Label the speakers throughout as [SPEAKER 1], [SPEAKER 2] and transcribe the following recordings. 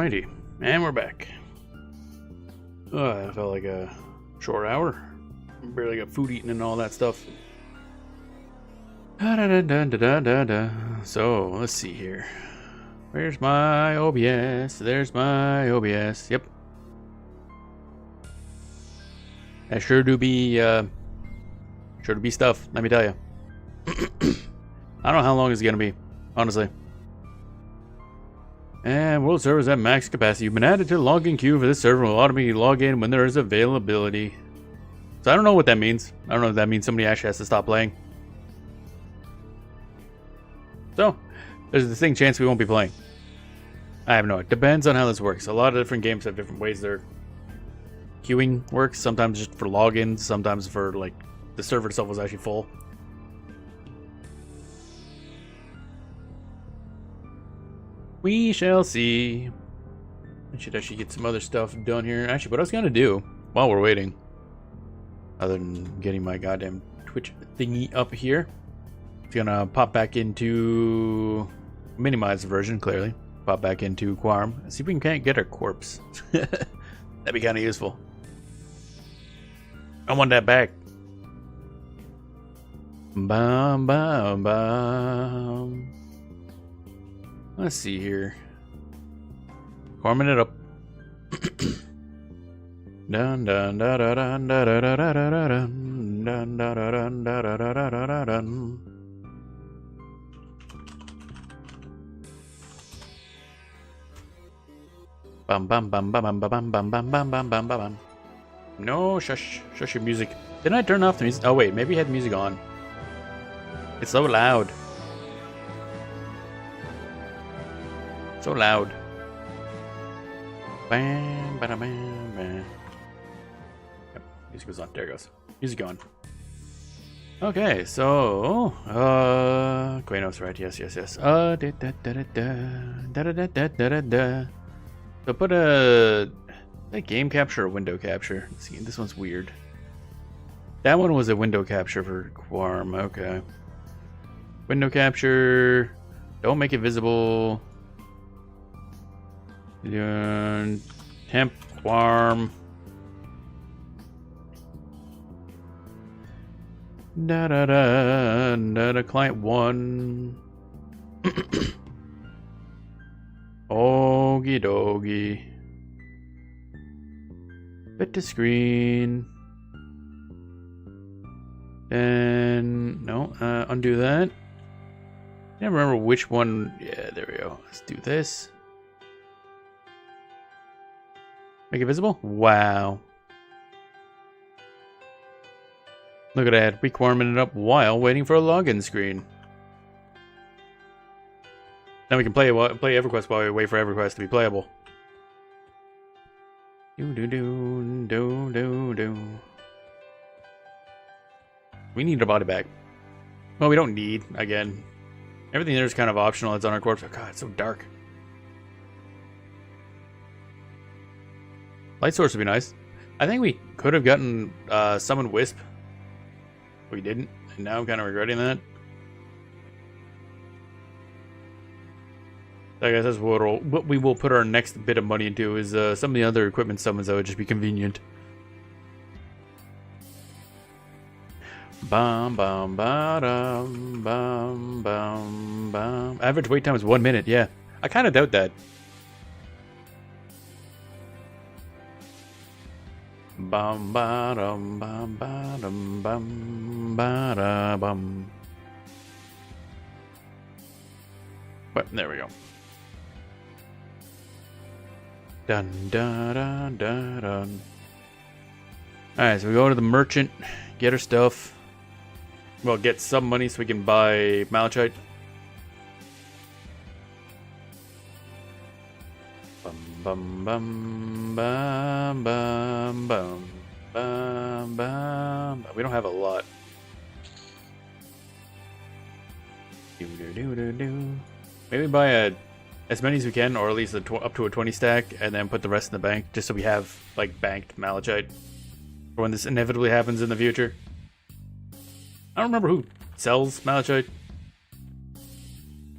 [SPEAKER 1] Alrighty, and we're back. It felt like a short hour. Barely got food eaten and all that stuff. So, let's see here. Where's my OBS? There's my OBS. Yep. That sure do be stuff, let me tell you. I don't know how long it's gonna be, honestly. And world servers at max capacity. You've been added to the login queue for this server. Will automatically log in when there is availability. So I don't know what that means. I don't know if that means somebody actually has to stop playing. So there's a distinct chance we won't be playing. I have no idea. Depends on how this works. A lot of different games have different ways their queuing works. Sometimes just for logins. Sometimes for like the server itself was actually full. We shall see. I should actually get some other stuff done here. Actually, what I was gonna do while we're waiting, other than getting my goddamn Twitch thingy up here, it's gonna pop back into minimized version. Clearly, pop back into Quarm. See if we can't get our corpse. That'd be kind of useful. I want that back. Bum bum bum. Let's see here. Warming it up. Dun dun da da dun da da da da da dun dun da da dun da da da da da dun. Bum bum bum bum bum bum bum bum bum bum bum bum. No, shush your music. Didn't I turn off the music? Oh wait, maybe I had the music on. It's so loud. So loud. Bam, bam, bam, bam. Yep, music goes on. There it goes. Music going. Okay, so Quanos, right? Yes. So put a game capture or window capture. Let's see, this one's weird. That one was a window capture for Quarm. Okay. Window capture. Don't make it visible. Temp Quarm. Client 1. Okie dokie. Fit to screen. And no, undo that. I can't remember which one. Yeah, there we go. Let's do this. Make it visible? Wow. Look at that. We warming it up while waiting for a login screen. Now we can play EverQuest while we wait for EverQuest to be playable. Do. We need our body back. Well, we don't need, again. Everything there is kind of optional. It's on our corpse. Oh god, it's so dark. Light source would be nice. I think we could have gotten Summon Wisp. We didn't, and now I'm kind of regretting that. I guess that's what we will put our next bit of money into is some of the other equipment summons that would just be convenient. Bum bum ba-dum, bum bum bum. Average wait time is 1 minute. Yeah, I kind of doubt that. Bum ba dum bum ba dum bum ba da bum. But there we go. Dun dun dun dun dun. Alright, so we go to the merchant, get our stuff. Well, get some money so we can buy malachite. Bum bum bum bum bum bum bum. We don't have a lot. Maybe buy as many as we can, or at least up to a 20 stack, and then put the rest in the bank, just so we have like banked malachite for when this inevitably happens in the future. I don't remember who sells malachite.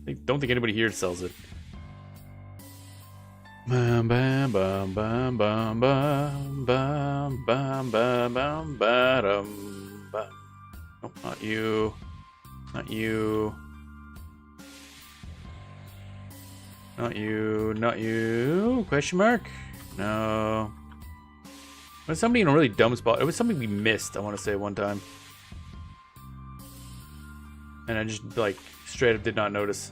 [SPEAKER 1] I don't think anybody here sells it. Bum, bum, bum, bum, bum, bum, bum, bum, bum, bum, ba-dum, bum. Oh, not you. Not you. Not you. Not you. Question mark? No. It was somebody in a really dumb spot. It was something we missed, I want to say, one time. And I just, like, straight up did not notice.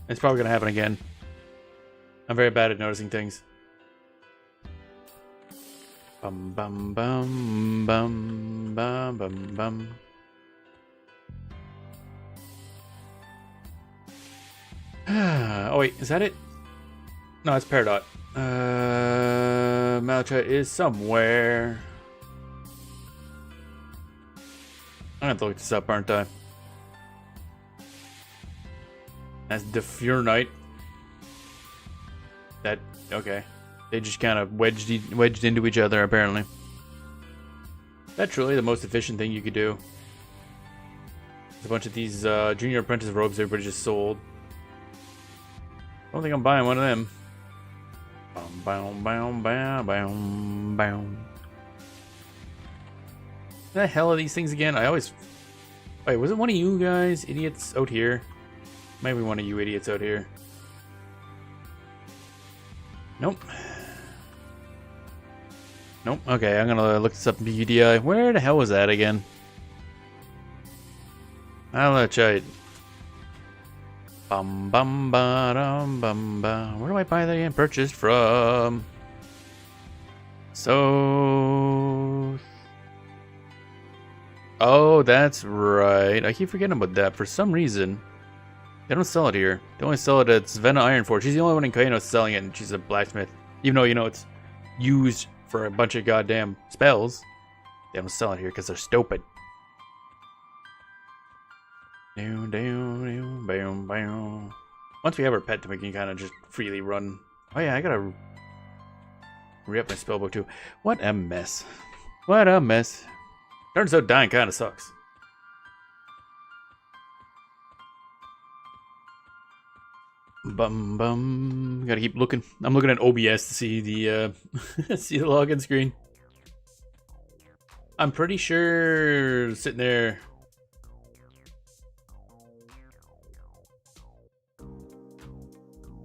[SPEAKER 1] It's probably going to happen again. I'm very bad at noticing things. Bum bum bum bum bum bum bum. Oh wait, is that it? No, it's Peridot. Malachite is somewhere. I'm gonna have to look this up, aren't I? That's the Furnite. That, okay. They just kind of wedged into each other, apparently. That's really the most efficient thing you could do. There's a bunch of these junior apprentice robes everybody just sold. I don't think I'm buying one of them. Bam, bam, bam, bam, bam. What the hell are these things again? I always... Wait, was it one of you guys, idiots, out here? Maybe one of you idiots out here. Nope. Nope. Okay, I'm gonna look this up in BUDI. Where the hell was that again? Malachite. Bum bum ba dum bum ba. Where do I buy that again? Purchased from. So. Oh, that's right. I keep forgetting about that for some reason. They don't sell it here. They only sell it at Svenna Ironforge. She's the only one in Kano selling it, and she's a blacksmith. Even though, you know, it's used for a bunch of goddamn spells. They don't sell it here because they're stupid. Once we have our pet, then we can kind of just freely run. Oh yeah, I gotta re-up my spellbook too. What a mess. What a mess. Turns out dying kind of sucks. Bum bum. Gotta keep looking. I'm looking at OBS to see the see the login screen. I'm pretty sure sitting there.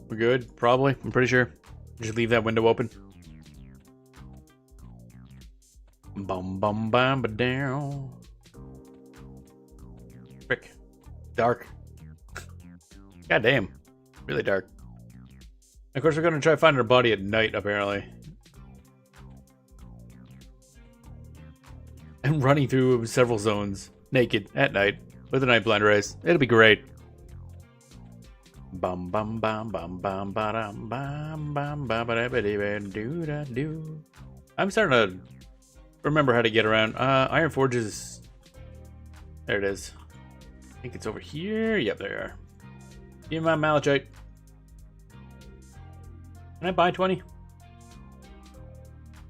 [SPEAKER 1] We're good, probably. I'm pretty sure. Just leave that window open. Bum bum bum ba down. Frick. Dark. God damn. Really dark. Of course, we're gonna try finding her body at night, apparently. And running through several zones naked at night with a night blind race. It'll be great. Bum bum bum bum bum bum bum bum bum do da do. I'm starting to remember how to get around. Iron Forges. There it is. I think it's over here. Yep, there you are. Give me my malachite. Can I buy 20?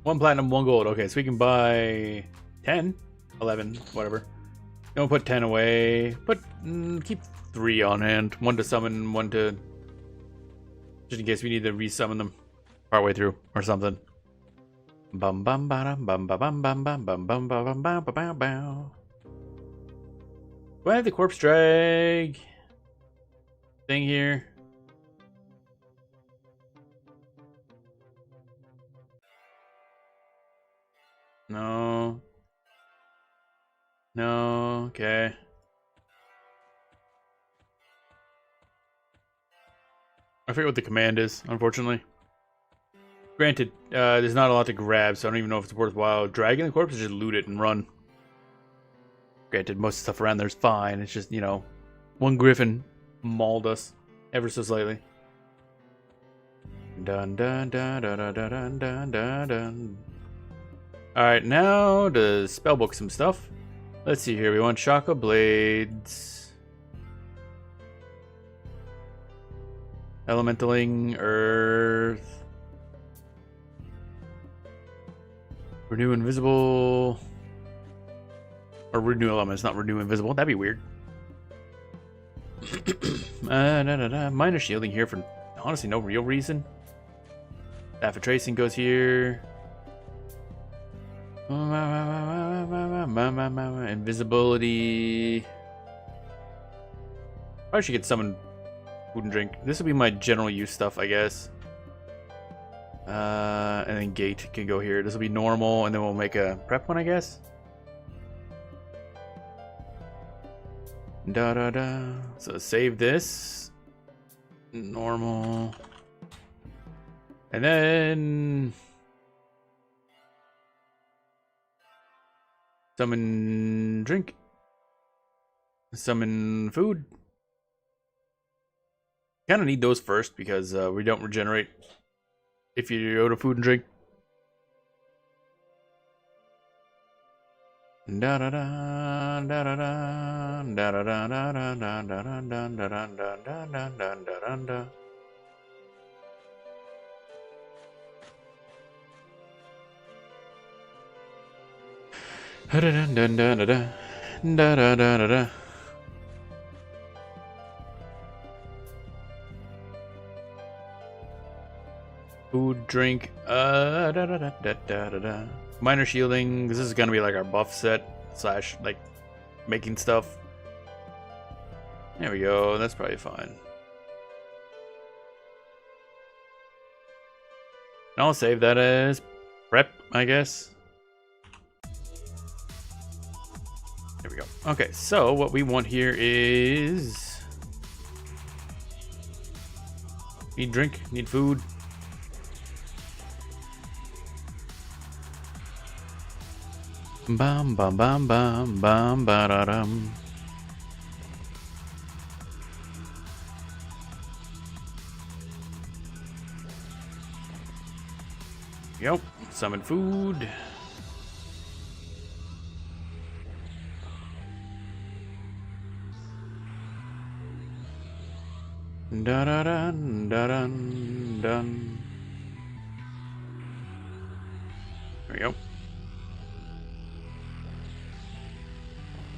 [SPEAKER 1] 1 platinum, 1 gold. Okay, so we can buy 10, 11, whatever. Don't put 10 away. Keep 3 on hand. 1 to summon, 1 to... just in case we need to resummon them partway through or something. Bum bum bum bum bum bum bum bum bum bum bum bum bum bum. Do I have the corpse drag thing here? No. No, okay. I forget what the command is, unfortunately. Granted, there's not a lot to grab, so I don't even know if it's worthwhile dragging the corpse or just loot it and run. Granted, most stuff around there's fine. It's just, you know, one griffin mauled us ever so slightly. Dun dun dun dun dun dun dun dun dun. Alright, now to spellbook some stuff. Let's see here. We want Shaka Blades. Elementaling Earth. Renew Invisible. Or Renew Elements, not Renew Invisible. That'd be weird. Minor shielding here for honestly no real reason. Staff of tracing goes here. Invisibility. I should get someone food and drink. This will be my general use stuff, I guess. And then gate can go here. This will be normal, and then we'll make a prep one, I guess. Da da da. So save this. Normal. And then summon drink. Summon food. Kind of need those first because we don't regenerate if you go to food and drink. Da da da da da da da da da da da da da da da da da da da. Da da da da da da da da da. Food, drink, da da da da da da da. Minor shielding. This is gonna be like our buff set slash like making stuff. There we go. That's probably fine. I'll save that as prep, I guess. There we go. Okay, so what we want here is need drink, need food. Bam bam bam bam bam ba da dum. Yep, summon food. Da da dun da dun dun. There we go.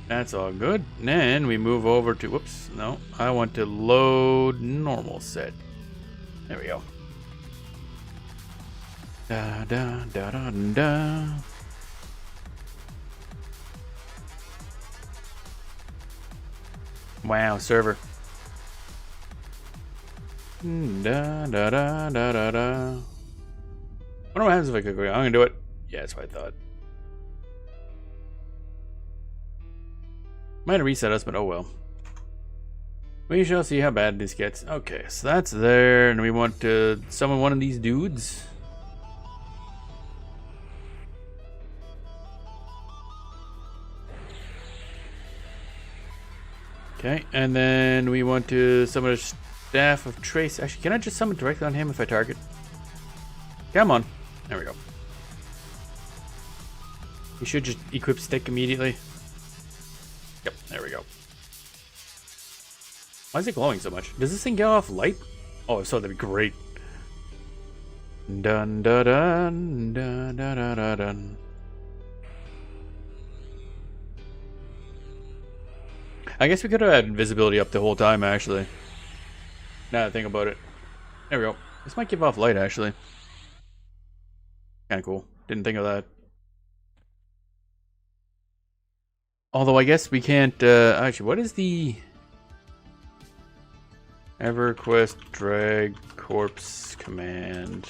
[SPEAKER 1] That's all good. And then we move over to, whoops, no, I want to load normal set. There we go. Da da da da da. Wow, server. Da da da da da da. I wonder what happens if I click. I'm gonna do it. Yeah, that's what I thought. Might have reset us, but oh well. We shall see how bad this gets. Okay, so that's there, and we want to summon one of these dudes. Okay, and then we want to summon a staff of trace. Actually, can I just summon directly on him if I target? Come on. There we go. You should just equip stick immediately. Yep, there we go. Why is it glowing so much? Does this thing get off light? Oh, if so, that'd be great. Dun dun dun dun dun dun dun dun. I guess we could have had invisibility up the whole time, actually. Now that I think about it. There we go. This might give off light, actually. Kinda cool. Didn't think of that. Although I guess we can't, actually, what is the EverQuest drag corpse command?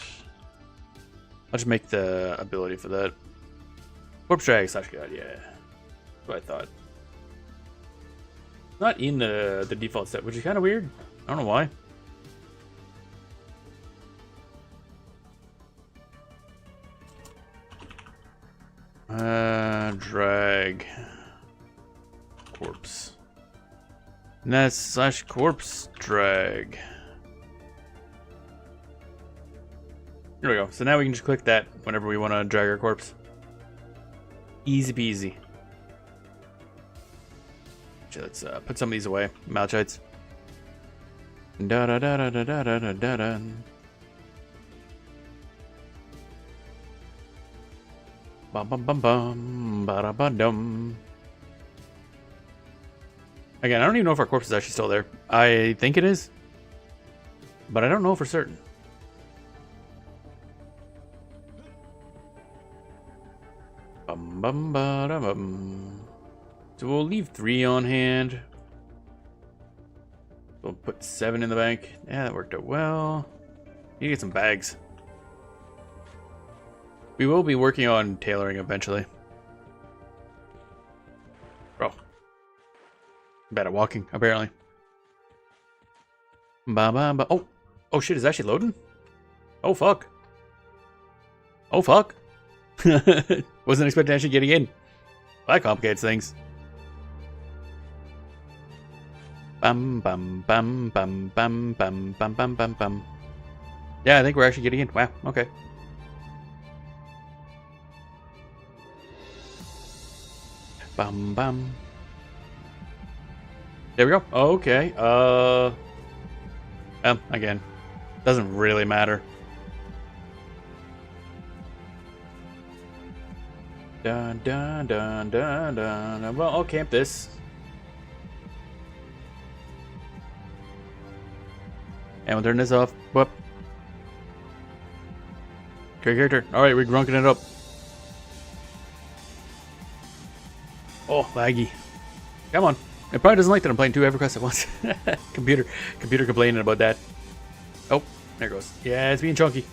[SPEAKER 1] I'll just make the ability for that. Corpse drag slash god, yeah. That's what I thought. It's not in the default set, which is kind of weird. I don't know why. Drag corpse. And that's slash corpse drag. Here we go. So now we can just click that whenever we want to drag our corpse. Easy peasy. Let's put some of these away. Malchites. Da da da da da da da da da. Bum bum bum bum ba da ba dum. Again, I don't even know if our corpse is actually still there. I think it is, but I don't know for certain. bum ba da bum. So we'll leave 3 on hand. We'll put 7 in the bank. Yeah, that worked out well. Need to get some bags. We will be working on tailoring eventually. Bro. Bad at walking, apparently. Ba ba ba. Oh. Oh shit, it's actually loading? Oh fuck. Oh fuck. Wasn't expecting actually getting in. That complicates things. Bum bum bum bum bum bum bum bum bum bum. Yeah, I think we're actually getting in. Wow, okay. Bum bum. There we go. Okay. Again, doesn't really matter. Dun dun dun dun dun. Well, I'll camp this. And we'll turn this off. Whoop. Great character. Alright, we're grunking it up. Oh, laggy. Come on. It probably doesn't like that I'm playing 2 EverQuests at once. Computer complaining about that. Oh, there it goes. Yeah, it's being chunky.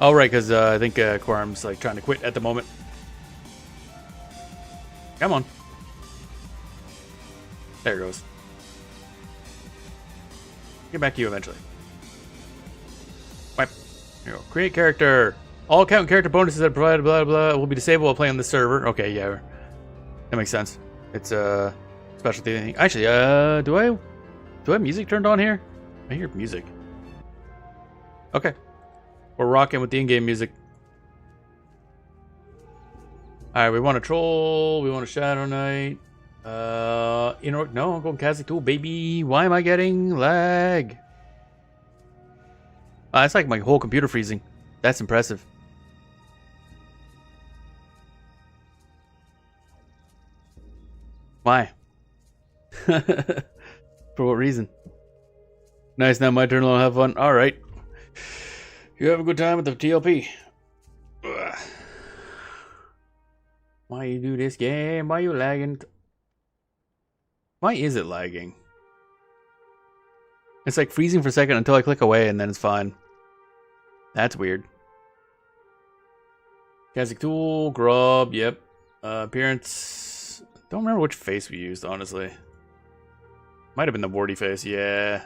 [SPEAKER 1] Oh, right, because I think Quorum's like trying to quit at the moment. Come on. There it goes. Get back to you eventually. Wipe. Here we go. Create character. All account character bonuses that are provided blah blah will be disabled while playing on this server. Okay, yeah. That makes sense. It's a specialty thing. Actually, do I have music turned on here? I hear music. Okay. We're rocking with the in-game music. Alright, we want a troll, we want a Shadow Knight. No, I'm going Kazakh Tool, baby. Why am I getting lag? It's like my whole computer freezing. That's impressive. Why? For what reason? Nice, now my turn. I'll have fun. Alright. You have a good time with the TLP. Ugh. Why you do this game? Why you lagging? Why is it lagging? It's like freezing for a second until I click away and then it's fine. That's weird. Kazakh Tool, Grub, yep. Appearance. Don't remember which face we used, honestly. Might have been the warty face, yeah.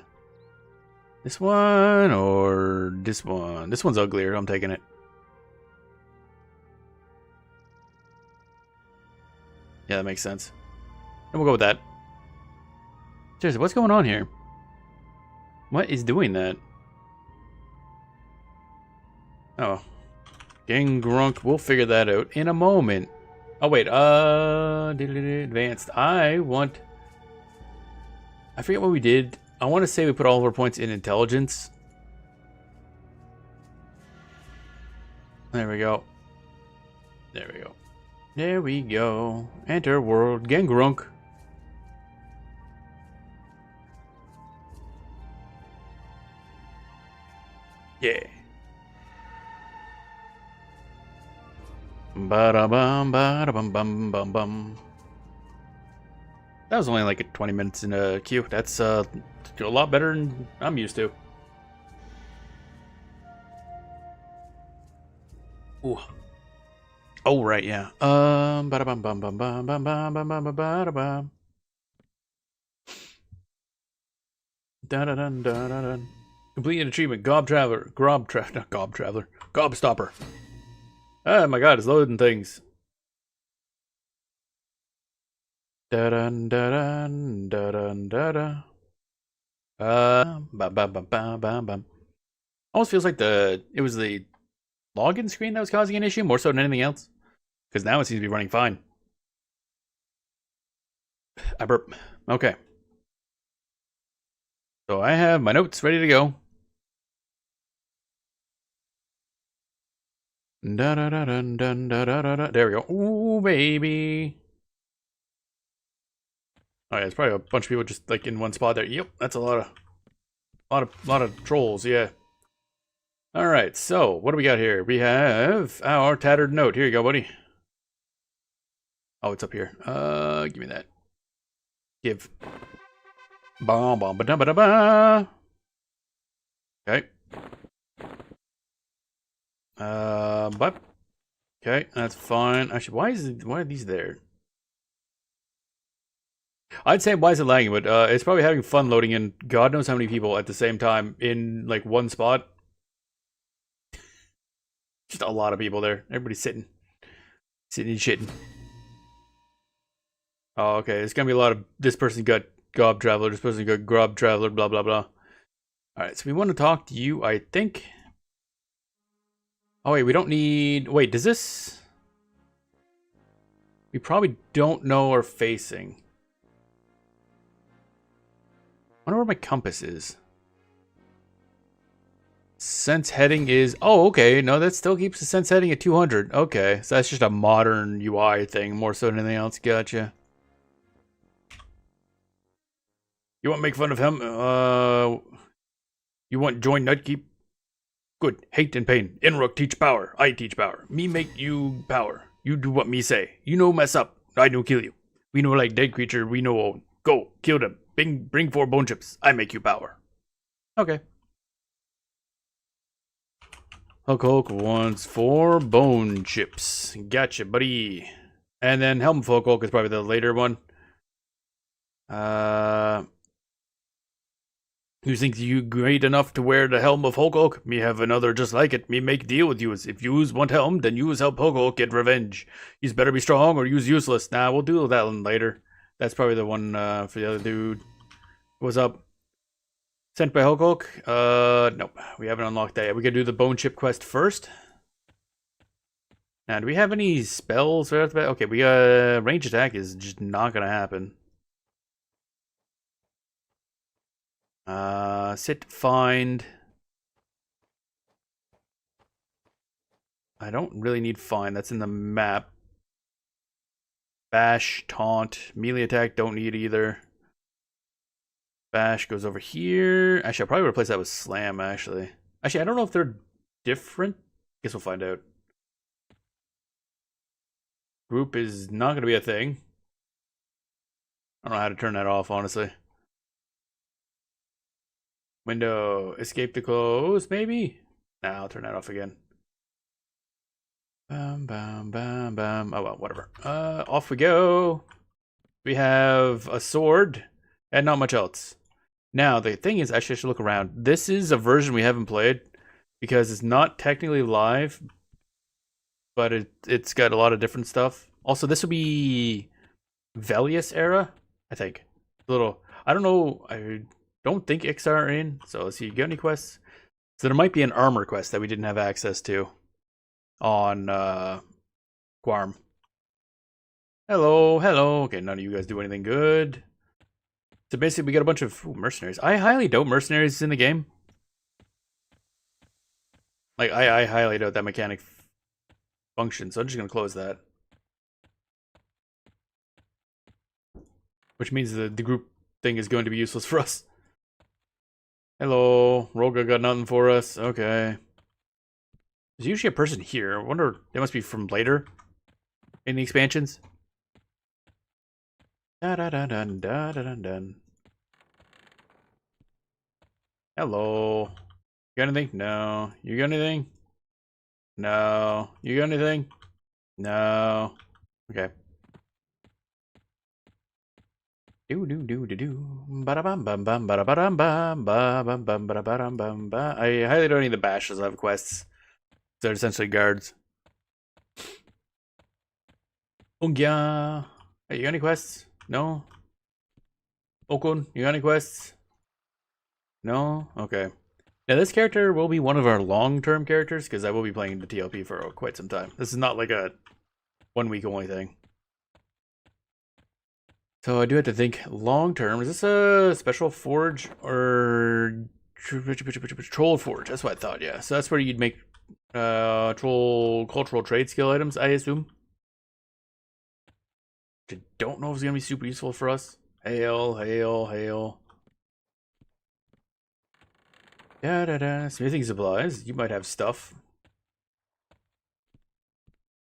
[SPEAKER 1] This one or this one? This one's uglier, I'm taking it. Yeah, that makes sense. And we'll go with that. Seriously, what's going on here? What is doing that? Oh. Gang Grunk, we'll figure that out in a moment. Oh wait, advanced. I forget what we did. I want to say we put all of our points in intelligence. There we go. There we go. There we go. Enter world. Gang Grunk. Yeah. Ba-da-bum, ba-da-bum, bum, bum, bum. That was only like 20 minutes in a queue. That's a lot better than I'm used to. Ooh. Oh right, yeah. Ba-da-bum, bum, bum, bum, bum, bum, bum, bum, ba-da-bum. Da-da-dun, da-da-dun. Complete an achievement. Gob Stopper. Oh my god, it's loading things. Da-dun, da-dun, da-dun, da-da. Bum. Almost feels like it was the login screen that was causing an issue more so than anything else. Because now it seems to be running fine. I burp. Okay. So I have my notes ready to go. Da da da dun dun da da da da. There we go. Ooh, baby. Oh yeah, it's probably a bunch of people just like in one spot there. Yep, that's a lot of trolls. Yeah. All right. So what do we got here? We have our tattered note. Here you go, buddy. Oh, it's up here. Give me that. Give. Ba ba ba da ba da ba. Okay. But okay, that's fine. Actually, why are these there? I'd say why is it lagging, but it's probably having fun loading in God knows how many people at the same time in like one spot. Just a lot of people there. Everybody's sitting and shitting. Oh, okay. It's gonna be a lot of this person got Gob Traveler, this person got Grob Traveler, blah blah blah. Alright, so we want to talk to you, I think. Oh wait, we don't need wait, does this we probably don't know our facing. I wonder where my compass is. Sense heading is oh okay, no, that still keeps the sense heading at 200. Okay, so that's just a modern UI thing, more so than anything else. Gotcha. You want to make fun of him? You want join Nutkeep? Good. Hate and pain. Inrook teach power. I teach power. Me make you power. You do what me say. You no mess up. I no kill you. We know like dead creature. We know own. Go. Kill them. Bring 4 bone chips. I make you power. Okay. Hulk wants 4 bone chips. Gotcha, buddy. And then Helm of Hulk is probably the later one. You think you great enough to wear the helm of Hulk? Me have another just like it. Me make deal with yous. If yous want helm, then yous help Hulk get revenge. Yous better be strong or yous useless. Nah, we'll do that one later. That's probably the one for the other dude. What's up? Sent by Hulk? Nope. We haven't unlocked that yet. We gotta do the bone chip quest first. Now, do we have any spells right off the bat? Okay, we got range attack is just not gonna happen. Sit, find. I don't really need find. That's in the map. Bash, taunt, melee attack, don't need either. Bash goes over here. Actually, I'll probably replace that with slam, actually. Actually, I don't know if they're different. Guess we'll find out. Group is not going to be a thing. I don't know how to turn that off, honestly. Window, escape to close, maybe? Nah, I'll turn that off again. Bam, bam, bam, bam. Oh, well, whatever. Off we go. We have a sword and not much else. Now, the thing is, actually, I should look around. This is a version we haven't played because it's not technically live, but it's got a lot of different stuff. Also, this will be Velius era, I think. I don't know. I don't think Ixar are in. So let's see. You got any quests? So there might be an armor quest that we didn't have access to on Guarm. Hello, hello. Okay, none of you guys do anything good. So basically, we got a bunch of mercenaries. I highly doubt mercenaries in the game. Like, I highly doubt that mechanic functions, so I'm just going to close that. Which means the group thing is going to be useless for us. Hello, Roga got nothing for us. Okay. There's usually a person here. I wonder, they must be from later in the expansions. Da-da-da-dun-da-da-dun-dun. Hello. You got anything? No. You got anything? No. You got anything? No. Okay. Do do do do do. Ba-da-bum bum bum ba-da-ba-dum bum ba-bum bum ba-da-ba-dum bum ba. I highly don't need the bashes of quests. They're essentially guards. Ungya. Hey, you got any quests? No? Okun, you got any quests? No? Okay. Now, this character will be one of our long-term characters, because I will be playing the TLP for quite some time. This is not like a 1 week only thing. So I do have to think long-term. Is this a special forge or troll forge? That's what I thought, yeah. So that's where you'd make troll cultural trade skill items, I assume. I don't know if it's going to be super useful for us. Hail, hail, hail. Da-da-da. Smithing supplies. You might have stuff.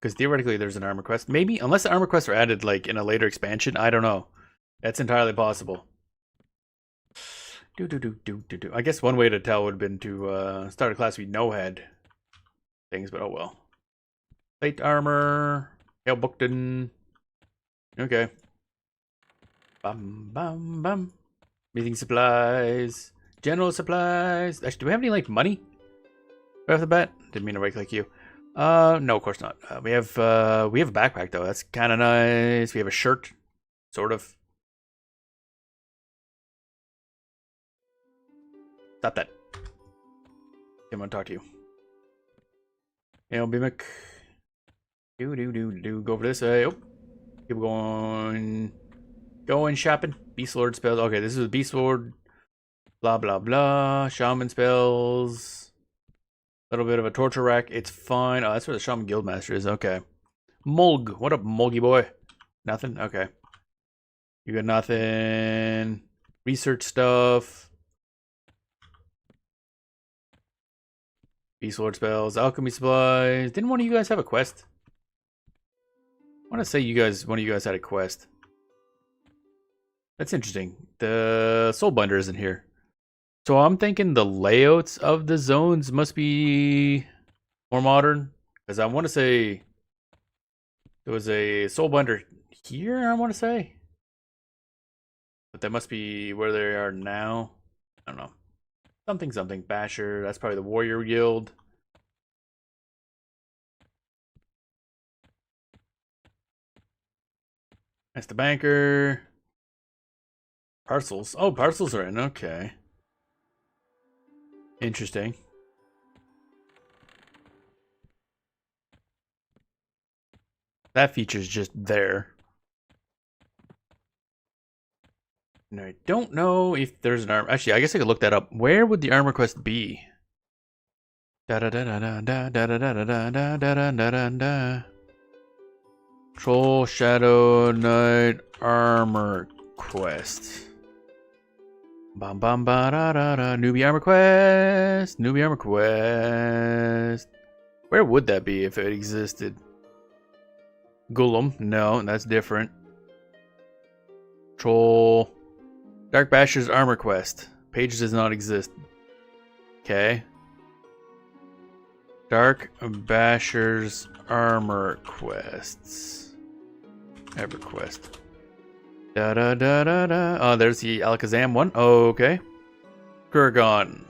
[SPEAKER 1] Because theoretically there's an armor quest. Maybe, unless the armor quests are added like in a later expansion. I don't know. That's entirely possible. I guess one way to tell would have been to start a class we know had things, but oh well. Plate armor. Hail Bookton. Okay. Bum bum bum. Meeting supplies. General supplies. Actually, do we have any like money? Right off the bat? Didn't mean to right click you. No, of course not. We have a backpack though. That's kind of nice. We have a shirt, sort of. Stop that. I want to talk to you. Hail Bimic. Go over this way. Oh, keep going. Going shopping. Beast Lord spells. Okay, this is the Beast Lord. Blah blah blah. Shaman spells. A little bit of a torture rack. It's fine. Oh, that's where the Shaman Guildmaster is. Okay. Mulg. What up, Mulgy boy? Nothing? Okay. You got nothing. Research stuff. Beast Lord spells. Alchemy supplies. Didn't one of you guys have a quest? I want to say one of you guys had a quest. That's interesting. The Soulbinder isn't here. So I'm thinking the layouts of the zones must be more modern. Because I want to say there was a Soulbinder here, I want to say. But that must be where they are now. I don't know. Something. Basher. That's probably the Warrior Guild. That's the Banker. Parcels. Oh, parcels are in. Okay. Interesting. That feature's just there. And I don't know if there's an armor. Actually, I guess I could look that up. Where would the armor quest be? Troll Shadow Knight armor quest. Bam bam ba da da da. Newbie armor quest. Newbie armor quest. Where would that be if it existed? Golem. No, that's different. Troll. Dark Basher's armor quest. Page does not exist. Okay. Dark Basher's armor quests. EverQuest. Da da da da da. Oh, there's the Alakazam one. Okay. Kurgan.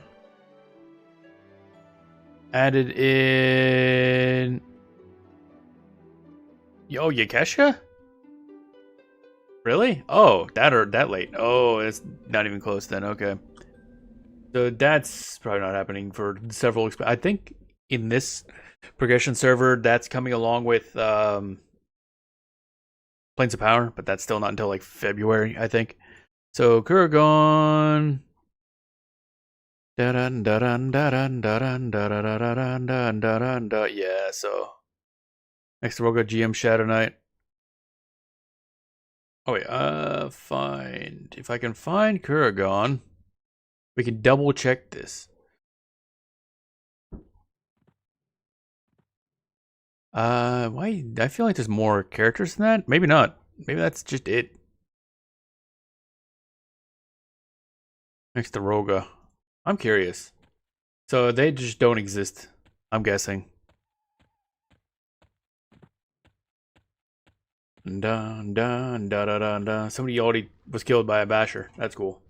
[SPEAKER 1] Added in. Yo, Yakesha? Really? Oh, that late. Oh, it's not even close then. Okay. So that's probably not happening for several. I think in this progression server, that's coming along with Plains of Power, but that's still not until like February, I think. So Kurgan. Yeah, so next we'll go GM Shadow Knight. Oh wait, find. If I can find Kurgan, we can double check this. Why? I feel like there's more characters than that. Maybe not. Maybe that's just it. Next to Roga. I'm curious. So they just don't exist, I'm guessing. Dun dun da da da da. Somebody already was killed by a basher. That's cool.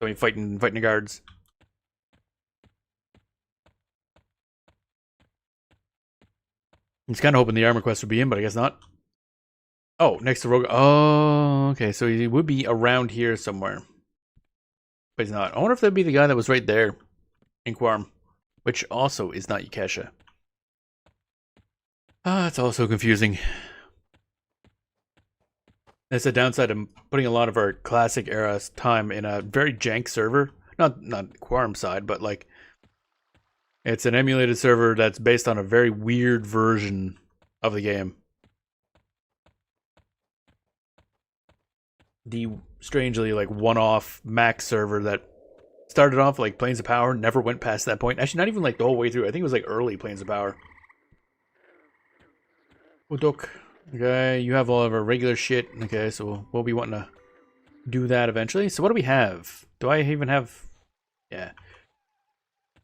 [SPEAKER 1] Somebody fighting the guards. I was kind of hoping the armor quest would be in, but I guess not. Oh, next to Rogue. Oh, okay. So he would be around here somewhere. But he's not. I wonder if that'd be the guy that was right there in Quarm, which also is not Yakesha. Ah, it's all so confusing. That's the downside of putting a lot of our classic era time in a very jank server. Not Quarm side, but like it's an emulated server that's based on a very weird version of the game. The strangely like one-off Mac server that started off like Plains of Power, never went past that point. Actually, not even like the whole way through. I think it was like early Plains of Power. Udok. Okay, you have all of our regular shit. Okay, so we'll be wanting to do that eventually. So what do we have? Do I even have... Yeah.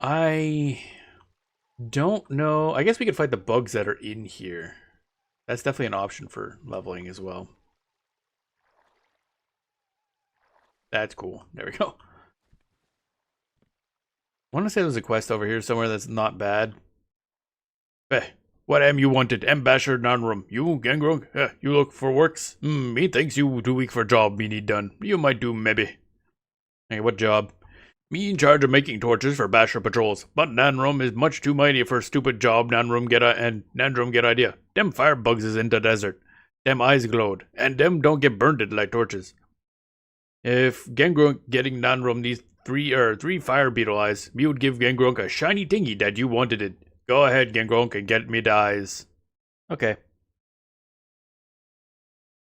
[SPEAKER 1] I don't know. I guess we could fight the bugs that are in here. That's definitely an option for leveling as well. That's cool. There we go. I want to say there's a quest over here somewhere that's not bad. What am you wanted? Ambassador Nanrum. You, Gangrog? You look for works? Me thinks you too weak for job me need done. You might do maybe. Hey, what job? Me in charge of making torches for Basher patrols. But Nanrum is much too mighty for stupid job Nanrum get idea. Them firebugs is in the desert. Them eyes glowed. And them don't get burned like torches. If Gangrog getting Nanrum these three fire beetle eyes, me would give Gangrog a shiny thingy that you wanted it. Go ahead, Gangrog, and get me the eyes. Okay.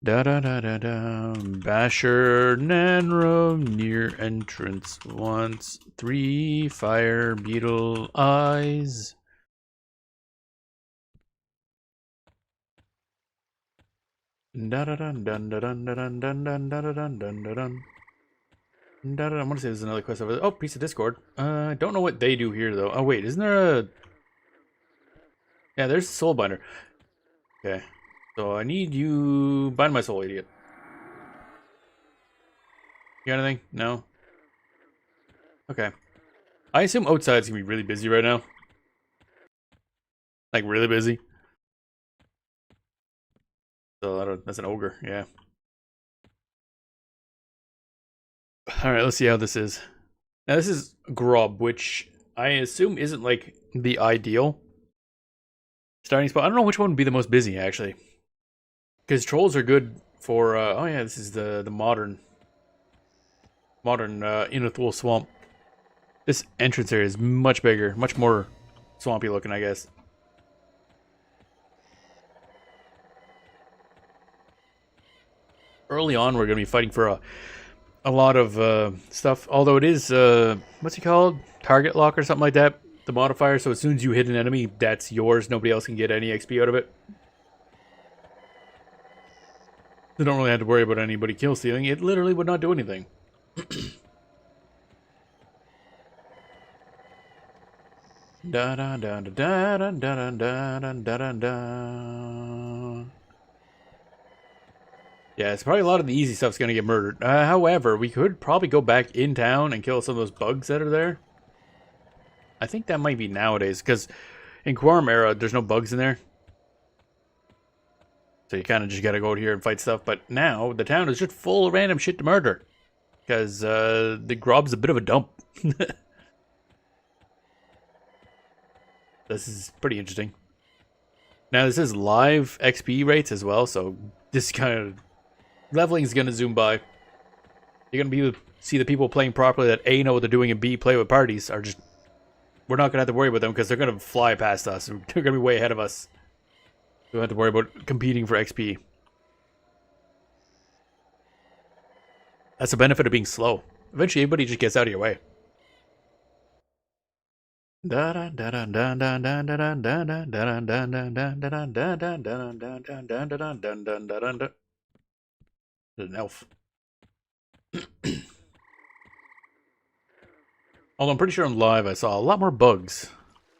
[SPEAKER 1] Da-da-da-da-da. Basher Nanrum near entrance wants 3 fire beetle eyes. Da-da-dun-dun-dun-dun-dun-dun-dun-dun-dun-dun-dun-dun. I want to say there's another quest over there. Oh, piece of Discord. I don't know what they do here, though. Oh, wait, isn't there a... Yeah, there's a soul binder. Okay. So I need you... Bind my soul, idiot. You got anything? No? Okay. I assume outside's gonna be really busy right now. Like, really busy. So, that's an ogre, yeah. Alright, let's see how this is. Now, this is Grub, which I assume isn't, like, the ideal starting spot. I don't know which one would be the most busy, actually. Because trolls are good for, oh yeah, this is the modern Innathul Swamp. This entrance area is much bigger, much more swampy looking, I guess. Early on, we're going to be fighting for a lot of stuff. Although it is, what's it called? Target lock or something like that. The modifier, so as soon as you hit an enemy, that's yours. Nobody else can get any XP out of it. They don't really have to worry about anybody kill stealing. It literally would not do anything. Da da da da da da da da da da da. Yeah, it's probably a lot of the easy stuff's gonna get murdered. However, we could probably go back in town and kill some of those bugs that are there. I think that might be nowadays, because in Quorum era, there's no bugs in there. So you kind of just gotta go out here and fight stuff. But now, the town is just full of random shit to murder. Because the Grob's a bit of a dump. This is pretty interesting. Now, this is live XP rates as well, so this kind of leveling is going to zoom by. You're going to see the people playing properly that A, know what they're doing, and B, play with parties are just... We're not going to have to worry about them because they're going to fly past us. They're going to be way ahead of us. We don't have to worry about competing for XP. That's the benefit of being slow. Eventually, everybody just gets out of your way. There's an elf. Although I'm pretty sure on live I saw a lot more bugs.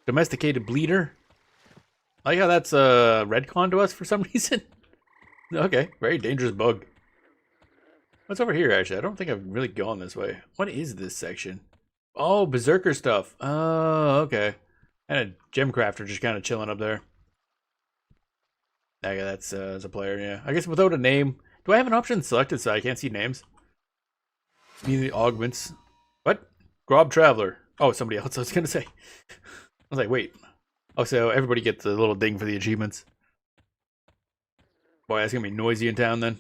[SPEAKER 1] Domesticated bleeder. I like how that's a redcon to us for some reason. Okay, very dangerous bug. What's over here, actually? I don't think I've really gone this way. What is this section? Oh, berserker stuff. Oh, okay. And a gem crafter just kind of chilling up there. Okay, that's as a player, yeah. I guess without a name. Do I have an option selected so I can't see names? Immediately augments. What? Grob Traveler. Oh, somebody else I was going to say. I was like, wait. Oh, so everybody gets a little ding for the achievements. Boy, that's going to be noisy in town then.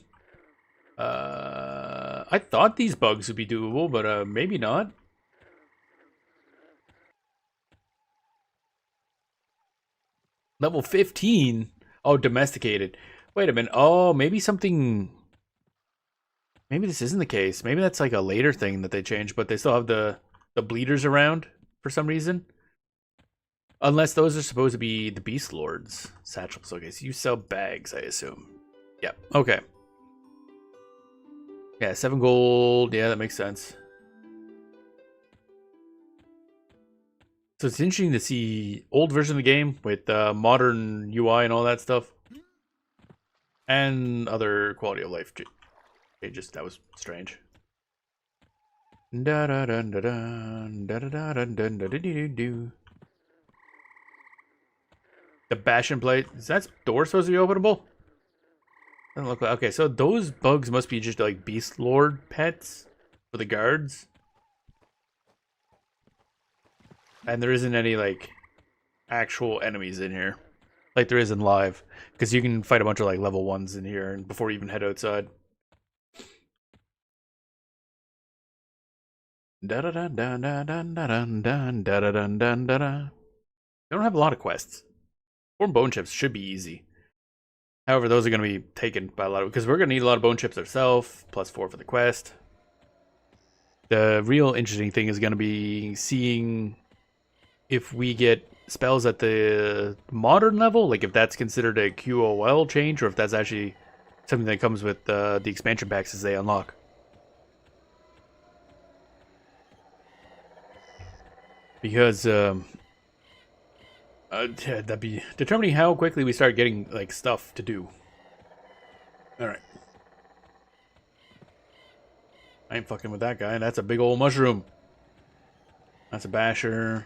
[SPEAKER 1] I thought these bugs would be doable, but maybe not. Level 15? Oh, domesticated. Wait a minute. Oh, maybe something... Maybe this isn't the case. Maybe that's like a later thing that they changed, but they still have the bleeders around for some reason. Unless those are supposed to be the Beast Lord's satchels. Okay, so you sell bags, I assume. Yep, okay. Yeah, 7 gold. Yeah, that makes sense. So it's interesting to see old version of the game with modern UI and all that stuff. And other quality of life changes. That was strange. Da da da da da da da da da da da da. The Bastion plate. Is that door supposed to be openable? Doesn't look like. Okay, so those bugs must be just like Beast Lord pets for the guards. And there isn't any like actual enemies in here, like there is in live, because you can fight a bunch of like level 1s in here and before you even head outside. Da da da da da da da da da da da da da da. They don't have a lot of quests. 4 bone chips should be easy. However, those are going to be taken by a lot of, because we're going to need a lot of bone chips ourselves, plus 4 for the quest. The real interesting thing is going to be seeing if we get spells at the modern level, like if that's considered a QOL change, or if that's actually something that comes with the expansion packs as they unlock. Because that'd be determining how quickly we start getting like stuff to do. All right, I ain't fucking with that guy. That's a big old mushroom. That's a basher.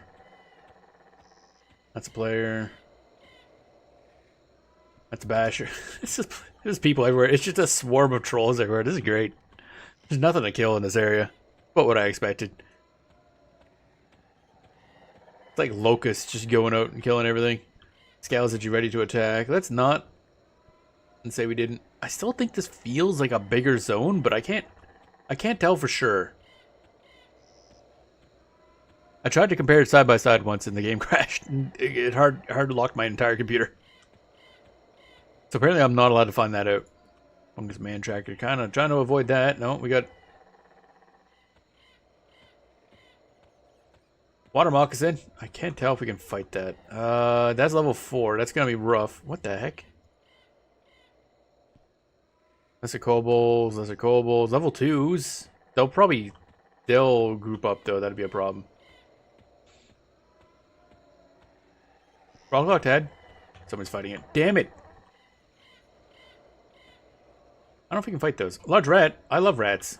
[SPEAKER 1] That's a player. That's a basher. There's people everywhere. It's just a swarm of trolls everywhere. This is great. There's nothing to kill in this area. What would I expected? It's like locusts just going out and killing everything. Scales at you ready to attack. Let's not and say we didn't. I still think this feels like a bigger zone, but I can't tell for sure. I tried to compare it side by side once and the game crashed. It hard locked my entire computer. So apparently I'm not allowed to find that out. Fungus man tracker. Kind of trying to avoid that. No, we got water moccasin. I can't tell if we can fight that. That's level 4. That's gonna be rough. What the heck? Lesser kobolds. Level 2s. They'll group up though. That'd be a problem. Froglocked head. Someone's fighting it. Damn it. I don't know if we can fight those. Large rat. I love rats.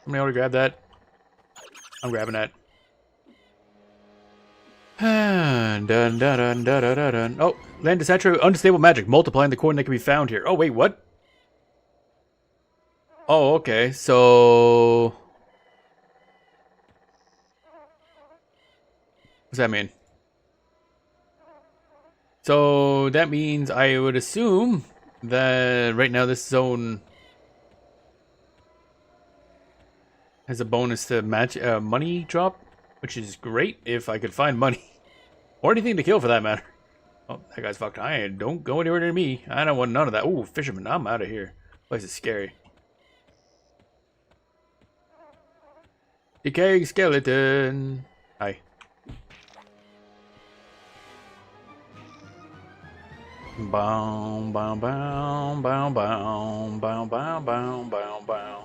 [SPEAKER 1] Somebody already grabbed that. I'm grabbing that. Dun, dun, dun, dun, dun, dun, dun. Oh, land to saturate unstable magic, multiplying the coin that can be found here. Oh, wait, what? Oh, okay, so... What's that mean? So, that means I would assume that right now this zone has a bonus to match money drop, which is great if I could find money. Or anything to kill for that matter. Oh, that guy's fucked. Don't go anywhere near me. I don't want none of that. Ooh, fisherman. I'm out of here. This place is scary. Decaying skeleton. Hi. Bow, bow, bow, bow, bow, bow, bow, bow, bow, bow.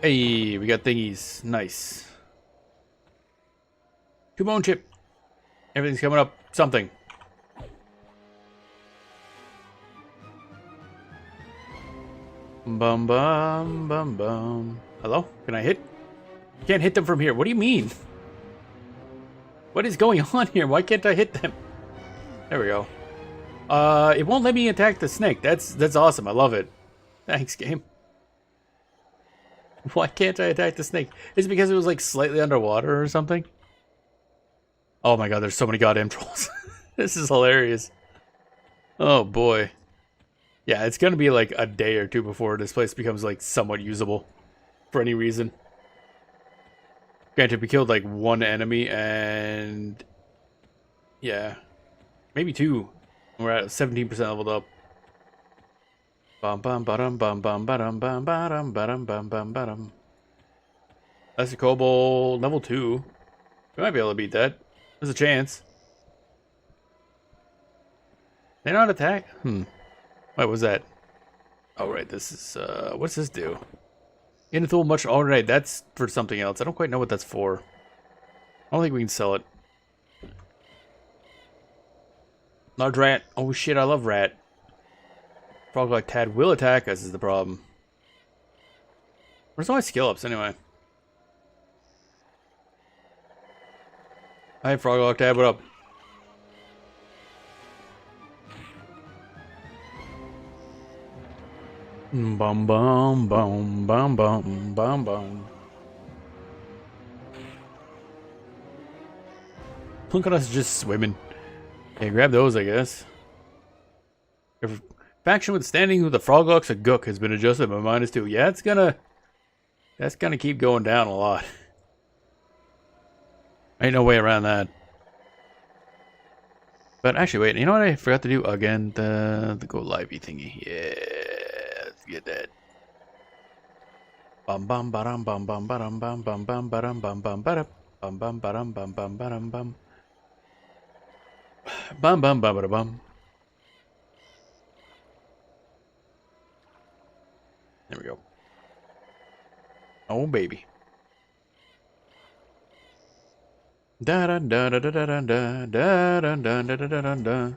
[SPEAKER 1] Hey, we got thingies. Nice. 2 bone chip. Everything's coming up. Something. Bum bum bum bum. Hello? Can I hit? You can't hit them from here. What do you mean? What is going on here? Why can't I hit them? There we go. It won't let me attack the snake. That's awesome. I love it. Thanks, game. Why can't I attack the snake? Is it because it was like slightly underwater or something? Oh my god, there's so many goddamn trolls. This is hilarious. Oh boy. Yeah, it's gonna be like a day or two before this place becomes like somewhat usable for any reason. Granted, we killed like 1 enemy and yeah, maybe 2. We're at 17% leveled up. Bum bum bum bum bum bum bum bum bum bum bum bum. That's a kobold level 2. We might be able to beat that. There's a chance. They not attack? Wait, what was that? Oh, right, this is, what's this do? Inthul much, alright, that's for something else. I don't quite know what that's for. I don't think we can sell it. Large rat. Oh shit, I love rat. Frog like Tad will attack us is the problem. Where's all my skill ups anyway? Hi, Frog like Tad, what up? Bum bum bum bum bum bum bum. Look at us just swimming. Okay, grab those, I guess. If faction withstanding with the Froglocks of Gook has been adjusted by -2. Yeah, that's gonna keep going down a lot. Ain't no way around that. But actually, wait, you know what I forgot to do again? The go livey thingy. Yeah, let's get that. Bum bum bum bum bum bum bum bum bum bum bum bum bum bum bum bum bum bum bum bum. Bum bum bum bum bum. There we go. Oh baby. Da da da da da da da da da da da da da da.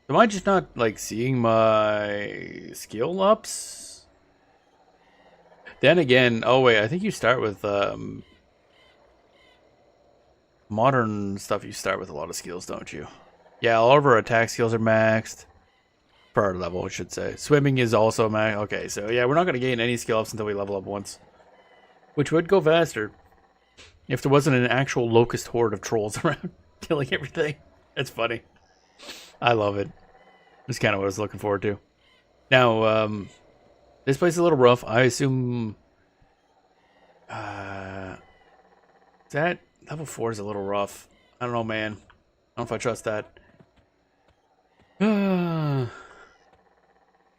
[SPEAKER 1] Am I just not like seeing my skill ups? Then again, oh wait, I think you start with modern stuff. You start with a lot of skills, don't you? Yeah, all of our attack skills are maxed. For our level, I should say. Swimming is also maxed. Okay, so yeah, we're not going to gain any skill ups until we level up once. Which would go faster if there wasn't an actual locust horde of trolls around killing everything. That's funny. I love it. That's kind of what I was looking forward to. Now, this place is a little rough. I assume... that level 4 is a little rough. I don't know, man. I don't know if I trust that.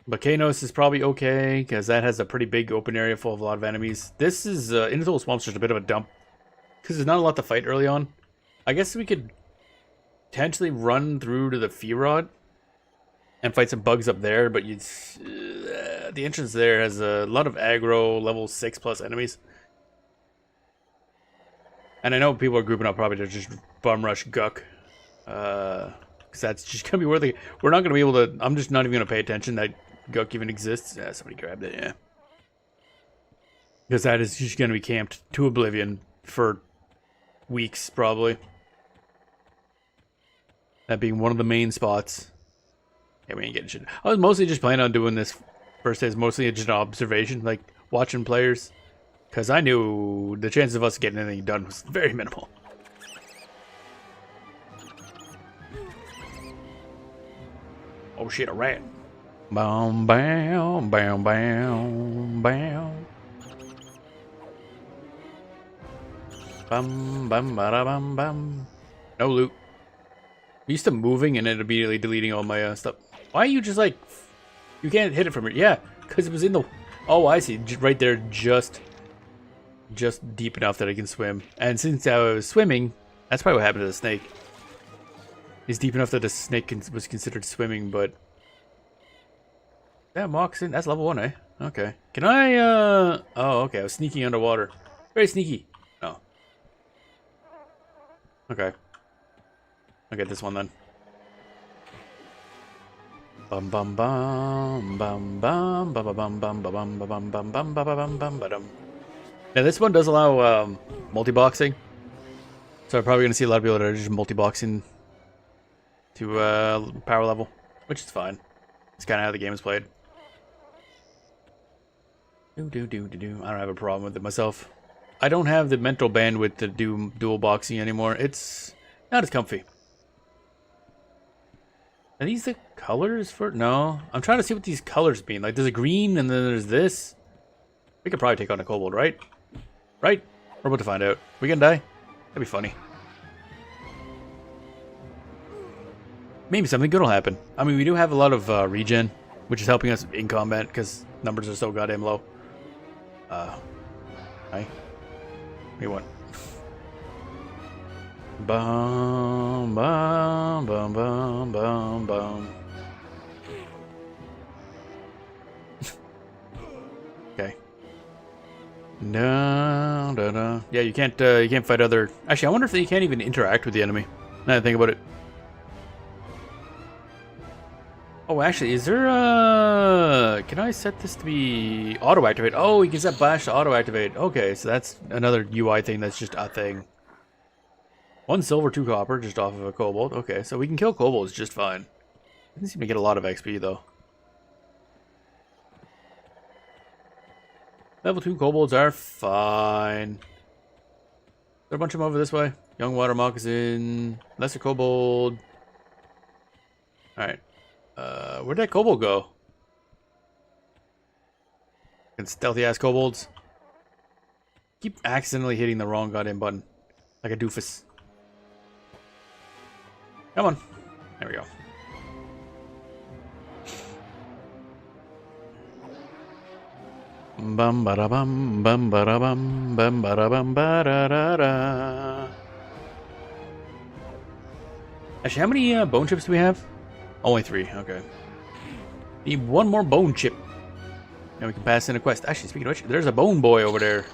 [SPEAKER 1] Bacanos is probably okay, because that has a pretty big open area full of a lot of enemies. This is, Inthul Swamp's just a bit of a dump, because there's not a lot to fight early on. I guess we could potentially run through to the Fearod and fight some bugs up there, but you'd, the entrance there has a lot of aggro level 6+ enemies. And I know people are grouping up probably to just bum rush Guk. Because that's just going to be worth it. We're not going to be able to... I'm just not even going to pay attention that Guk even exists. Yeah, somebody grabbed it, yeah. Because that is just going to be camped to oblivion for weeks, probably. That being one of the main spots. Yeah, we ain't getting shit. I was mostly just planning on doing this first day as mostly just an observation, like watching players. Because I knew the chances of us getting anything done was very minimal. Oh shit, a rat. Bam, bam, bam, bam, bam. Bum, bum, bada, bum, bum. No loot. I'm used to moving and then immediately deleting all my stuff. Why are you just like... You can't hit it from it. Yeah, because it was in the... Oh, I see. Right there, just deep enough that I can swim. And since I was swimming, that's probably what happened to the snake. It's deep enough that the snake was considered swimming, but... That moccasin, that's level 1, eh? Okay. Can I, Oh, okay, I was sneaking underwater. Very sneaky. Oh. Okay. I'll get this one then. Bum bum bum bum bum bum bum bum bum bum bum bum bum bum bum bum. Now this one does allow multi-boxing, so I'm probably gonna see a lot of people that are just multi-boxing to power level, which is fine. It's kind of how the game is played. I don't have a problem with it myself. I don't have the mental bandwidth to do dual boxing anymore. It's not as comfy. Are these the colors for... No. I'm trying to see what these colors mean. Like, there's a green and then there's this. We could probably take on a kobold, right? Right? We're about to find out. We gonna die? That'd be funny. Maybe something good will happen. I mean, we do have a lot of regen, which is helping us in combat because numbers are so goddamn low. Hi. What do you want? Bum, bum, bum, bum, bum, bum. Okay. No, no, no. Yeah, you can't fight other. Actually, I wonder if you can't even interact with the enemy. Now that I think about it. Oh, actually, is there can I set this to be auto-activate? Oh, you can set Bash to auto-activate. Okay, so that's another UI thing that's just a thing. 1 silver, 2 copper, just off of a kobold. Okay, so we can kill kobolds just fine. Doesn't seem to get a lot of XP, though. Level 2 kobolds are fine. There are a bunch of them over this way. Young water moccasin, lesser kobold. Alright. Where'd that kobold go? And stealthy ass kobolds. Keep accidentally hitting the wrong goddamn button. Like a doofus. Come on. There we go. Bum ba da bum bum ba da bum ba da bum ba da da da. Actually, how many bone chips do we have? Only 3. Okay. Need 1 more bone chip. Now we can pass in a quest. Actually, speaking of which, there's a bone boy over there.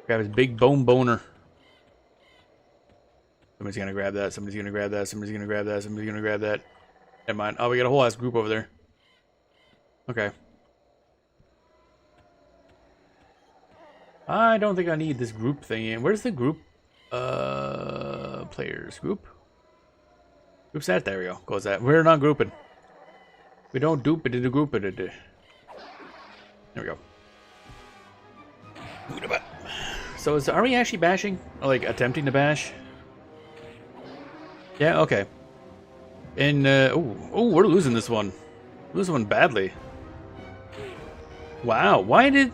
[SPEAKER 1] Grab his big bone boner. Somebody's gonna grab that. Somebody's gonna grab that. Somebody's gonna grab that. Somebody's gonna grab that. Never mind. Oh, we got a whole ass group over there. Okay. I don't think I need this group thing. Where's the group? Players group. Group's that. There we go. Goes that. We're not grouping. We don't dupe it in the group. There we go. So are we actually bashing? Or like attempting to bash? Yeah, okay. And oh, we're losing this one. Losing one badly. Wow, why did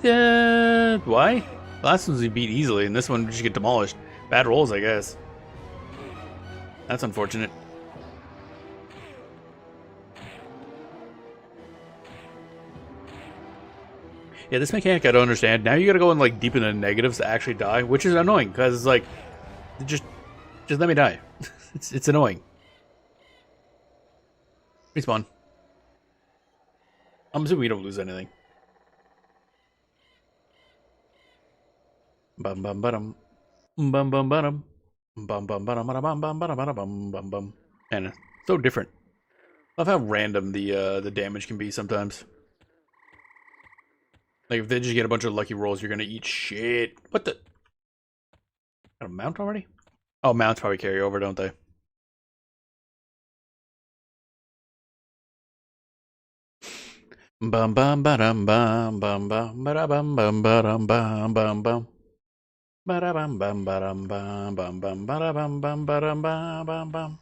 [SPEAKER 1] why? The last ones we beat easily, and this one just get demolished. Bad rolls, I guess. That's unfortunate. Yeah, this mechanic I don't understand. Now you gotta go in like deep in the negatives to actually die, which is annoying because it's like, just let me die. It's annoying. Respawn. I'm assuming we don't lose anything. Bum bum bum bum bum bum bum bum bum bum bum bum bum bum bum. And so different. Love how random the damage can be sometimes. Like if they just get a bunch of lucky rolls, you're gonna eat shit. What the? Got a mount already? Oh, mounts probably carry over, don't they? Bum bum bum bum bum bum bum bum bum bum bum bum. Ba-da-bum bum ba-dum bum bum bum ba-da-bum bum ba-dum bum bum bum.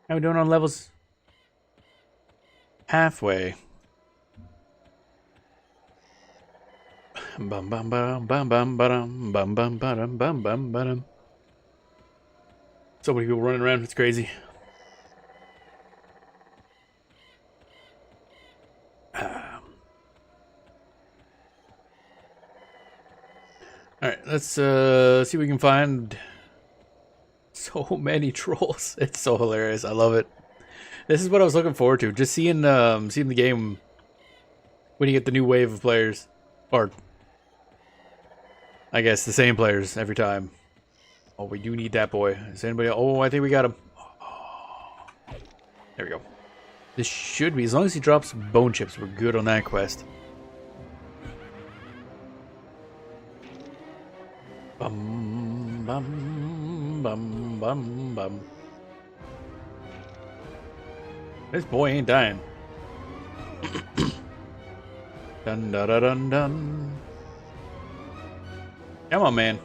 [SPEAKER 1] How we doing on levels? Halfway. Bum bum bum bum bum ba-dum bum bum ba-dum bum bum ba-dum. So many people running around, it's crazy. Alright, let's see if we can find so many trolls. It's so hilarious. I love it. This is what I was looking forward to. Just seeing the game when you get the new wave of players. Or I guess the same players every time. Oh, we do need that boy. Is anybody? Oh, I think we got him. Oh, there we go. This should be, as long as he drops bone chips, we're good on that quest. Bum bum bum bum bum. This boy ain't dying. Dun dun dun dun dun. Come on, man.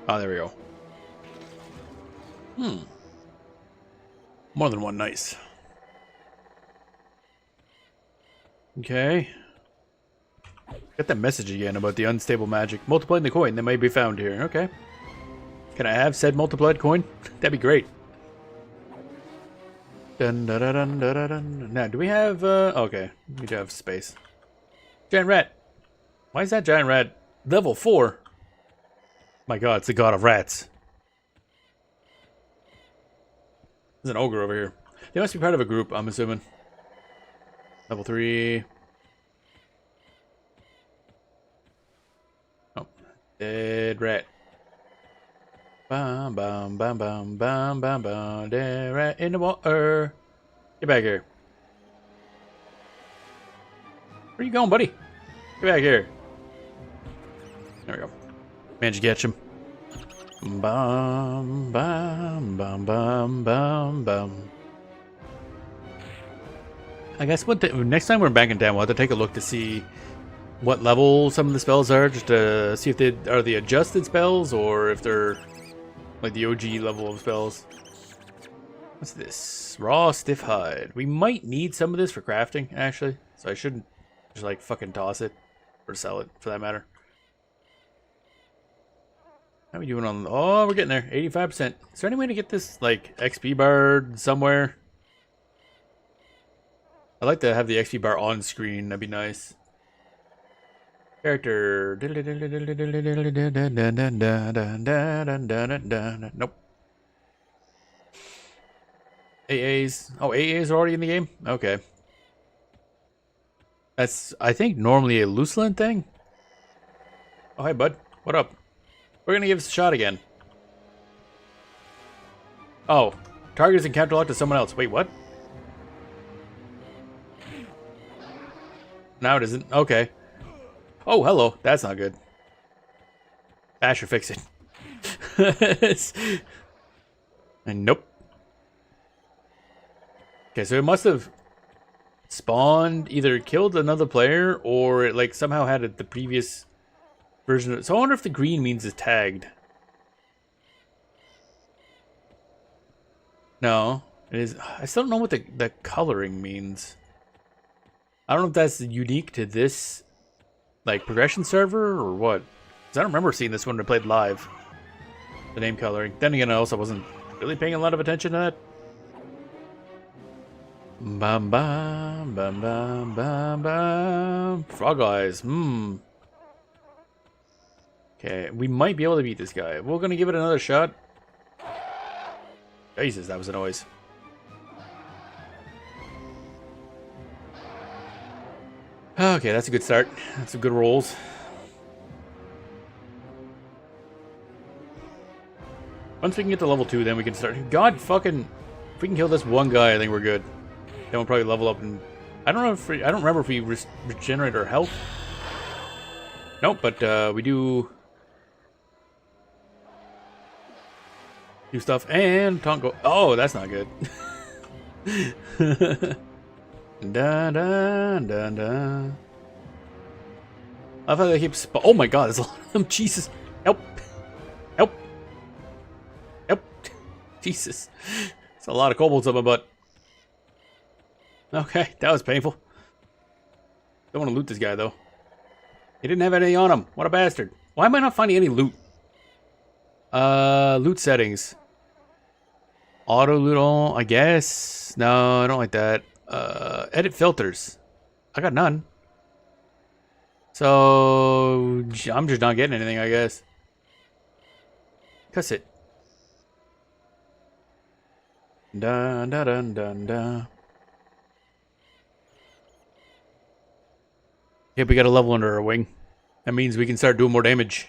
[SPEAKER 1] Oh, there we go. More than one, nice. Okay. Got that message again about the unstable magic. Multiplying the coin that may be found here. Okay. Can I have said multiplied coin? That'd be great. Dun, dun, dun, dun, dun, dun. Now, do we have, okay, we do have space. Giant rat. Why is that giant rat level 4? My god, it's the god of rats. There's an ogre over here. They must be part of a group, I'm assuming. Level 3. Oh, dead rat. Bam, bam, bam, bam, bam, bam, bam. Dead rat in the water. Get back here. Where you going, buddy? Get back here. There we go. Managed to catch him. Bum, bum, bum, bum, bum, bum. I guess next time we're back in town, we'll have to take a look to see what level some of the spells are, just to see if they are the adjusted spells or if they're like the OG level of spells. What's this? Raw stiff hide. We might need some of this for crafting, actually, so I shouldn't just like fucking toss it or sell it for that matter. How are we doing on... Oh, we're getting there. 85%. Is there any way to get this, like, XP bar somewhere? I'd like to have the XP bar on screen. That'd be nice. Character. Nope. AAs. Oh, AAs are already in the game? Okay. That's, I think, normally a Luceland thing. Oh, hey, bud. What up? We're gonna give this a shot again. Oh, target is encounter locked to someone else. Wait, what? Now it isn't. Okay. Oh, hello. That's not good. Asher, fix it. And nope. Okay, so it must have spawned, either killed another player, or it like somehow had the previous version of it. So I wonder if the green means it's tagged. No, it is. I still don't know what the coloring means. I don't know if that's unique to this like progression server or what. Because I don't remember seeing this when I played live. The name coloring. Then again, I also wasn't really paying a lot of attention to that. Bam bam bam bam bam bam. Frog eyes. Okay, we might be able to beat this guy. We're gonna give it another shot. Jesus, that was a noise. Okay, that's a good start. That's some good rolls. Once we can get to level 2, then we can start. God fucking, if we can kill this one guy, I think we're good. Then we'll probably level up, and I don't know if I don't remember if we regenerate our health. Nope, but we do stuff and Tonko. Oh, that's not good. Dun, dun, dun, dun. I love how they keep oh my god, there's a lot of them. Jesus. Help. Help. Help. Jesus. It's a lot of kobolds up my butt. Okay, that was painful. Don't want to loot this guy, though. He didn't have any on him. What a bastard. Why am I not finding any loot? Loot settings. Auto loot all, I guess. No, I don't like that. Edit filters. I got none. So, I'm just not getting anything, I guess. Cuss it. Dun, dun, dun, dun, dun. Yep, we got a level under our wing. That means we can start doing more damage.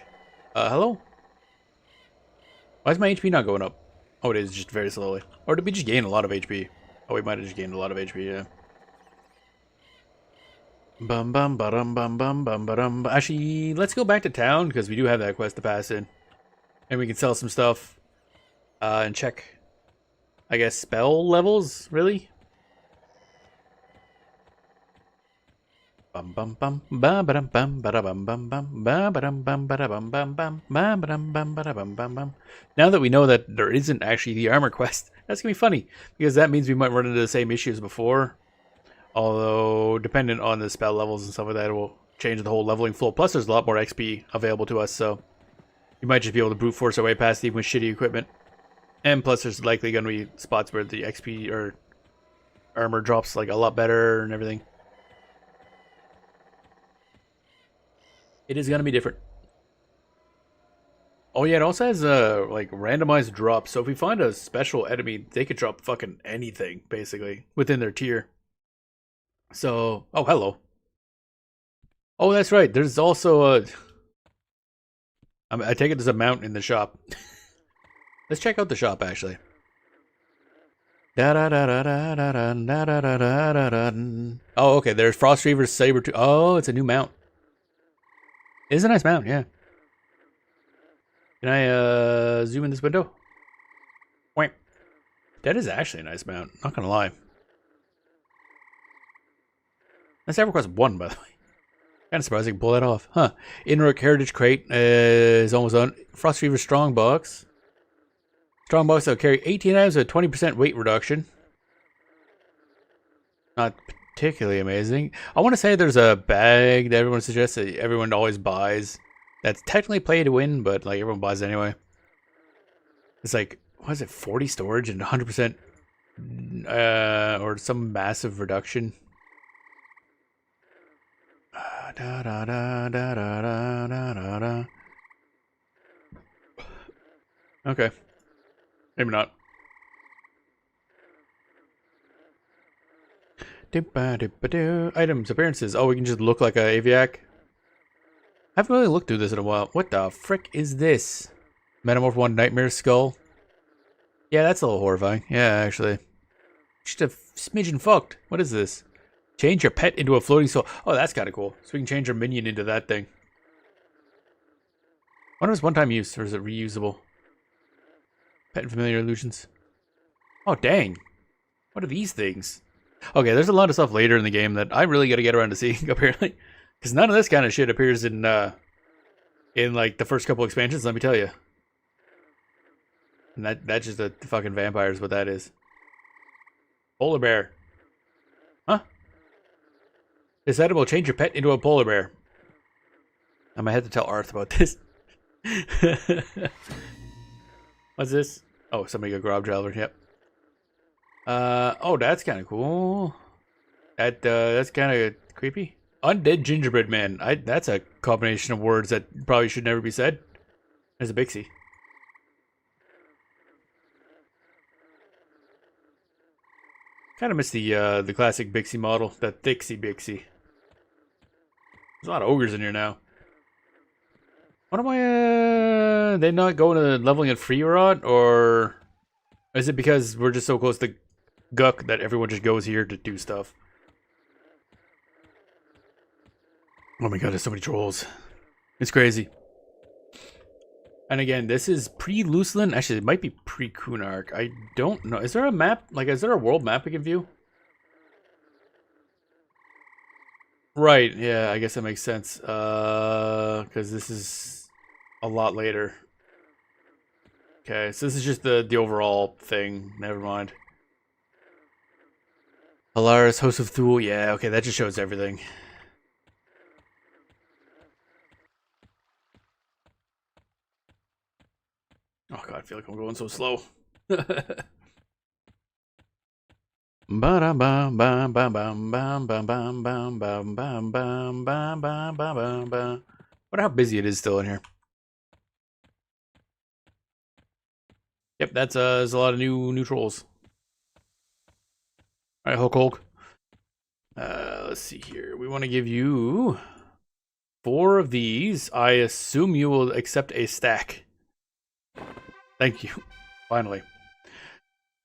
[SPEAKER 1] Hello? Why is my HP not going up? Oh, it is, just very slowly. Or did we just gain a lot of HP? Oh, we might have just gained a lot of HP, yeah. Bum bum ba-dum bum bum bum ba-dum. Actually, let's go back to town, because we do have that quest to pass in. And we can sell some stuff. And check, I guess, spell levels, really? Bum bum bum ba ba dum bum ba da bum bum bum ba ba dum bum ba da bum bum bum ba ba dum bum ba da bum bum bum. Now that we know that there isn't actually the armor quest, that's gonna be funny because that means we might run into the same issues before. Although, dependent on the spell levels and stuff like that, it will change the whole leveling flow. Plus, there's a lot more XP available to us, so we might just be able to brute force our way past even with shitty equipment. And plus, there's likely going to be spots where the XP or armor drops like a lot better and everything. It is gonna be different. Oh yeah, it also has like randomized drops. So if we find a special enemy, they could drop fucking anything basically within their tier. So, oh hello. Oh, that's right. There's also a. I take it there's a mount in the shop. Let's check out the shop actually. Oh, okay. There's Frostreaver's Saber too. Oh, it's a new mount. It is a nice mount, yeah. Can I zoom in this window? Wait. That is actually a nice mount. Not gonna lie. That's EverQuest 1, by the way. Kind of surprised I can pull that off. Huh. Inrook Heritage Crate is almost done. Frostreaver Strong Box. Strong Box that'll carry 18 items with 20% weight reduction. Not particularly amazing. I want to say there's a bag that everyone suggests that everyone always buys. That's technically play to win, but like everyone buys anyway. It's like, what is it, 40 storage and 100% or some massive reduction. Okay. Maybe not. Items, appearances. Oh, we can just look like a Aviac. I haven't really looked through this in a while. What the frick is this? Metamorph 1 Nightmare Skull. Yeah, that's a little horrifying. Yeah, actually. Just a smidgen fucked. What is this? Change your pet into a floating soul. Oh, that's kind of cool. So we can change our minion into that thing. I wonder if it's one-time use or is it reusable? Pet and familiar illusions. Oh, dang. What are these things? Okay, there's a lot of stuff later in the game that I really got to get around to seeing, apparently. Because none of this kind of shit appears in like, the first couple expansions, let me tell you. And that's just the fucking vampires, what that is. Polar bear. Huh? This item will change your pet into a polar bear. I might have to tell Arth about this. What's this? Oh, somebody got Grob Traveler, yep. Oh, that's kind of cool. That's kind of creepy. Undead Gingerbread Man. That's a combination of words that probably should never be said. There's a Bixie. Kind of miss the classic Bixie model, that Thixie Bixie. There's a lot of ogres in here now. What am I, they not going to leveling at free rot, or is it because we're just so close to Guck that everyone just goes here to do stuff? Oh my god, there's so many trolls. It's crazy. And again, this is pre-Lucelin. Actually, it might be pre-Kunark. I don't know. Is there a map? Like, is there a world map we can view? Right, yeah, I guess that makes sense. Because this is a lot later. Okay, so this is just the overall thing. Never mind. Alaris, Host of Thule. Yeah, okay, that just shows everything. Oh god, I feel like I'm going so slow. Wonder how busy it is still in here. Yep, that's there's a lot of new trolls. Alright, Hulk. Let's see here. We want to give you 4 of these. I assume you will accept a stack. Thank you. Finally.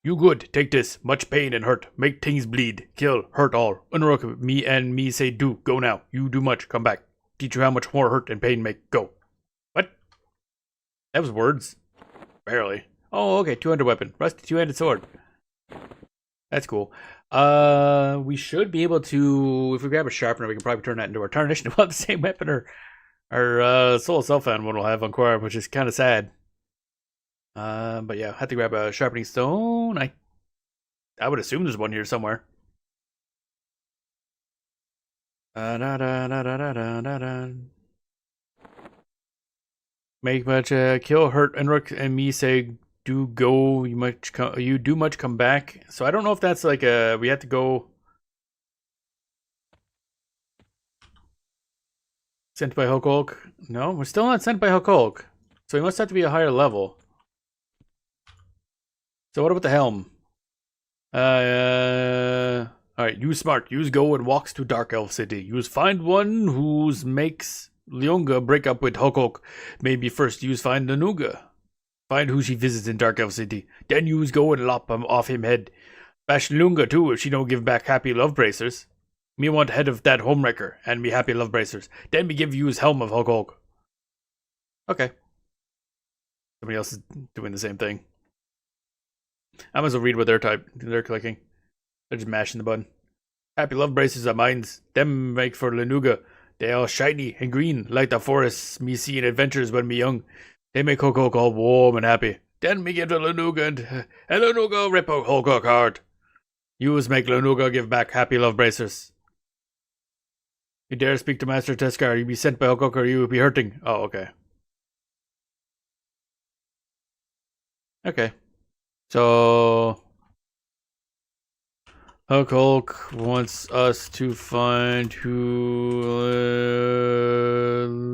[SPEAKER 1] You good. Take this. Much pain and hurt. Make things bleed. Kill. Hurt all. Unrock me and me say do. Go now. You do much. Come back. Teach you how much more hurt and pain make. Go. What? That was words. Barely. Oh, okay. 200 weapon. Rusty two-handed sword. That's cool. We should be able to, if we grab a sharpener, we can probably turn that into our tarnish and we'll have the same weapon our Soul Self-Found one will have on Quar, which is kind of sad. But yeah, I have to grab a sharpening stone. I would assume there's one here somewhere. Make much kill, hurt, and me say do go, you do much come back. So I don't know if that's like a, we have to go sent by Hulk. No, we're still not sent by Hulk. So he must have to be a higher level. So what about the helm? Alright, use smart. Use go and walks to Dark Elf City. Use find one who's makes Leonga break up with Hulk. Maybe first use find Nanuga. Find who she visits in Dark Elf City. Then use go and lop him off him head. Bash Lunga too if she don't give back happy love bracers. Me want head of that homewrecker and me happy love bracers. Then me give use helm of Hulk. Okay. Somebody else is doing the same thing. I might as well read what they're clicking. They're just mashing the button. Happy love braces are mines. Them make for Lanuga. They all shiny and green like the forests me see in adventures when me young. They make Hulk all warm and happy. Then me give to Lanuga and Lanuga rip a Hulk hard. Yous make Lanuga give back happy love bracers. You dare speak to Master Teskar, you be sent by Hulk or you will be hurting. Oh, okay. Okay. So Hulk wants us to find who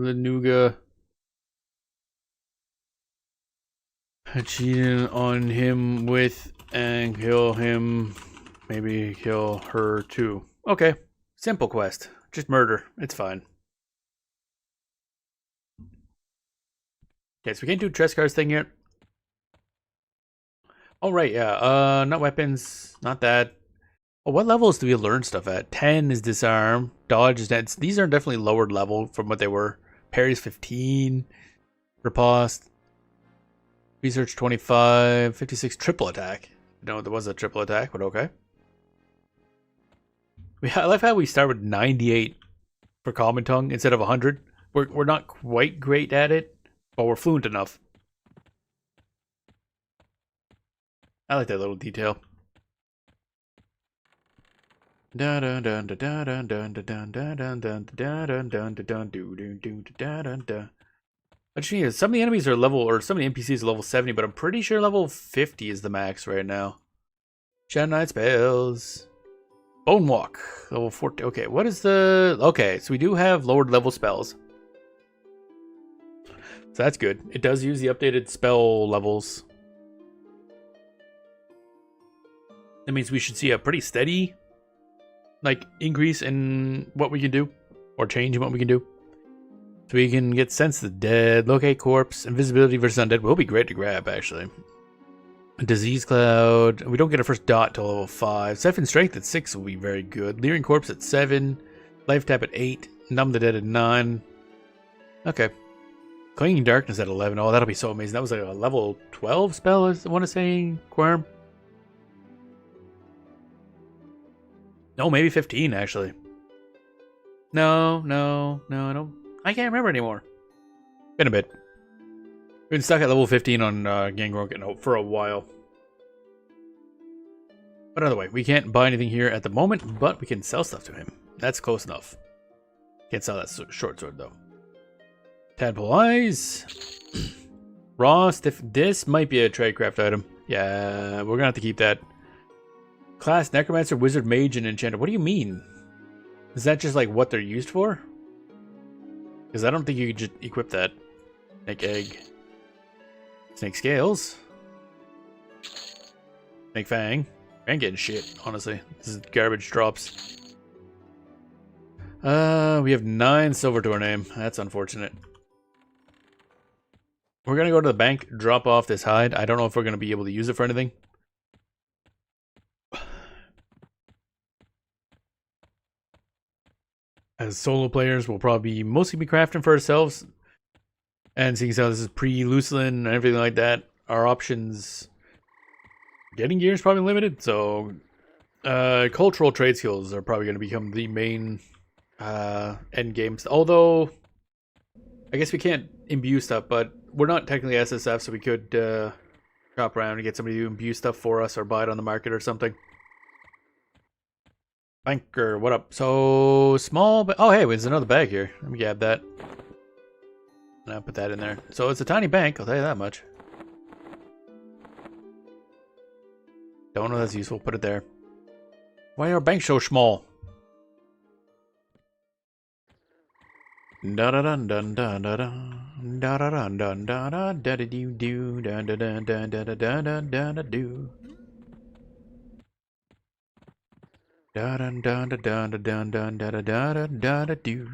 [SPEAKER 1] Lanuga cheated on him with and kill him. Maybe kill her too. Okay. Simple quest. Just murder. It's fine. Okay, so we can't do Trescar's thing yet. Oh, right, yeah. Not weapons. Not that. Oh, what levels do we learn stuff at? 10 is disarm. Dodge is dead. These are definitely lowered level from what they were. Parry's 15. Riposte. Research 25. 56 triple attack. No, there was a triple attack, but okay. I love how we start with 98 for Common Tongue instead of 100. We're not quite great at it, but we're fluent enough. I like that little detail. Actually, some of the enemies are level, or some of the NPCs are level 70, but I'm pretty sure level 50 is the max right now. Shadow Knight spells. Bone Walk, level 40. Okay, what is the... Okay, so we do have lowered level spells. So that's good. It does use the updated spell levels. That means we should see a pretty steady, like, increase in what we can do, or change in what we can do. So we can get Sense the Dead, Locate Corpse, Invisibility versus Undead will be great to grab, actually. Disease Cloud. We don't get our first dot till level 5. Siphon Strength at 6 will be very good. Leering Corpse at 7. Life Tap at 8. Numb the Dead at 9. Okay. Clinging Darkness at 11. Oh, that'll be so amazing. That was like a level 12 spell, I want to say, Quirm. No, maybe 15, actually. No, I don't. I can't remember anymore. Been a bit. Been stuck at level 15 on Gangrel for a while. But either way, we can't buy anything here at the moment, but we can sell stuff to him. That's close enough. Can't sell that short sword, though. Tadpole Eyes. Rost, if this might be a tradecraft item. Yeah, we're gonna have to keep that. Class Necromancer, Wizard, Mage, and Enchanter. What do you mean? Is that just like what they're used for? Because I don't think you could just equip that. Snake Egg. Snake Scales. Snake Fang. I ain't getting shit, honestly. This is garbage drops. We have 9 silver to our name. That's unfortunate. We're gonna go to the bank, drop off this hide. I don't know if we're gonna be able to use it for anything. As solo players, we'll probably mostly be crafting for ourselves. And seeing as how this is pre-Lucelin and everything like that, our options getting gear is probably limited. So cultural trade skills are probably going to become the main end games. Although I guess we can't imbue stuff, but we're not technically SSF, so we could shop around and get somebody to imbue stuff for us or buy it on the market or something. Banker, what up? So small, but oh hey, there's another bag here. Let me grab that. And I'll put that in there. So it's a tiny bank, I'll tell you that much. Don't know that's useful. Put it there. Why are banks so small? Da da dun dun da da da da da dun dun da da da da do do da da da da da da da da da da do da dun dun da dun da dun dun da da da da da da do.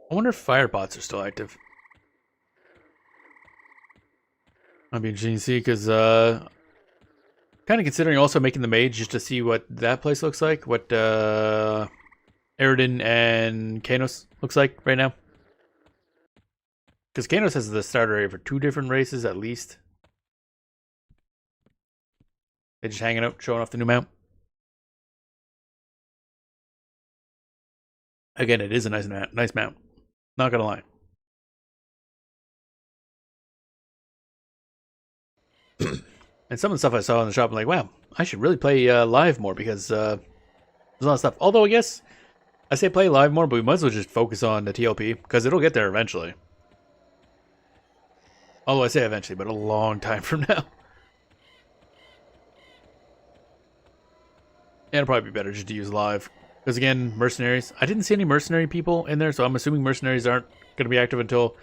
[SPEAKER 1] I wonder if fire bots are still active. That'd be interesting to see, because kind of considering also making the mage just to see what that place looks like, what Eridan and Kanos looks like right now. Because Kanos has the starter area for 2 different races at least. They're just hanging out, showing off the new mount. Again, it is a nice mount. Not gonna lie. And some of the stuff I saw in the shop, I'm like, wow, I should really play live more, because there's a lot of stuff. Although, I guess, I say play live more, but we might as well just focus on the TLP, because it'll get there eventually. Although I say eventually, but a long time from now. Yeah, it'll probably be better just to use live. Because again, mercenaries. I didn't see any mercenary people in there, so I'm assuming mercenaries aren't going to be active until...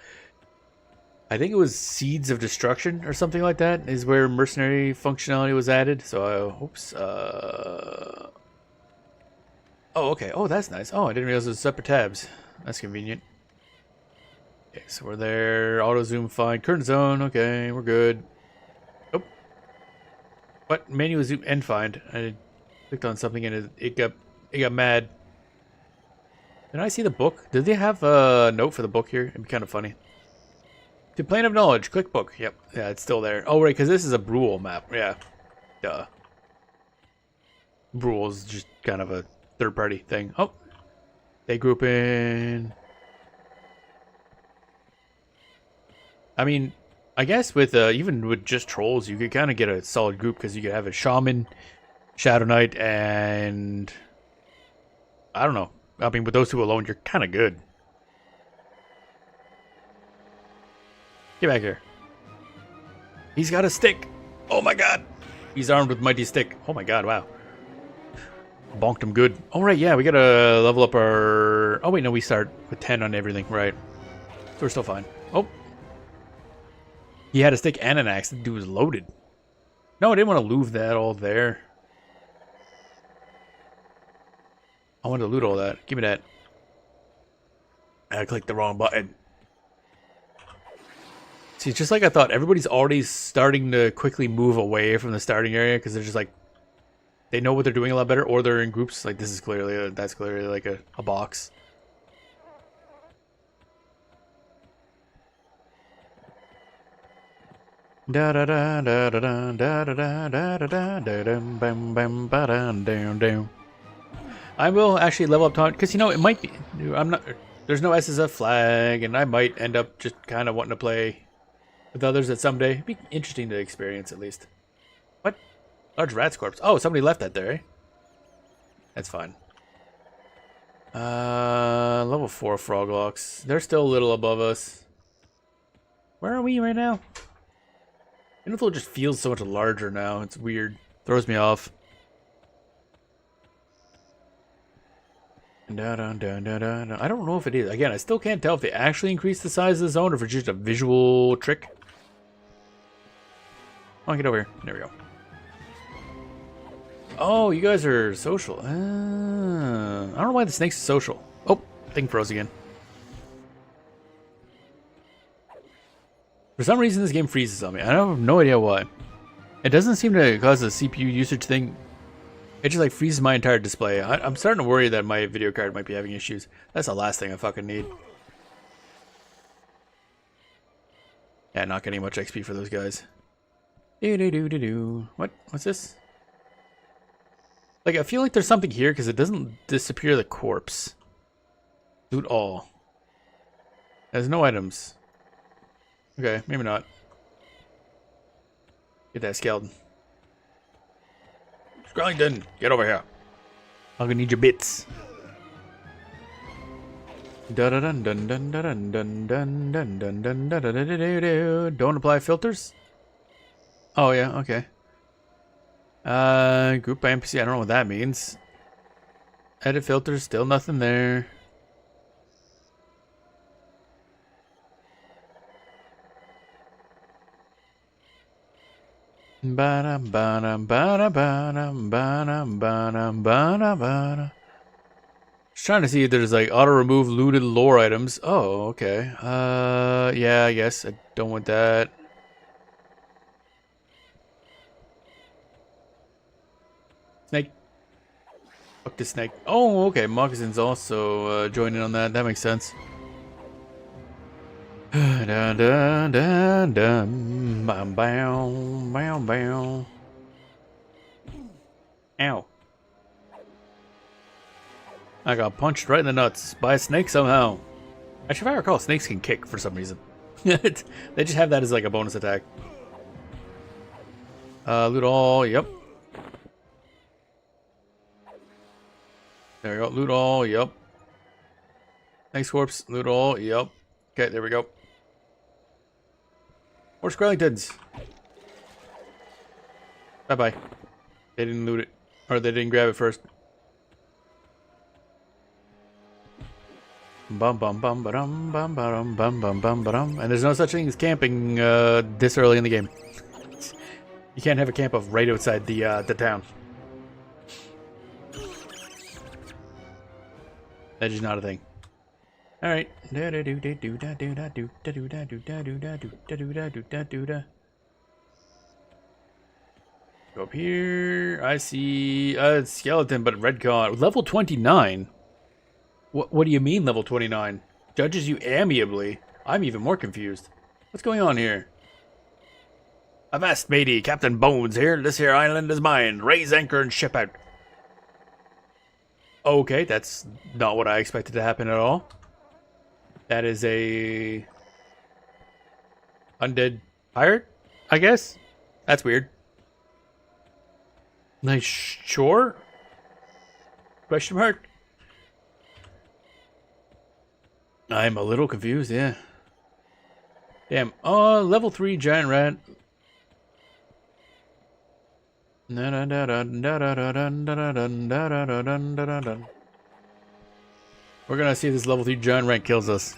[SPEAKER 1] I think it was Seeds of Destruction or something like that is where mercenary functionality was added. So, oops. Oh, okay. Oh, that's nice. Oh, I didn't realize it was separate tabs. That's convenient. Okay, so we're there. Auto zoom, fine. Current zone. Okay, we're good. Oh. What? Manual zoom and find. I clicked on something and it got mad. Did I see the book? Did they have a note for the book here? It'd be kind of funny. The Plane of Knowledge, click book. Yep, yeah, it's still there. Oh, right, because this is a Brule map. Yeah, duh. Brule is just kind of a third-party thing. Oh, they group in. I mean, I guess with even with just trolls, you could kind of get a solid group, because you could have a shaman, Shadow Knight, and I don't know. I mean, with those 2 alone, you're kind of good. Get back here. He's got a stick. Oh my god. He's armed with mighty stick. Oh my god, wow. Bonked him good. All right, yeah, we gotta level up our... Oh wait, no, we start with 10 on everything, right. So we're still fine. Oh. He had a stick and an axe. The dude was loaded. No, I didn't want to loot that all there. I wanted to loot all that. Give me that. I clicked the wrong button. See, it's just like I thought. Everybody's already starting to quickly move away from the starting area, because they're just like, they know what they're doing a lot better, or they're in groups. Like, this is clearly, that's clearly like a box. Da da da da da da da da da da da da bam bam ba down down. I will actually level up taunt, because you know it might be. I'm not. There's no SSF flag, and I might end up just kind of wanting to play with others at someday. It'd be interesting to experience at least. What? Large rat's corpse. Oh, somebody left that there, eh? That's fine. Level 4 Froglocks. They're still a little above us. Where are we right now? Inflow just feels so much larger now. It's weird. Throws me off. I don't know if it is. Again, I still can't tell if they actually increase the size of the zone or if it's just a visual trick. Come on, get over here. There we go. Oh, you guys are social. I don't know why the snake's social. Oh, thing froze again. For some reason, this game freezes on me. I have no idea why. It doesn't seem to cause a CPU usage thing. It just like freezes my entire display. I'm starting to worry that my video card might be having issues. That's the last thing I fucking need. Yeah, not getting much XP for those guys. What? What's this? Like, I feel like there's something here because it doesn't disappear the corpse. Loot all. There's no items. Okay, maybe not. Get that skeleton. Skellington, get over here. I'm gonna need your bits. Don't apply filters. Oh, yeah, okay. Group by NPC, I don't know what that means. Edit filters, still nothing there. Ba-dum, ba-dum, ba-dum, ba-dum, ba-dum, ba-dum, ba-dum, ba-dum. Just trying to see if there's like auto remove looted lore items. Oh, okay. Yeah, I guess I don't want that. Snake. Fuck this snake. Oh, okay. Moccasins also joining on that. That makes sense. Dun, dun, dun, dun. Bam, bam, bam, bam. Ow. I got punched right in the nuts by a snake somehow. Actually, if I recall, snakes can kick for some reason. They just have that as like a bonus attack. Loot all, yep. There we go. Loot all, yep. Thanks, corpse. Loot all, yep. Okay, there we go. More skeletons. Bye-bye. They didn't loot it. Or they didn't grab it first. Bum bum bum ba-dum bum ba-dum bum bum bum ba-dum. And there's no such thing as camping this early in the game. You can't have a camp of right outside the town. That is not a thing. All right. Go up here. I see a skeleton, but red con. Level 29. What do you mean level 29? Judges you amiably. I'm even more confused. What's going on here? Avast, matey. Captain Bones here. This here island is mine. Raise anchor and ship out. Okay, that's not what I expected to happen at all. That is a undead pirate, I guess? That's weird. Nice sure? Question mark? I'm a little confused, yeah. Damn. Level 3 giant rat. We're gonna see if this level 3 giant rat kills us.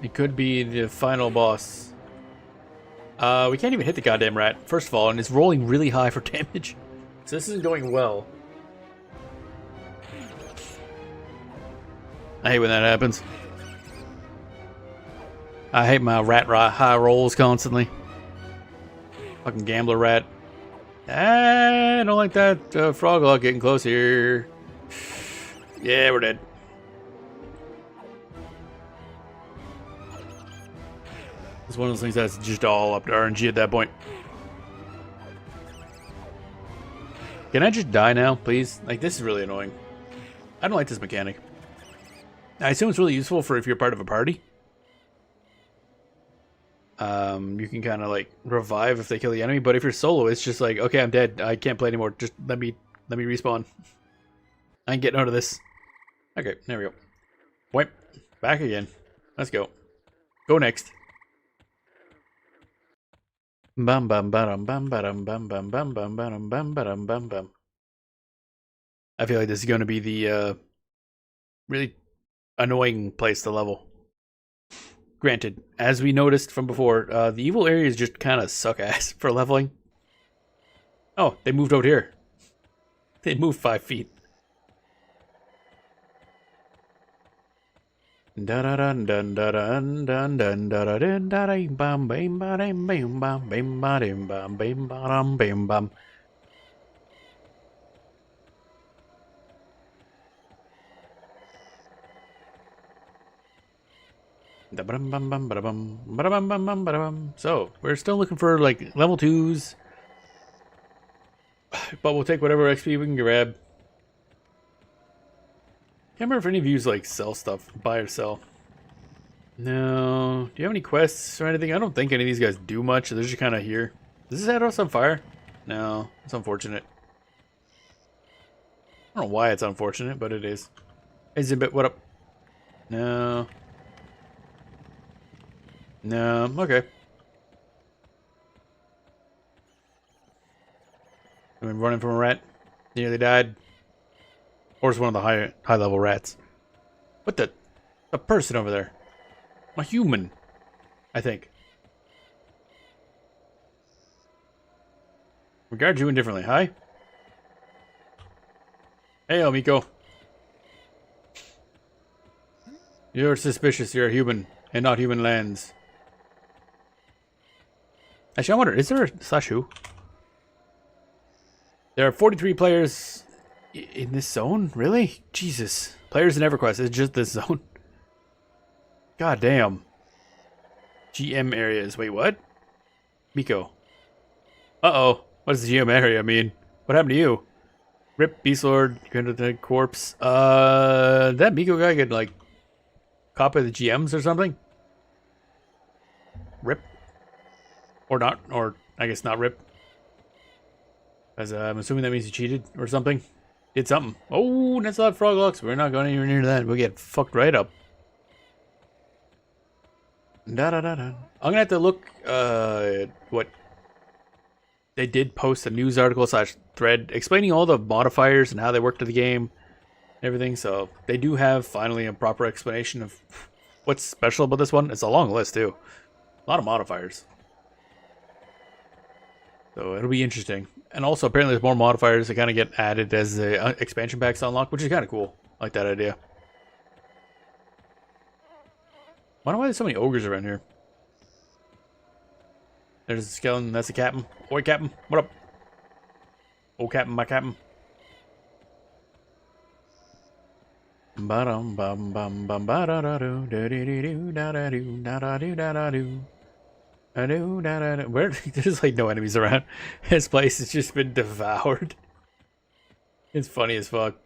[SPEAKER 1] It could be the final boss. We can't even hit the goddamn rat, first of all, and it's rolling really high for damage. So this isn't going well. I hate when that happens. I hate my rat high rolls constantly. Fucking gambler rat. I don't like that frog log getting close here. Yeah, we're dead. It's one of those things that's just all up to RNG at that point. Can I just die now, please? Like, this is really annoying. I don't like this mechanic. I assume it's really useful for if you're part of a party. You can kind of like revive if they kill the enemy, but if you're solo, it's just like, okay, I'm dead. I can't play anymore. Just let me respawn. I ain't getting out of this. Okay, there we go. Wipe. Back again. Let's go. Go next. Bum bum bum bum bum bum bum bum bum bum bum bum bum bum. I feel like this is going to be the really annoying place to level. Granted, as we noticed from before, the evil areas just kind of suck ass for leveling. Oh, they moved out here. They moved 5 feet. Bum So, we're still looking for like level 2s, but we'll take whatever XP we can grab. Can't remember if any of you like sell stuff, buy or sell. No. Do you have any quests or anything? I don't think any of these guys do much. They're just kind of here. Does this house on fire? No. It's unfortunate. I don't know why it's unfortunate, but it is. Hey, Zimbit, what up? No. No. Okay. I'm running from a rat. Nearly died. Or it's one of the high level rats. What the? A person over there. A human. I think. Regard you indifferently. Hi. Hey, Miko. You're suspicious. You're a human, and not human lands. Actually, I wonder, is there a slash who? There are 43 players in this zone? Really? Jesus. Players in EverQuest. It's just this zone. God damn. GM areas. Wait, what? Miko. Uh-oh. What does the GM area mean? What happened to you? Rip, Beast Lord, Dead Corpse. That Miko guy get, like, copy the GMs or something? Rip. Or not. Or, I guess not rip. As I'm assuming that means he cheated or something. Did something. Oh, that's a lot of frog locks. We're not going anywhere near that. We'll get fucked right up. Da da da da. I'm gonna have to look what they did post a news article / thread explaining all the modifiers and how they work to the game and everything. So they do have finally a proper explanation of what's special about this one. It's a long list too. A lot of modifiers. So it'll be interesting. And also apparently there's more modifiers that kind of get added as the expansion packs unlock, which is kind of cool. I like that idea. Wonder why there's so many ogres around here. There's a skeleton. That's the captain. Oi, captain. What up? Oh, captain, my captain. Ba-dum bum bum bum ba da da do da dee dee doo da da doo da da doo da da doo. Where there's like no enemies around. This place has just been devoured. It's funny as fuck.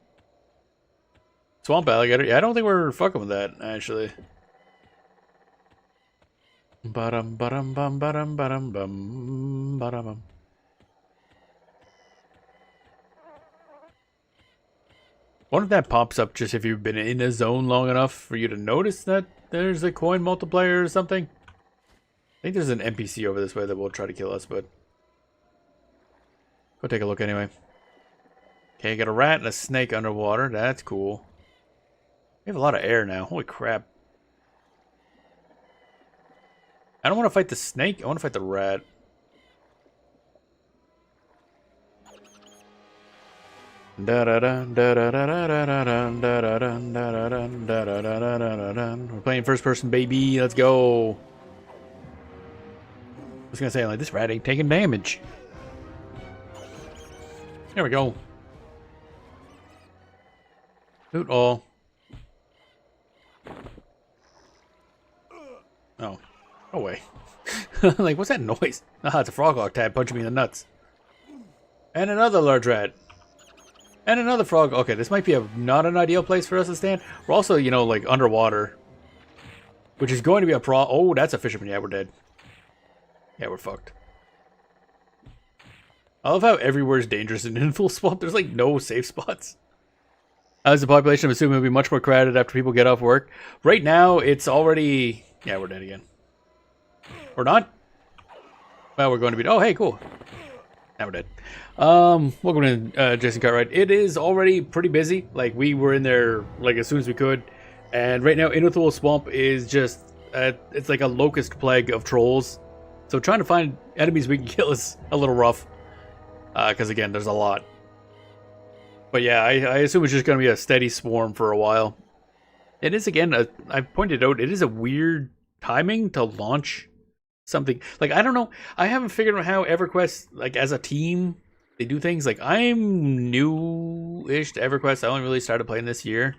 [SPEAKER 1] Swamp alligator. Yeah, I don't think we're fucking with that actually. Ba-dum ba-dum bum ba-dum ba-dum bum ba-dum bum. Wonder if that pops up just if you've been in a zone long enough for you to notice that there's a coin multiplier or something. I think there's an NPC over this way that will try to kill us, but go take a look anyway. Okay, got a rat and a snake underwater. That's cool. We have a lot of air now. Holy crap. I don't want to fight the snake. I want to fight the rat. We're playing first person, baby. Let's go. I was gonna say, like, this rat ain't taking damage. There we go. Loot all. Oh. No way. Like, what's that noise? Ah, it's a frog hawk tab punching me in the nuts. And another large rat. And another frog. Okay, this might be not an ideal place for us to stand. We're also, you know, like, underwater. Which is going to be a Oh, that's a fisherman. Yeah, we're dead. Yeah, we're fucked. I love how everywhere is dangerous in Infull Swamp. There's like no safe spots. As the population, I'm assuming it'll be much more crowded after people get off work. Right now, it's already... Yeah, we're dead again. Or not? Well, we're going to be... Oh, hey, cool. Now we're dead. Welcome to Jason Cartwright. It is already pretty busy. Like, we were in there like as soon as we could. And right now, Infull Swamp is just... it's like a locust plague of trolls. So trying to find enemies we can kill is a little rough. Because again, there's a lot. But yeah, I assume it's just going to be a steady swarm for a while. It is, again, I pointed out, it is a weird timing to launch something. Like, I don't know. I haven't figured out how EverQuest, like, as a team, they do things. Like, I'm new-ish to EverQuest. I only really started playing this year.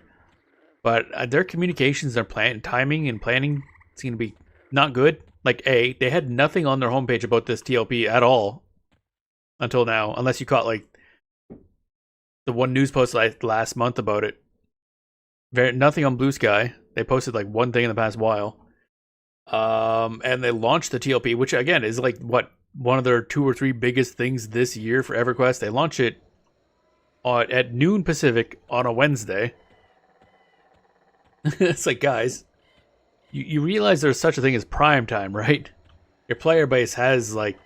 [SPEAKER 1] But their communications, their timing and planning is going to be not good. Like, they had nothing on their homepage about this TLP at all until now, unless you caught, like, the one news post last month about it. Nothing on Blue Sky. They posted, like, one thing in the past while. And they launched the TLP, which, again, is, like, what, one of their 2 or 3 biggest things this year for EverQuest. They launch it at noon Pacific on a Wednesday. It's like, guys... You realize there's such a thing as prime time, right? Your player base has, like,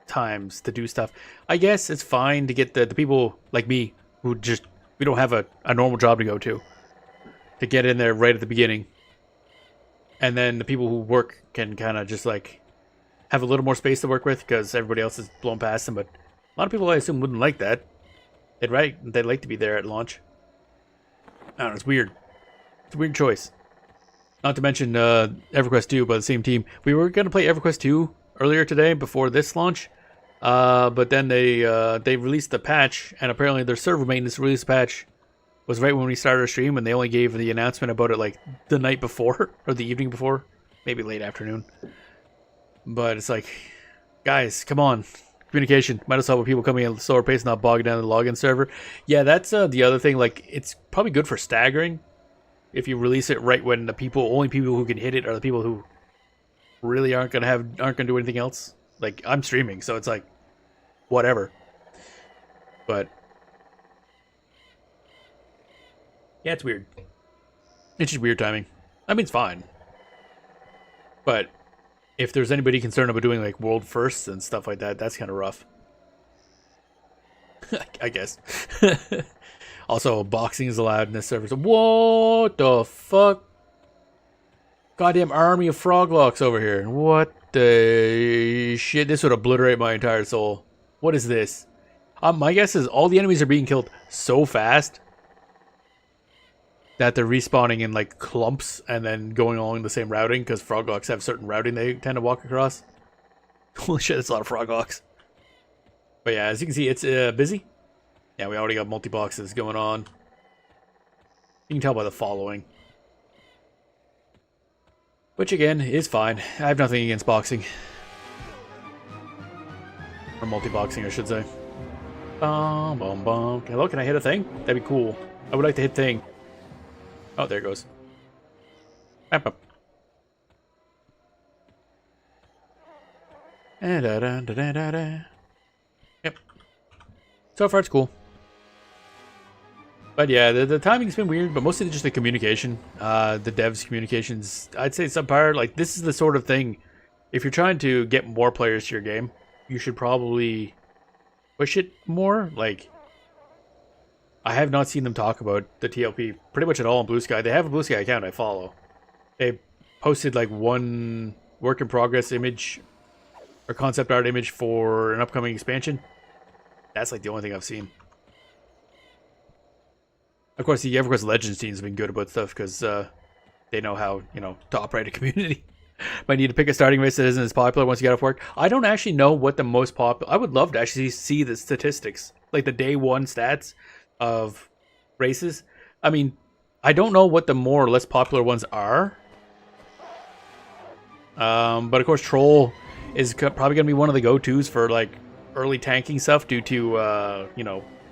[SPEAKER 1] times to do stuff. I guess it's fine to get the people like me who just, we don't have a normal job to go to get in there right at the beginning. And then the people who work can kind of just like have a little more space to work with because everybody else is blown past them. But a lot of people, I assume, wouldn't like that. They'd like to be there at launch. I don't know, it's weird. It's a weird choice. Not to mention EverQuest 2 by the same team. We were going to play EverQuest 2 earlier today before this launch. But then they released the patch, and apparently their server maintenance release patch was right when we started our stream, and they only gave the announcement about it like the night before, or the evening before. Maybe late afternoon. But it's like, guys, come on. Communication. Might as well have people coming at a slower pace, not bogging down the login server. Yeah, that's the other thing. Like, it's probably good for staggering. If you release it right when the only people who can hit it are the people who really aren't gonna do anything else. Like, I'm streaming, so it's like, whatever. But yeah, it's weird. It's just weird timing. I mean, it's fine. But if there's anybody concerned about doing like world firsts and stuff like that, that's kind of rough. I guess. Also, boxing is allowed in this server. So, what the fuck? Goddamn army of froglocks over here. What the shit? This would obliterate my entire soul. What is this? My guess is all the enemies are being killed so fast that they're respawning in like clumps and then going along the same routing because froglocks have certain routing they tend to walk across. Holy shit, that's a lot of froglocks. But yeah, as you can see, it's busy. Yeah, we already got multi-boxes going on. You can tell by the following. Which, again, is fine. I have nothing against boxing. Or multi-boxing, I should say. Bum, bum, bum. Hello, can I hit a thing? That'd be cool. I would like to hit thing. Oh, there it goes. Up, up. Yep. So far, it's cool. But yeah, the timing's been weird, but mostly just the communication. The devs' communications, I'd say subpar. Like, this is the sort of thing, if you're trying to get more players to your game, you should probably push it more. Like, I have not seen them talk about the TLP pretty much at all on Blue Sky. They have a Blue Sky account I follow. They posted like one work in progress image or concept art image for an upcoming expansion. That's like the only thing I've seen. Of course, the EverQuest Legends team has been good about stuff because they know how, to operate a community. Might need to pick a starting race that isn't as popular once you get off work. I don't actually know what the most popular... I would love to actually see the statistics, like the day one stats of races. I mean, I don't know what the more or less popular ones are. But of course, Troll is probably going to be one of the go-tos for like early tanking stuff due to,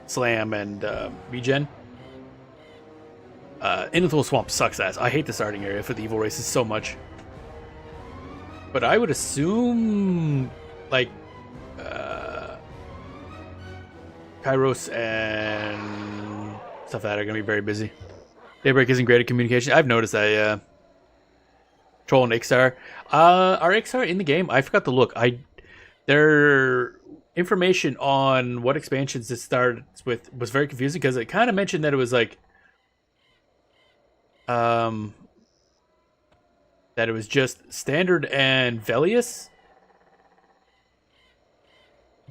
[SPEAKER 1] Slam and regen. Inventory Swamp sucks ass. I hate the starting area for the evil races so much. But I would assume, like, Kairos and stuff like that are going to be very busy. Daybreak isn't great at communication. I've noticed that, yeah. Troll and Ixar. Are Ixar in the game? I forgot to look. Their information on what expansions this starts with was very confusing because it kind of mentioned that it was like, that it was just Standard and Velius,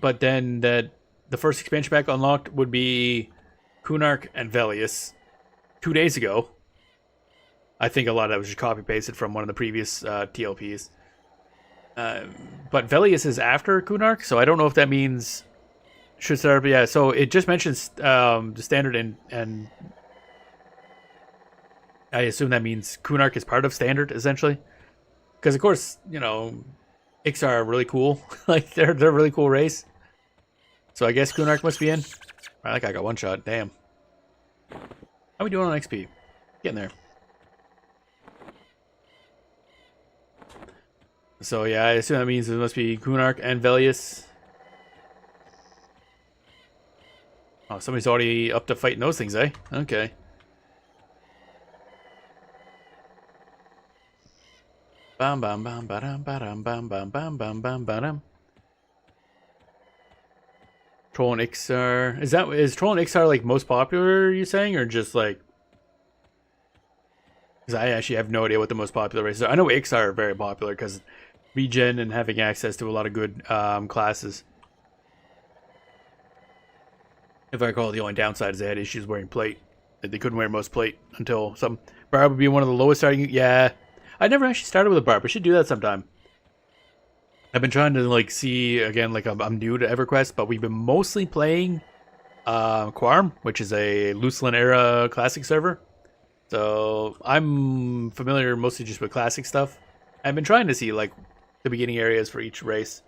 [SPEAKER 1] but then that the first expansion pack unlocked would be Kunark and Velius 2 days ago. I think a lot of that was just copy pasted from one of the previous TLPs. But Velius is after Kunark, so I don't know if that means should start. But yeah, so it just mentions the Standard and I assume that means Kunark is part of Standard, essentially. Because, of course, Ixar are really cool. Like, they're a really cool race. So I guess Kunark must be in. I think I got one shot. Damn. How we doing on XP? Getting there. So, yeah, I assume that means it must be Kunark and Velius. Oh, somebody's already up to fighting those things, eh? Okay. Bam bam bam bam bam bam bam bam bam bam bam. Troll and Ixar. Is Troll and Ixar like most popular, you saying, or just like? Because I actually have no idea what the most popular races are. I know Ixar are very popular because regen and having access to a lot of good classes. If I recall, the only downside is they had issues wearing plate. They couldn't wear most plate until some. Barb would be one of the lowest starting. Yeah, I never actually started with a barb. I should do that sometime. I've been trying to like see again. Like I'm new to EverQuest, but we've been mostly playing Quarm, which is a Lucelyn era classic server. So I'm familiar mostly just with classic stuff. I've been trying to see like the beginning areas for each race.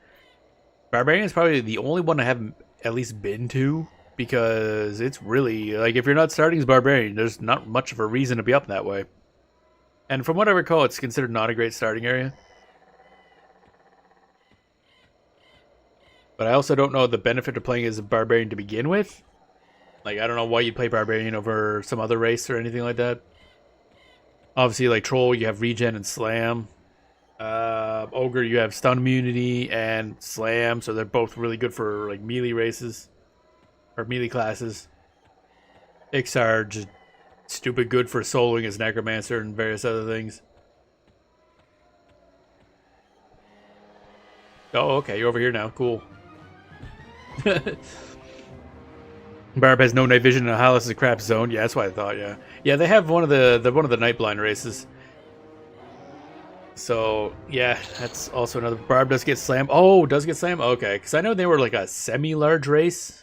[SPEAKER 1] Barbarian is probably the only one I haven't at least been to, because it's really like if you're not starting as Barbarian, there's not much of a reason to be up that way. And from what I recall, it's considered not a great starting area. But I also don't know the benefit of playing as a Barbarian to begin with. Like, I don't know why you'd play Barbarian over some other race or anything like that. Obviously, like Troll, you have Regen and Slam. Ogre, you have Stun Immunity and Slam, so they're both really good for like melee races. Or melee classes. Ixar, just stupid good for soloing as Necromancer and various other things. Oh, okay, you're over here now. Cool. Barb has no night vision and Hylas is a crap zone. Yeah, that's what I thought. Yeah, yeah, they have one of the night blind races. So yeah, that's also another. Barb does get slammed. Oh, does get slammed. Okay, because I know they were like a semi-large race.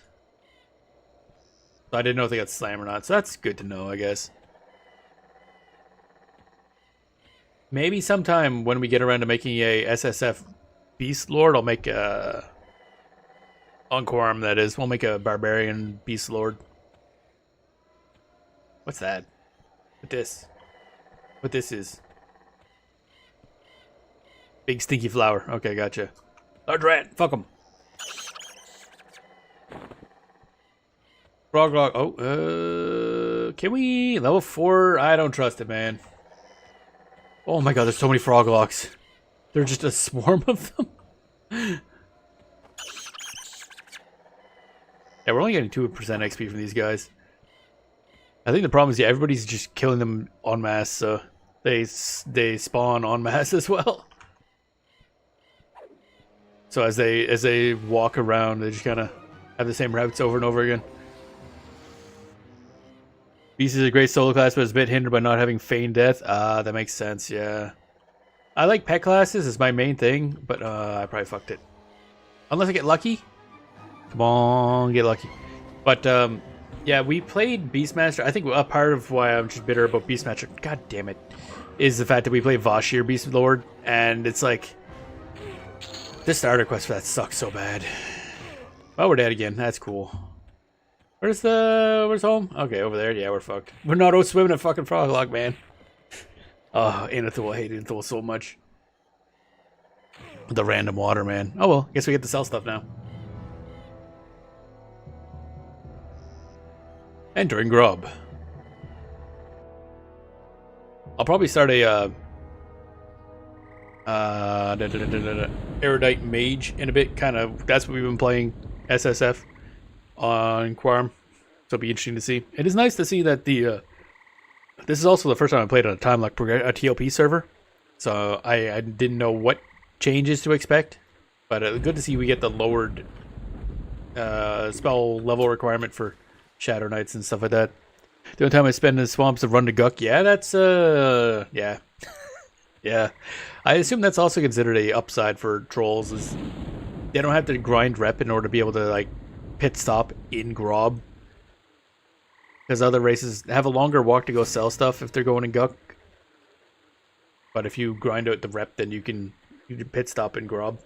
[SPEAKER 1] So I didn't know if they got slammed or not. So that's good to know, I guess. Maybe sometime when we get around to making a SSF Beast Lord, I'll make a on Quorum, that is. We'll make a Barbarian Beast Lord. What's that? What this? What this is? Big stinky flower. Okay, gotcha. Large rat. Fuck him. Frog log. Oh, can we level 4? I don't trust it, man. Oh my god, there's so many frog locks. There's just a swarm of them. Yeah, we're only getting 2% XP from these guys. I think the problem is, yeah, everybody's just killing them en masse, so they spawn en masse as well. So as they walk around, they just kind of have the same routes over and over again. Beast is a great solo class, but it's a bit hindered by not having Feign Death. That makes sense, yeah. I like pet classes, it's my main thing, but I probably fucked it. Unless I get lucky. Come on, get lucky. But, yeah, we played Beastmaster. I think a part of why I'm just bitter about Beastmaster, god damn it, is the fact that we played Vashir Beast Lord, and it's like, this starter quest for that sucks so bad. Oh, we're dead again. That's cool. Where's home? Okay, over there. Yeah, we're fucked. We're not out swimming at fucking Froglog, man. Oh, Inithul. I hate Inithul so much. The random water, man. Oh well, guess we get to sell stuff now. Entering Grub. I'll probably start a Erudite Mage in a bit. Kind of, that's what we've been playing SSF on Quarm. So it'll be interesting to see. It is nice to see that the this is also the first time I played on a a TLP server. So I didn't know what changes to expect. But good to see we get the lowered spell level requirement for Shadow Knights and stuff like that. The only time I spend in the swamps of Run to Guk, yeah, that's yeah. Yeah. I assume that's also considered a upside for trolls, is they don't have to grind rep in order to be able to like pit stop in Grob. Because other races have a longer walk to go sell stuff if they're going in Guk. But if you grind out the rep, then you can pit stop in Grob.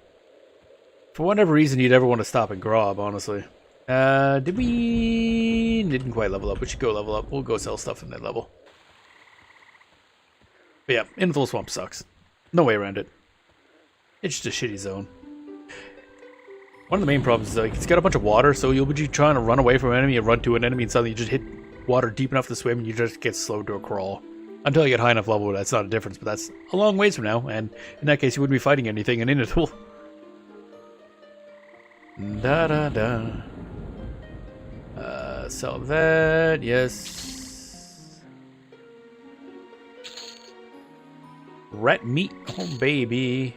[SPEAKER 1] For whatever reason you'd ever want to stop in Grob, honestly. Didn't quite level up. We should go level up. We'll go sell stuff in that level. But yeah, Inithul Swamp sucks. No way around it. It's just a shitty zone. One of the main problems is like it's got a bunch of water, so you'll be trying to run away from an enemy and run to an enemy, and suddenly you just hit water deep enough to swim, and you just get slowed to a crawl. Until you get high enough level where that's not a difference, but that's a long ways from now, and in that case you wouldn't be fighting anything in Inithul. Da da da. Sell that. Yes. Rat meat. Oh, baby.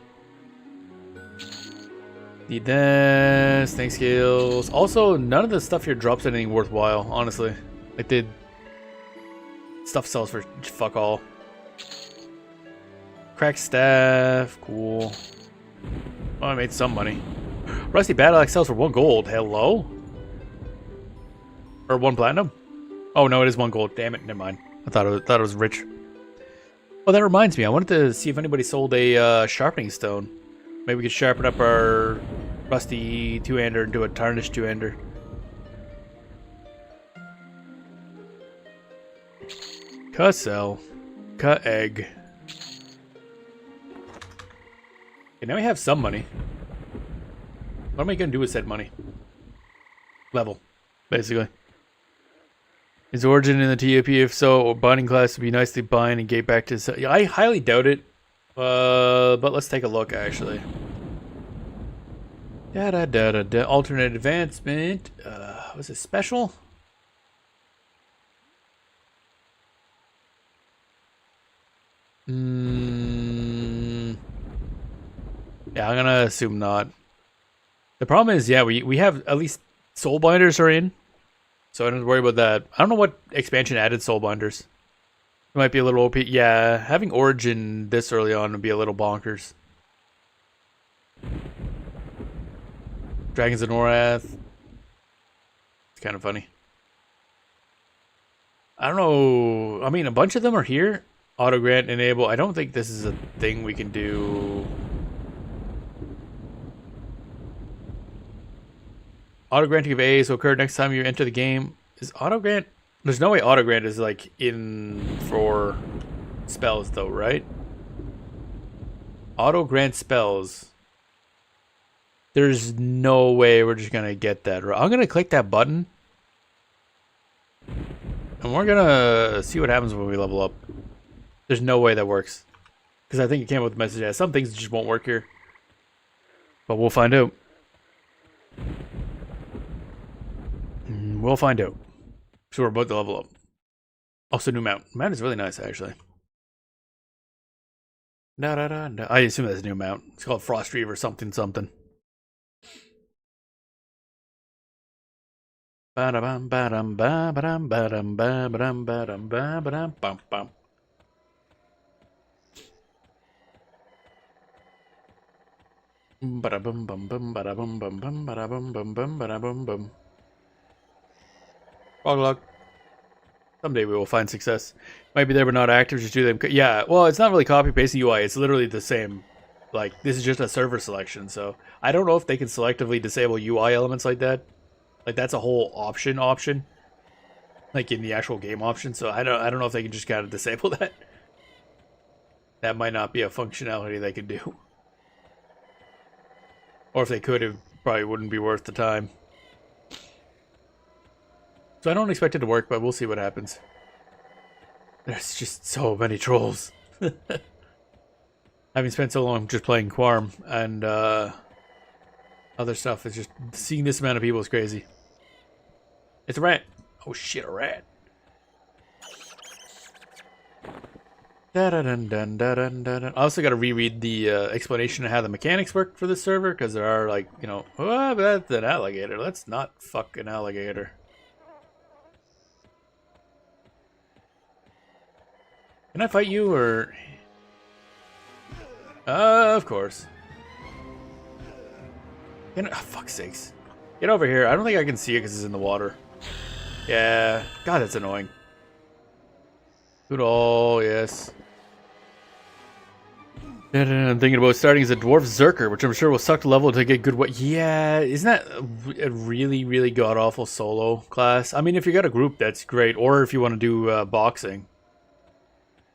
[SPEAKER 1] Need this. Thanks, skills. Also, none of the stuff here drops anything worthwhile, honestly. Like, the stuff sells for fuck all. Cracked staff. Cool. Oh, I made some money. Rusty battle axe sells for 1 gold. Hello? Or 1 platinum? Oh, no, it is 1 gold. Damn it. Never mind. I thought it was rich. Oh, that reminds me. I wanted to see if anybody sold a sharpening stone. Maybe we could sharpen up our rusty 2-hander into a tarnished 2-hander. Sell. Egg. Okay, now we have some money. What am I going to do with said money? Level, basically. Is origin in the TLP? If so, binding class would be nicely bind and gate back to... Yeah, I highly doubt it. But let's take a look, actually. Alternate advancement. Was it special? Yeah, I'm gonna assume not. The problem is, yeah, we have at least soul binders are in, so I don't have to worry about that. I don't know what expansion added soul binders. It might be a little OP. Yeah, having origin this early on would be a little bonkers. Dragons of Norath. It's kind of funny. I don't know. I mean, a bunch of them are here. Auto grant enable. I don't think this is a thing we can do. Auto granting of A's will occur next time you enter the game. Is auto grant? There's no way auto grant is like in for spells though, right? Auto grant spells. There's no way we're just gonna get that. I'm gonna click that button, and we're gonna see what happens when we level up. There's no way that works, because I think it came with the message that some things just won't work here, but we'll find out. We'll find out. So we're about to level up. Also, new mount. Mount is really nice, actually. I assume that's a new mount. It's called Frostreaver something something. Ba-da-bum, ba-dum, ba-ba-dum, ba-dum, ba-ba-dum, ba-dum, ba-ba-dum, bum-bum. Ba-da-bum, bum-bum, ba-da-bum, bum-bum, ba-da-bum, bum-bum, ba-da-bum, bum. Log. Someday we will find success. Might be there but not active, just do them. Yeah, well, it's not really copy-paste UI. It's literally the same. Like, this is just a server selection, so I don't know if they can selectively disable UI elements like that. Like, that's a whole option, like in the actual game option. So I don't know if they can just kind of disable that. That might not be a functionality they could do. Or if they could, it probably wouldn't be worth the time. So I don't expect it to work, but we'll see what happens. There's just so many trolls. Having spent so long just playing Quarm and other stuff, it's just seeing this amount of people is crazy. It's a rat. Oh shit, a rat. I also got to reread the explanation of how the mechanics work for this server, because there are, like, you know, oh, that's an alligator. Let's not fuck an alligator. Can I fight you, or... of course. Oh, fuck's sakes. Get over here. I don't think I can see it because it's in the water. Yeah. God, that's annoying. Good all, yes. I'm thinking about starting as a dwarf Zerker, which I'm sure will suck to level to get good weight. Yeah, isn't that a really, really god-awful solo class? I mean, if you got a group, that's great. Or if you want to do boxing.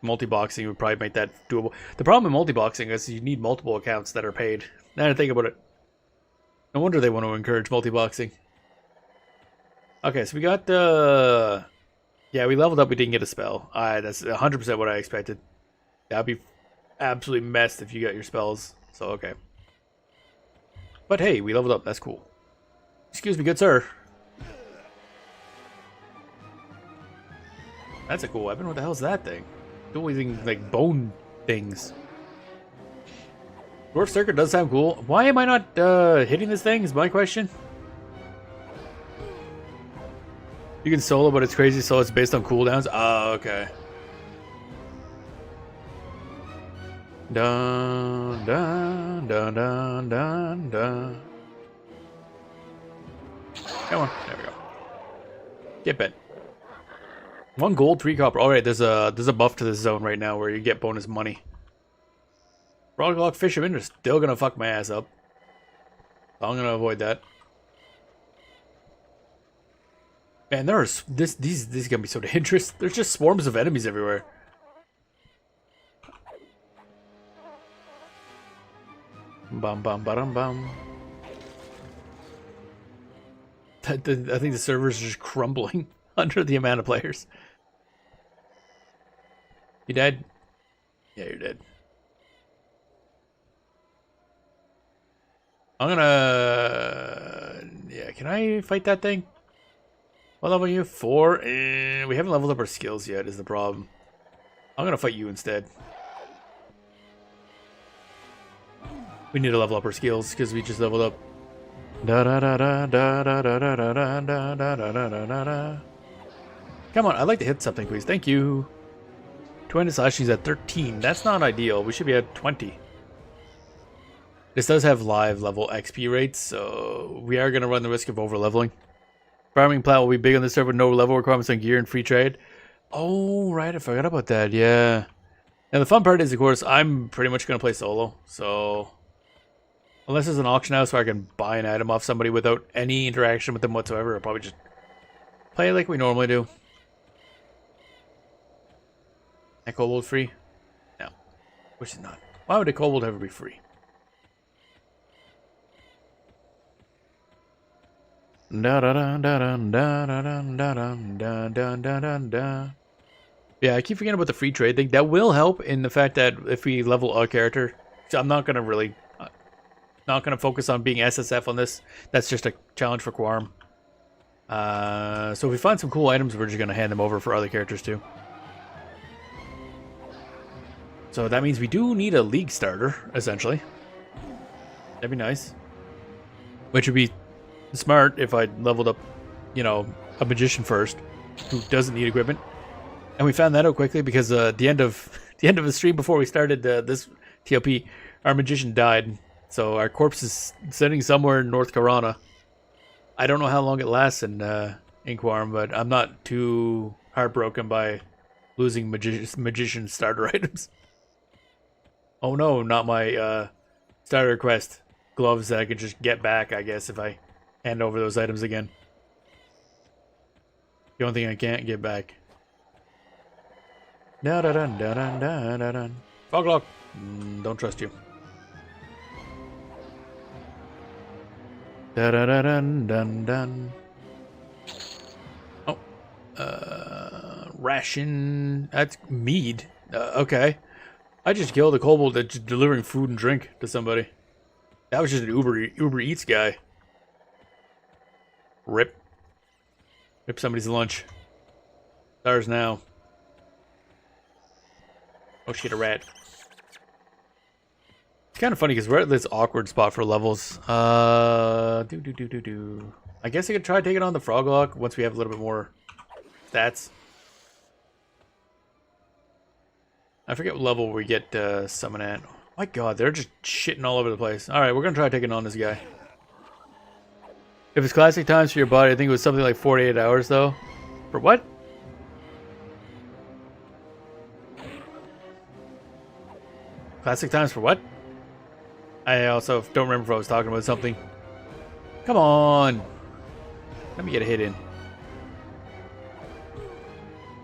[SPEAKER 1] Multi-boxing would probably make that doable. The problem with multi-boxing is you need multiple accounts that are paid. Now to think about it. No wonder they want to encourage multi-boxing. Okay, so we got the... Yeah, we leveled up, we didn't get a spell. That's 100% what I expected. That'd be absolutely messed if you got your spells. So, okay. But hey, we leveled up, that's cool. Excuse me, good sir. That's a cool weapon. What the hell is that thing? Doing like bone things. Dwarf Circuit does sound cool. Why am I not hitting this thing is my question. You can solo, but it's crazy, so it's based on cooldowns. Oh, okay. Dun dun dun dun dun dun. Come on, there we go. Get bent. 1 gold, 3 copper. All right, there's a buff to this zone right now where you get bonus money. Froglock Fisherman are still gonna fuck my ass up. So I'm gonna avoid that. Man, there's these gonna be so dangerous. There's just swarms of enemies everywhere. Bum bum bum bum. I think the servers are just crumbling under the amount of players. You dead? Yeah, you're dead. I'm gonna... Yeah, can I fight that thing? What level are you? 4? We haven't leveled up our skills yet, is the problem. I'm gonna fight you instead. We need to level up our skills, because we just leveled up. Da da da da da da da da da da da da da da da. Come on, I'd like to hit something, please. Thank you. 20 slashings at 13. That's not ideal. We should be at 20. This does have live level XP rates, so we are going to run the risk of over-leveling. Farming plat will be big on this server with no level requirements on gear and free trade. Oh, right. I forgot about that. Yeah. And the fun part is, of course, I'm pretty much going to play solo. So, unless there's an auction house where I can buy an item off somebody without any interaction with them whatsoever, I'll probably just play like we normally do. That kobold free? No. Which is not. Why would a kobold ever be free? Da da da da da da da da da da da da. Yeah, I keep forgetting about the free trade thing. That will help in the fact that if we level our character, so I'm not gonna really, not gonna focus on being SSF on this. That's just a challenge for Quorum. So if we find some cool items, we're just gonna hand them over for other characters too. So that means we do need a league starter, essentially. That'd be nice. Which would be smart if I leveled up, you know, a magician first, who doesn't need equipment. And we found that out quickly because at the end of the stream before we started this TLP, our magician died. So our corpse is sitting somewhere in North Carolina. I don't know how long it lasts in Quorum, but I'm not too heartbroken by losing magician starter items. Oh no, not my starter quest gloves that I could just get back, I guess, if I hand over those items again. The only thing I can't get back. Da da dun da dun da da dun. Foglock. Don't trust you. Da da da dun dun dun. Oh. Ration. That's mead. Okay. I just killed a kobold that's just delivering food and drink to somebody. That was just an Uber Eats guy. Rip. Rip somebody's lunch. Stars now. Oh shit, a rat. It's kind of funny because we're at this awkward spot for levels. I guess I could try taking on the Froglock once we have a little bit more stats. I forget what level we get summon at. Oh my god, they're just shitting all over the place. Alright, we're gonna try taking on this guy. If it's classic times for your body, I think it was something like 48 hours though. For what? Classic times for what? I also don't remember if I was talking about something. Come on. Let me get a hit in.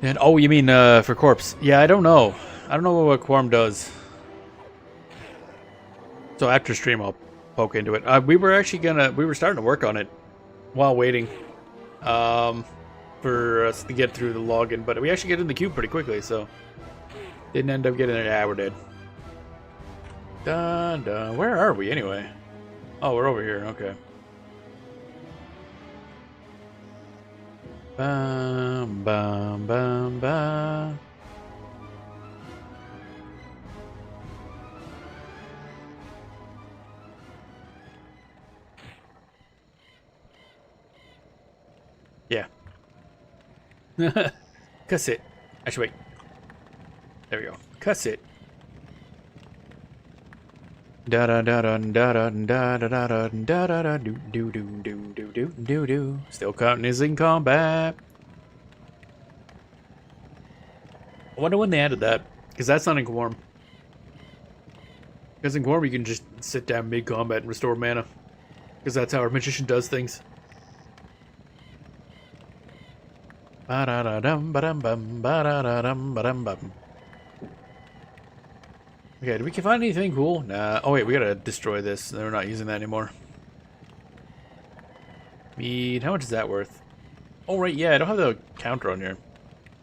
[SPEAKER 1] And oh, you mean for corpse? Yeah, I don't know. I don't know what Quorum does. So after stream, I'll poke into it. We were starting to work on it while waiting for us to get through the login, but we actually get in the queue pretty quickly, so didn't end up getting there. Yeah, we're dead. Dun, dun. Where are we anyway? Oh, we're over here. Okay. Bum, bum, bum, bum. Yeah. Cuss it. Actually, wait. There we go. Cuss it. Da da da da da da da da da da da da da do do do do do do do do. Still counting is in combat. I wonder when they added that, because that's not in Quorum. Because in Quorum you can just sit down mid-combat and restore mana. Because that's how our magician does things. Okay, did we find anything cool? Nah. Oh wait, we gotta destroy this. They're not using that anymore. Mead, how much is that worth? Oh right, yeah, I don't have the counter on here.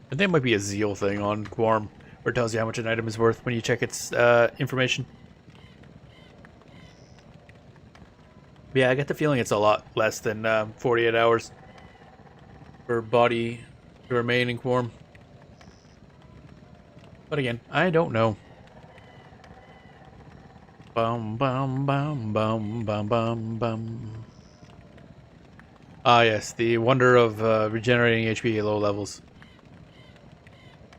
[SPEAKER 1] I think it might be a zeal thing on Quorum, where it tells you how much an item is worth when you check its information. But yeah, I get the feeling it's a lot less than 48 hours for body to remain in Quorum. But again, I don't know. Bum bum bum bum bum bum bum. Ah yes, the wonder of regenerating HP at low levels.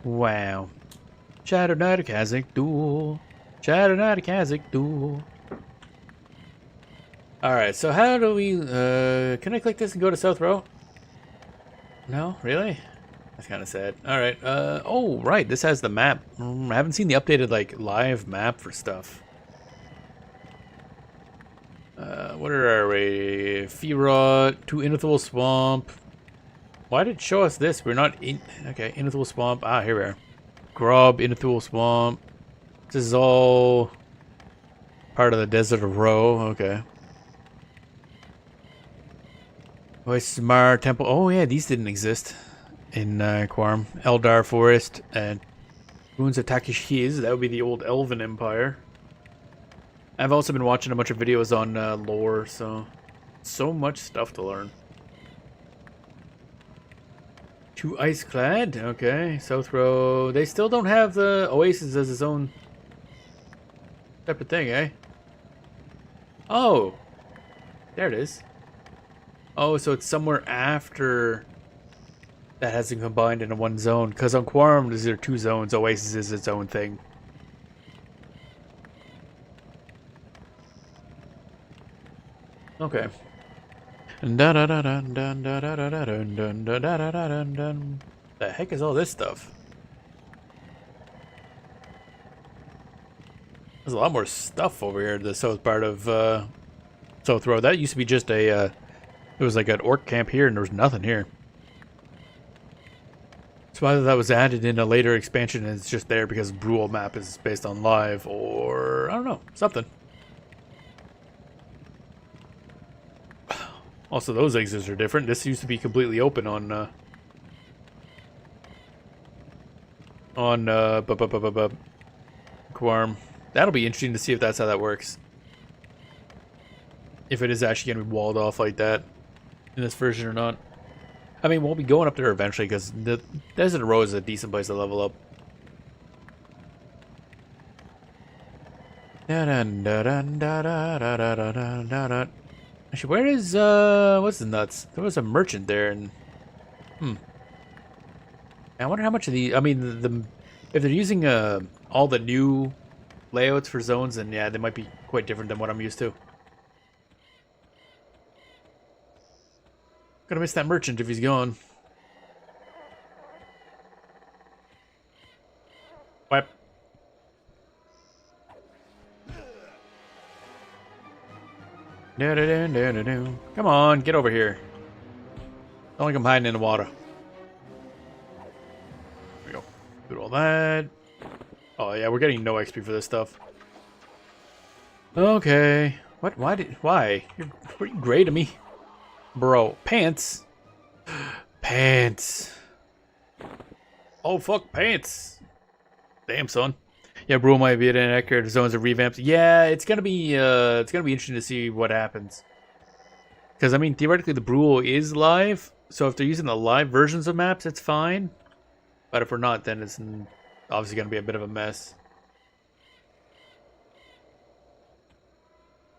[SPEAKER 1] Wow. Shadow Knight of Kazakh Duel. Shadow Knight of Kazakh Duel. Alright, so how do we... can I click this and go to South Row? No? Really? That's kind of sad. Alright, oh, right, this has the map. I haven't seen the updated, like, live map for stuff. What are we? Fearot, to Inithul Swamp. Why did it show us this? We're not in... Okay, Inithul Swamp. Ah, here we are. Grub, Inithul Swamp. This is all part of the Desert of Ro. Okay. Oismar Temple. Oh, yeah, these didn't exist in Quorum. Eldar Forest and Ruins of Takeshiz. That would be the old Elven Empire. I've also been watching a bunch of videos on lore, so much stuff to learn. To Iceclad, okay. South Row. They still don't have the Oasis as its own separate thing, eh? Oh, there it is. Oh, so it's somewhere after that hasn't combined into one zone. Because on Quorum, there are two zones. Oasis is its own thing. Okay. The heck is all this stuff? There's a lot more stuff over here, the south part of South Row. That used to be just a, it was like an orc camp here and there was nothing here. So either that was added in a later expansion and it's just there because Brule map is based on live, or I don't know, something. Also, those exits are different. This used to be completely open on Quorum. That'll be interesting to see if that's how that works. If it is actually going to be walled off like that in this version or not. I mean, we'll be going up there eventually because the Desert Row is a decent place to level up. Actually, where is, what's the nuts? There was a merchant there, and, I wonder how much of the, I mean, if they're using, all the new layouts for zones, then yeah, they might be quite different than what I'm used to. Gonna miss that merchant if he's gone. Wipe. Come on, get over here. Don't like I'm hiding in the water. There we go. Do all that. Oh yeah, we're getting no XP for this stuff. Okay. What? Why? Were you gray to me? Bro, pants? Pants. Oh fuck, pants. Damn, son. Yeah, Brule might be inaccurate. Zones are revamped. Yeah, it's gonna be interesting to see what happens. Because I mean, theoretically, the Brule is live, So if they're using the live versions of maps, it's fine. But if we're not, then it's obviously going to be a bit of a mess.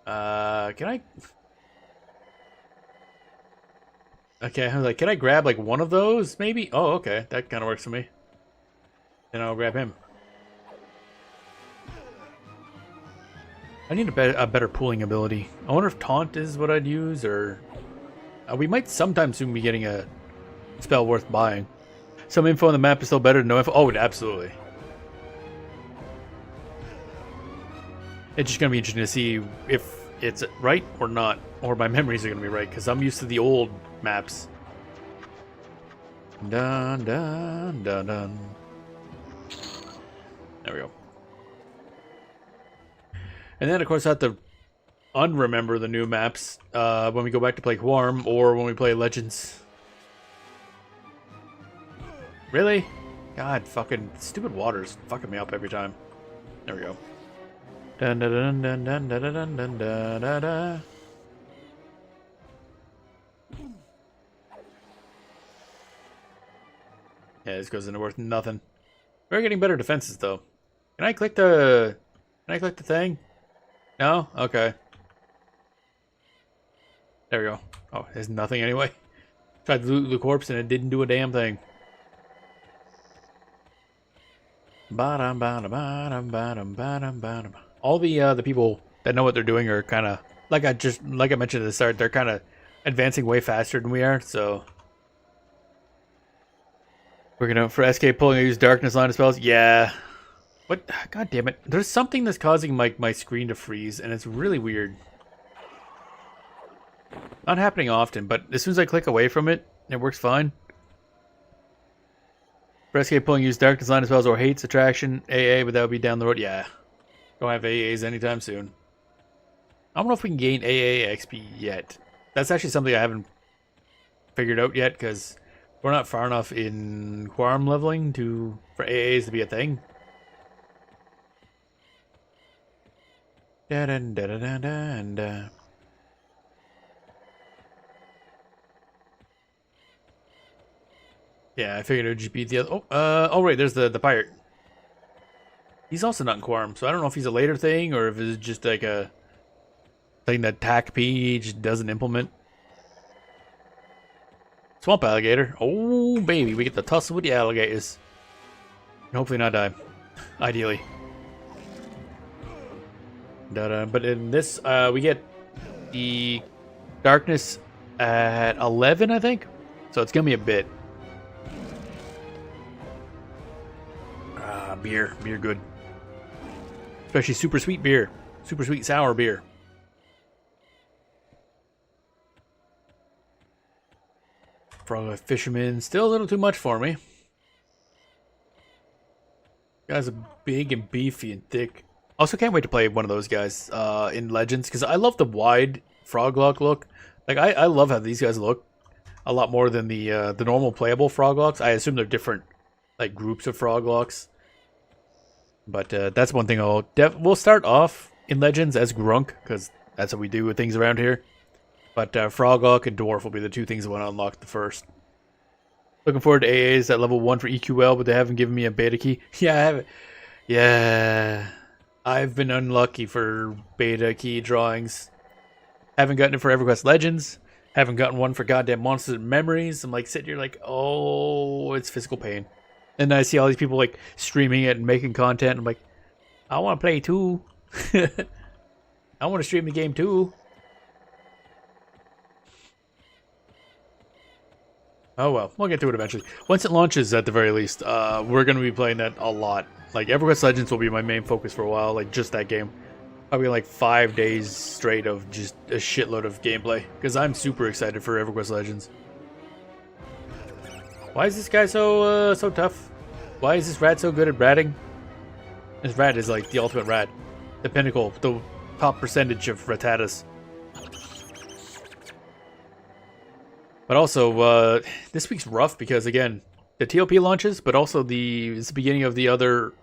[SPEAKER 1] Can I... Okay, I was like, can I grab like one of those, maybe? Oh, okay, that kind of works for me. Then I'll grab him. I need a better pooling ability. I wonder if Taunt is what I'd use, or... we might sometime soon be getting a spell worth buying. Some info on the map is still better than no info. Oh, absolutely. It's just going to be interesting to see if it's right or not, or my memories are going to be right, because I'm used to the old maps. Dun, dun, dun, dun. There we go. And then, of course, I have to unremember the new maps when we go back to play Quarm or when we play Legends. Really? God, fucking stupid water's fucking me up every time. There we go. Dun dun dun dun dun dun dun dun dun dun dun. Yeah, this goes into worth nothing. We're getting better defenses though. Can I click the thing? No? Okay. There we go. Oh, there's nothing anyway. Tried to loot the corpse and it didn't do a damn thing. All the people that know what they're doing are kind of like I mentioned at the start. They're kind of advancing way faster than we are. So we're gonna for escape pulling. I use darkness line of spells. Yeah. What? God damn it! There's something that's causing my screen to freeze, and it's really weird. Not happening often, but as soon as I click away from it, it works fine. For escape pulling, use darkness line of spells or hates attraction AA, but that would be down the road. Yeah. Don't have AAs anytime soon. I don't know if we can gain AA XP yet. That's actually something I haven't figured out yet, because we're not far enough in Quarm leveling for AAs to be a thing. Da -dun, da -dun, da -dun, da. Yeah, I figured it would just be the other. Oh, right, there's the pirate. He's also not in Quarm, so I don't know if he's a later thing or if it's just like a thing that TAC-P just doesn't implement. Swamp alligator. Oh, baby, we get to tussle with the alligators. And hopefully not die. Ideally. Da-da. But in this, we get the darkness at 11, I think. So it's going to be a bit. Beer. Beer good. Especially super sweet beer. Super sweet sour beer. Frog fisherman. Still a little too much for me. Guys are big and beefy and thick. Also can't wait to play one of those guys in Legends, because I love the wide Froglok look. Like I love how these guys look a lot more than the normal playable Froglocks. I assume they're different like groups of Froglocks. But that's one thing we'll start off in Legends as Grunk, because that's how we do with things around here. But Froglok and Dwarf will be the two things I want to unlock the first. Looking forward to AAs at level 1 for EQL, but they haven't given me a beta key. Yeah, I haven't. Yeah, I've been unlucky for beta key drawings. Haven't gotten it for EverQuest Legends. Haven't gotten one for goddamn Monsters and Memories. I'm like sitting here like, oh, it's physical pain. And then I see all these people like streaming it and making content. I'm like, I want to play too. I want to stream the game too. Oh well, we'll get to it eventually. Once it launches, at the very least, we're going to be playing that a lot. Like, EverQuest Legends will be my main focus for a while, like just that game. Probably like 5 days straight of just a shitload of gameplay, because I'm super excited for EverQuest Legends. Why is this guy so tough? Why is this rat so good at ratting? This rat is like the ultimate rat. The pinnacle, the top percentage of ratatas. But also, this week's rough because, again, the TLP launches, but also it's the beginning of the other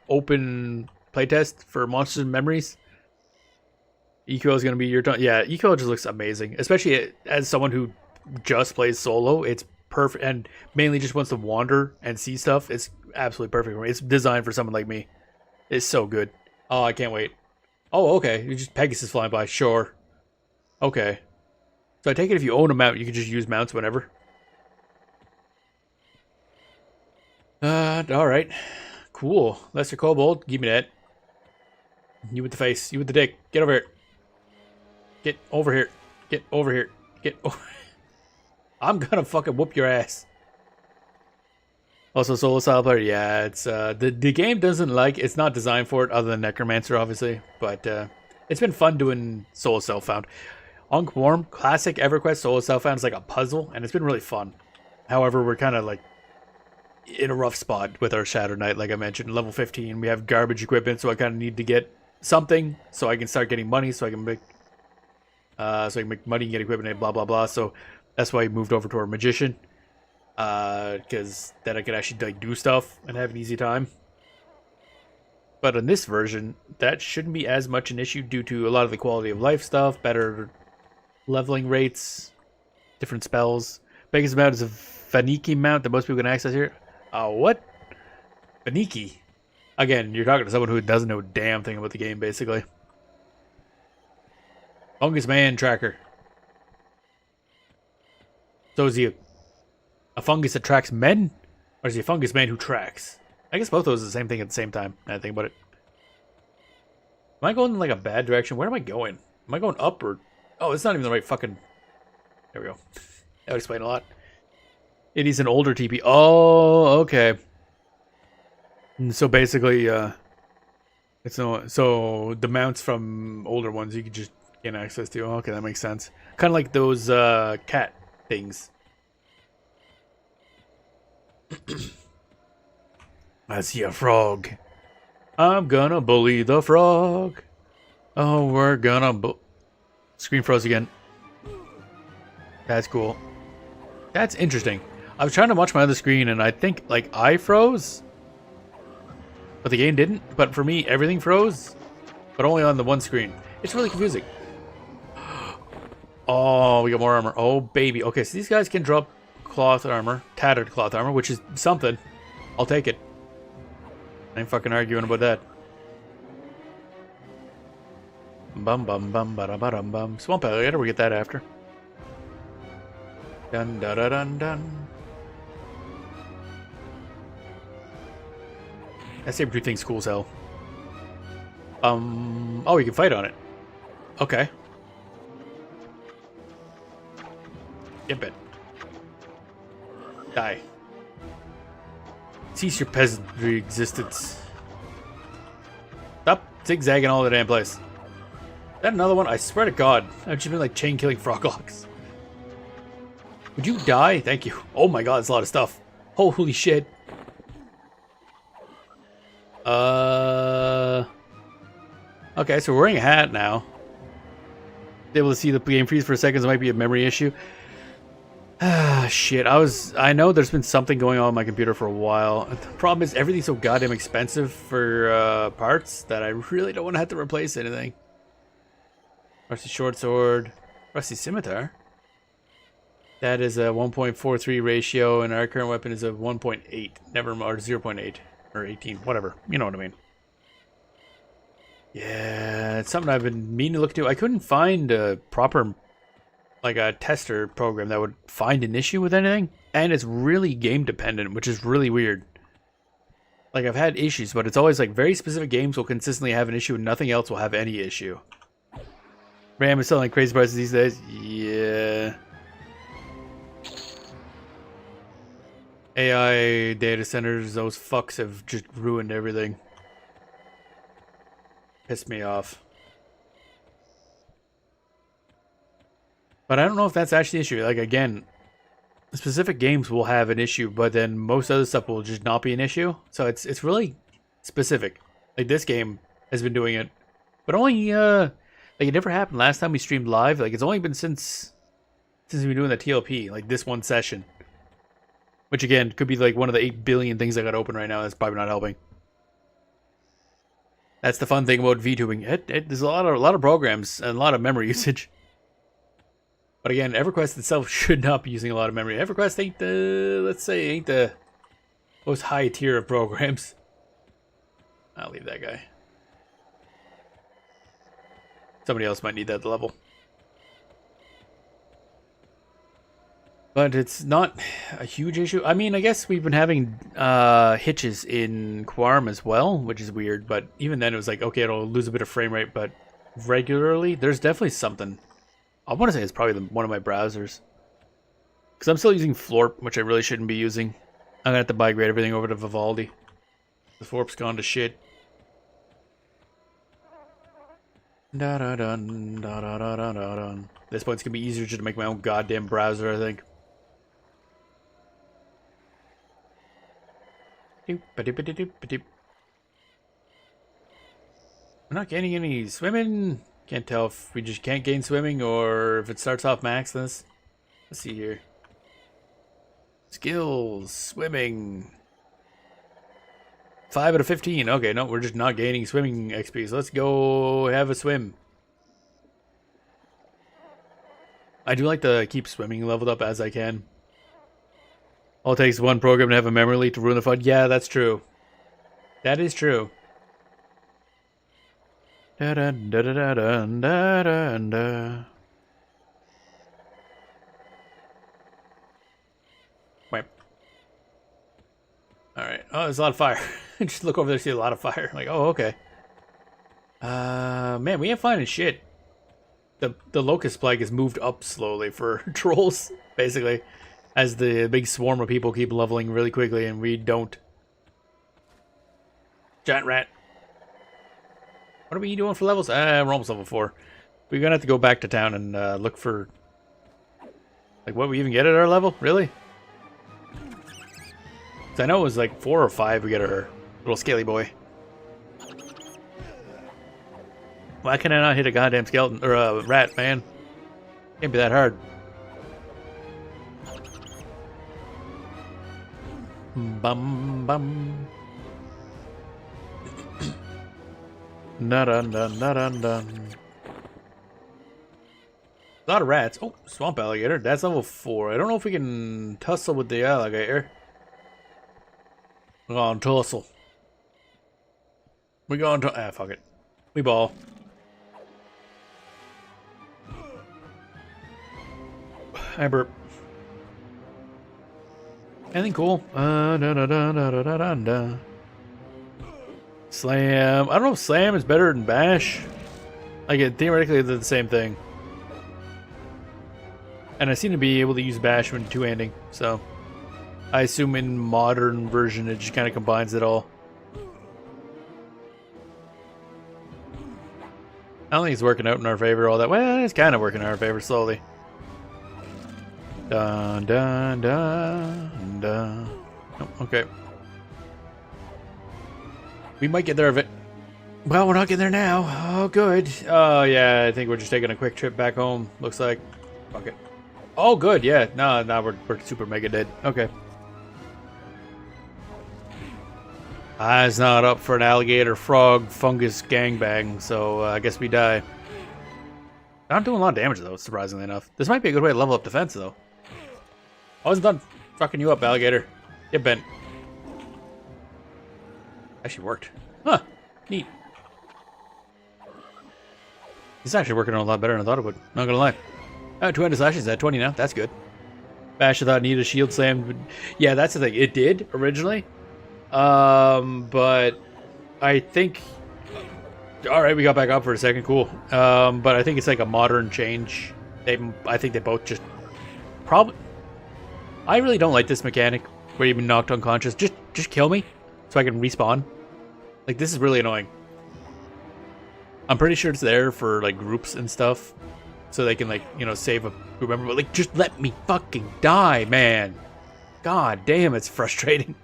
[SPEAKER 1] open playtest for Monsters and Memories. EQL is going to be your turn. Yeah, EQL just looks amazing, especially as someone who just plays solo, it's perfect, and mainly just wants to wander and see stuff. It's absolutely perfect for me. It's designed for someone like me. It's so good. Oh, I can't wait. Oh, okay. You just Pegasus flying by. Sure. Okay. So I take it if you own a mount, you can just use mounts whenever. All right. Cool. Lesser Kobold, give me that. You with the face. You with the dick. Get over here. Get over here. Get over here. Get over. I'm gonna fucking whoop your ass. Also, solo style player. Yeah, it's the game doesn't like. It's not designed for it, other than Necromancer, obviously. But it's been fun doing solo self-found. Unk Warm classic EverQuest solo self-found is like a puzzle, and it's been really fun. However, we're kind of like in a rough spot with our Shadow Knight, like I mentioned, level 15. We have garbage equipment, so I kind of need to get something so I can start getting money, so I can make money and get equipment and blah blah blah. So that's why I moved over to our Magician, because then I could actually like do stuff and have an easy time. But in this version, that shouldn't be as much an issue due to a lot of the quality of life stuff, better leveling rates, different spells. Biggest mount is a Vaniki mount that most people can access here. What? Vaniki? Again, you're talking to someone who doesn't know a damn thing about the game, basically. Fungus Man Tracker. So is he a fungus that tracks men? Or is he a fungus man who tracks? I guess both of those are the same thing at the same time, now I think about it. Am I going in like a bad direction? Where am I going? Am I going up or... Oh, it's not even the right fucking... There we go. That would explain a lot. It is an older TP. Oh, okay. So basically, it's no. So the mounts from older ones you could just gain access to. Oh, okay, that makes sense. Kind of like those cat things. I see a frog. I'm gonna bully the frog. Oh, we're gonna screen froze again. That's cool. That's interesting. I was trying to watch my other screen and I think like I froze, but the game didn't. But for me, everything froze, but only on the one screen. It's really confusing. Oh, we got more armor. Oh, baby. Okay, so these guys can drop cloth armor, tattered cloth armor, which is something. I'll take it. I ain't fucking arguing about that. Bum bum bum ba da ba dum bum. Swamp alligator, we get that after. Dun da da dun dun. That saber tooth thing's cool as hell. Oh, you can fight on it. Okay. Get bit. Die. Cease your peasantry existence. Stop zigzagging all over the damn place. Is that another one? I swear to God, I've just been like chain killing froglocks. Would you die? Thank you. Oh my God, it's a lot of stuff. Holy shit. Okay, so we're wearing a hat now. Able to see the game freeze for a second. It might be a memory issue. Ah, shit. I know there's been something going on my computer for a while. The problem is everything's so goddamn expensive for parts that I really don't want to have to replace anything. Rusty short sword. Rusty scimitar. That is a 1.43 ratio, and our current weapon is a 1.8. Never mind, or 0.8. Or 18. Whatever. You know what I mean. Yeah, it's something I've been meaning to look into. I couldn't find a proper, like a tester program that would find an issue with anything. And it's really game dependent, which is really weird. Like, I've had issues, but it's always like very specific games will consistently have an issue and nothing else will have any issue. RAM is selling like crazy prices these days. Yeah. AI data centers, those fucks have just ruined everything. Pissed me off. But I don't know if that's actually the issue. Like, again, specific games will have an issue, but then most other stuff will just not be an issue. So it's really specific. Like, this game has been doing it, but only like it never happened last time we streamed live. Like, it's only been since we've been doing the TLP, like this one session. Which again could be like one of the 8 billion things I got open right now. That's probably not helping. That's the fun thing about VTubing. There's a lot of programs and a lot of memory usage. But again, EverQuest itself should not be using a lot of memory. EverQuest ain't the, let's say, ain't the most high tier of programs. I'll leave that guy. Somebody else might need that level. But it's not a huge issue. I mean, I guess we've been having hitches in Quarm as well, which is weird. But even then, it was like, okay, it'll lose a bit of frame rate, but regularly, there's definitely something. I want to say it's probably one of my browsers. Because I'm still using Florp, which I really shouldn't be using. I'm going to have to migrate everything over to Vivaldi. The Florp's gone to shit. Da-da-dun, da-da-da-da-dun. At this point, it's going to be easier just to make my own goddamn browser, I think. I'm not gaining any swimming. Can't tell if we just can't gain swimming or if it starts off max this. Let's see here. Skills, swimming. 5 out of 15. Okay, no, we're just not gaining swimming XP. So let's go have a swim. I do like to keep swimming leveled up as I can. All it takes is one program to have a memory leak to ruin the fun. Yeah, that's true. That is true. Da da da da da da da da. Wait. All right. Oh, there's a lot of fire. Just look over there, see a lot of fire. Like, oh, okay. Man, we ain't finding shit. The locust plague has moved up slowly for trolls, basically, as the big swarm of people keep leveling really quickly, and we don't. Giant rat. What are we doing for levels? We're almost level 4. We're gonna have to go back to town and look for, like, what we even get at our level. Really? 'Cause I know it was like 4 or 5. We get our little scaly boy. Why can I not hit a goddamn skeleton or a rat, man? Can't be that hard. Bum bum. Dun dun dun dun dun. A lot of rats. Oh, swamp alligator. That's level 4. I don't know if we can tussle with the alligator. We're gonna tussle. We're going to fuck it. We ball. I burp. Anything cool? Da, da, da, da, da, da, da. Slam. I don't know if Slam is better than Bash. Like, theoretically, they're the same thing. And I seem to be able to use Bash when two-handing, so I assume in modern version it just kind of combines it all. I don't think it's working out in our favor all that. Well, it's kind of working in our favor slowly. Dun dun dun dun. Oh, okay. We might get there of it. Well, we're not getting there now. Oh, good. Oh, yeah, I think we're just taking a quick trip back home. Looks like. Fuck it. Oh, good. Yeah. No, we're super mega dead. Okay. Eyes not up for an alligator, frog, fungus gangbang, so I guess we die. Not doing a lot of damage, though, surprisingly enough. This might be a good way to level up defense, though. I wasn't done fucking you up, alligator. Get bent. Actually worked. Huh. Neat. It's actually working a lot better than I thought it would. Not gonna lie. 200 slashes at 20 now. That's good. Bash, I thought needed a shield slam. Yeah, that's the thing. It did originally. But I think... Alright, we got back up for a second. Cool. But I think it's like a modern change. I think they both just... Probably... I really don't like this mechanic where you've been knocked unconscious. Just kill me so I can respawn. Like, this is really annoying. I'm pretty sure it's there for, like, groups and stuff. So they can, like, you know, save a group member. But, like, just let me fucking die, man. God damn, it's frustrating.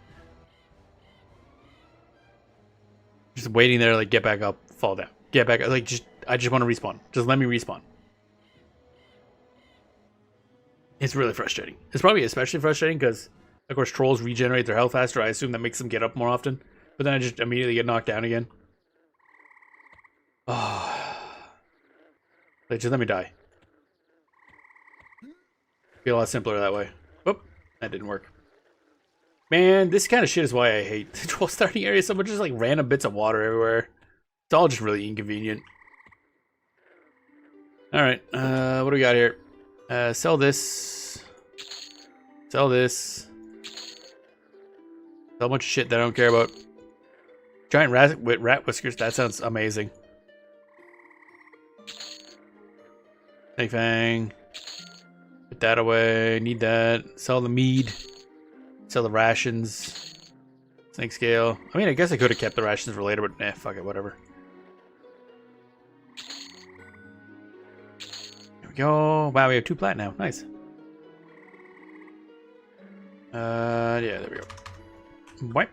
[SPEAKER 1] Just waiting there, like, get back up, fall down. Get back up. Like, I just want to respawn. Just let me respawn. It's really frustrating. It's probably especially frustrating because, of course, trolls regenerate their health faster. I assume that makes them get up more often. But then I just immediately get knocked down again. Oh. Like, just let me die. Be a lot simpler that way. Whoop, that didn't work. Man, this kind of shit is why I hate the troll starting area so much. Just like random bits of water everywhere. It's all just really inconvenient. Alright, what do we got here? Sell this. Sell this. Sell a bunch of shit that I don't care about. Giant rat with rat whiskers, that sounds amazing. Snake fang. Put that away, need that. Sell the mead. Sell the rations. Snake scale. I mean, I guess I could have kept the rations for later, but nah, fuck it, whatever. There we go. Wow, we have 2 plat now. Nice. Yeah, there we go. Wipe.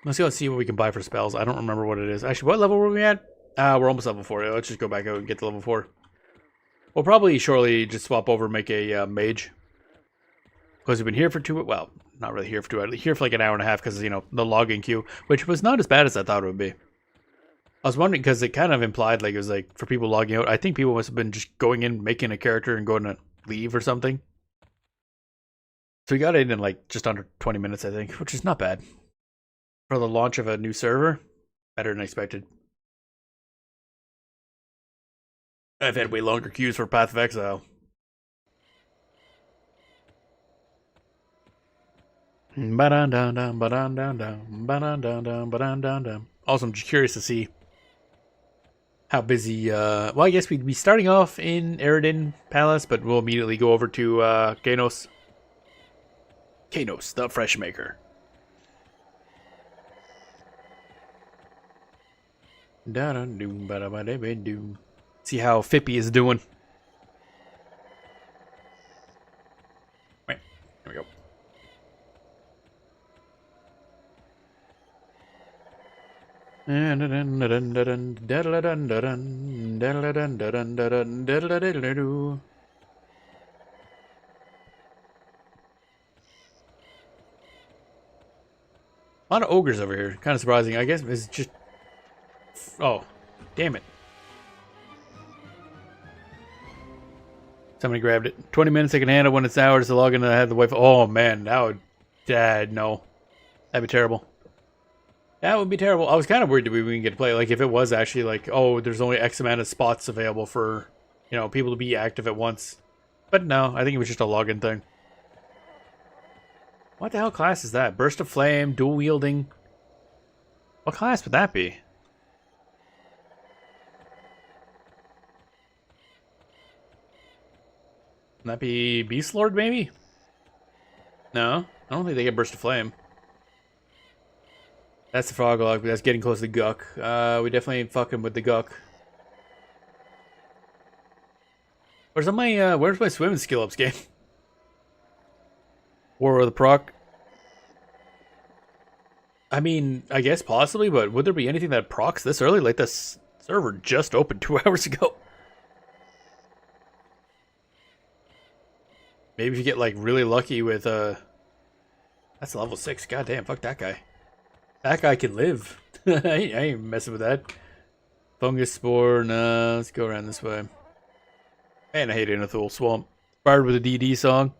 [SPEAKER 1] Let's go see what we can buy for spells. I don't remember what it is. Actually, what level were we at? We're almost level 4. Let's just go back out and get to level 4. We'll probably shortly just swap over and make a mage. Because we've been here for 2... Well, not really here for 2 hours. Here for like an hour and a half because, you know, the logging queue. Which was not as bad as I thought it would be. I was wondering because it kind of implied like it was like for people logging out. I think people must have been just going in, making a character and going to leave or something. So we got in like just under 20 minutes, I think. Which is not bad. For the launch of a new server, better than expected. I've had way longer queues for Path of Exile. Also, I'm just curious to see how busy. Well, I guess we'd be starting off in Eredin Palace, but we'll immediately go over to Kanos. Kanos, the Fresh Maker. See how Fippy is doing. Right, here we go. A lot of ogres over here. Kind of surprising. I guess it's just... Oh, damn it. Somebody grabbed it. 20 minutes I can handle when it's hours to log in and I have the Wi-Fi. Oh man, that would... no. That'd be terrible. That would be terrible. I was kind of worried that we wouldn't get to play. Like, if it was actually like, oh, there's only X amount of spots available for, you know, people to be active at once. But no, I think it was just a login thing. What the hell class is that? Burst of Flame, dual wielding. What class would that be? Would that be Beast Lord, maybe? No, I don't think they get Burst of Flame. That's the Frog Log, but that's getting close to Guck. We definitely ain't fucking with the Guck. Where's my swimming skill ups game? War of the Proc. I mean, I guess possibly, but would there be anything that procs this early? Like, this server just opened 2 hours ago. Maybe if you get, like, really lucky with, that's level 6. God damn, fuck that guy. That guy can live. I ain't messing with that. Fungus Spore, no, let's go around this way. Man, I hate Inathul Swamp. Fired with a DD song.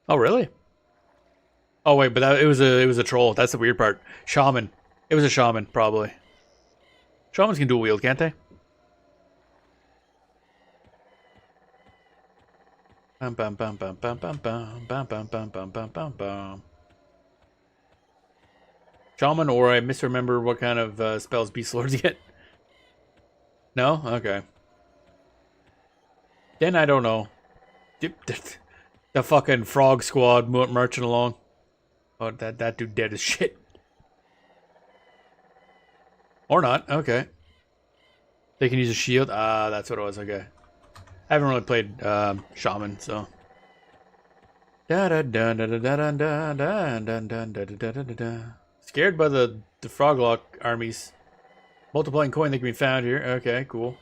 [SPEAKER 1] Oh, really? Oh, wait, but it was a troll. That's the weird part. Shaman. It was a shaman, probably. Shamans can dual wield, can't they? Bum bum bum bum bum bum bum bum bum bum bum bum bum bum. Shaman, or I misremember what kind of spells Beast Lords get. No? Okay. Then I don't know. The fucking frog squad marching along. Oh, that dude dead as shit. Or not. Okay. They can use a shield. Ah, that's what it was. Okay. I haven't really played Shaman, so. Scared by the Froglock armies. Multiplying coin that can be found here. Okay, cool.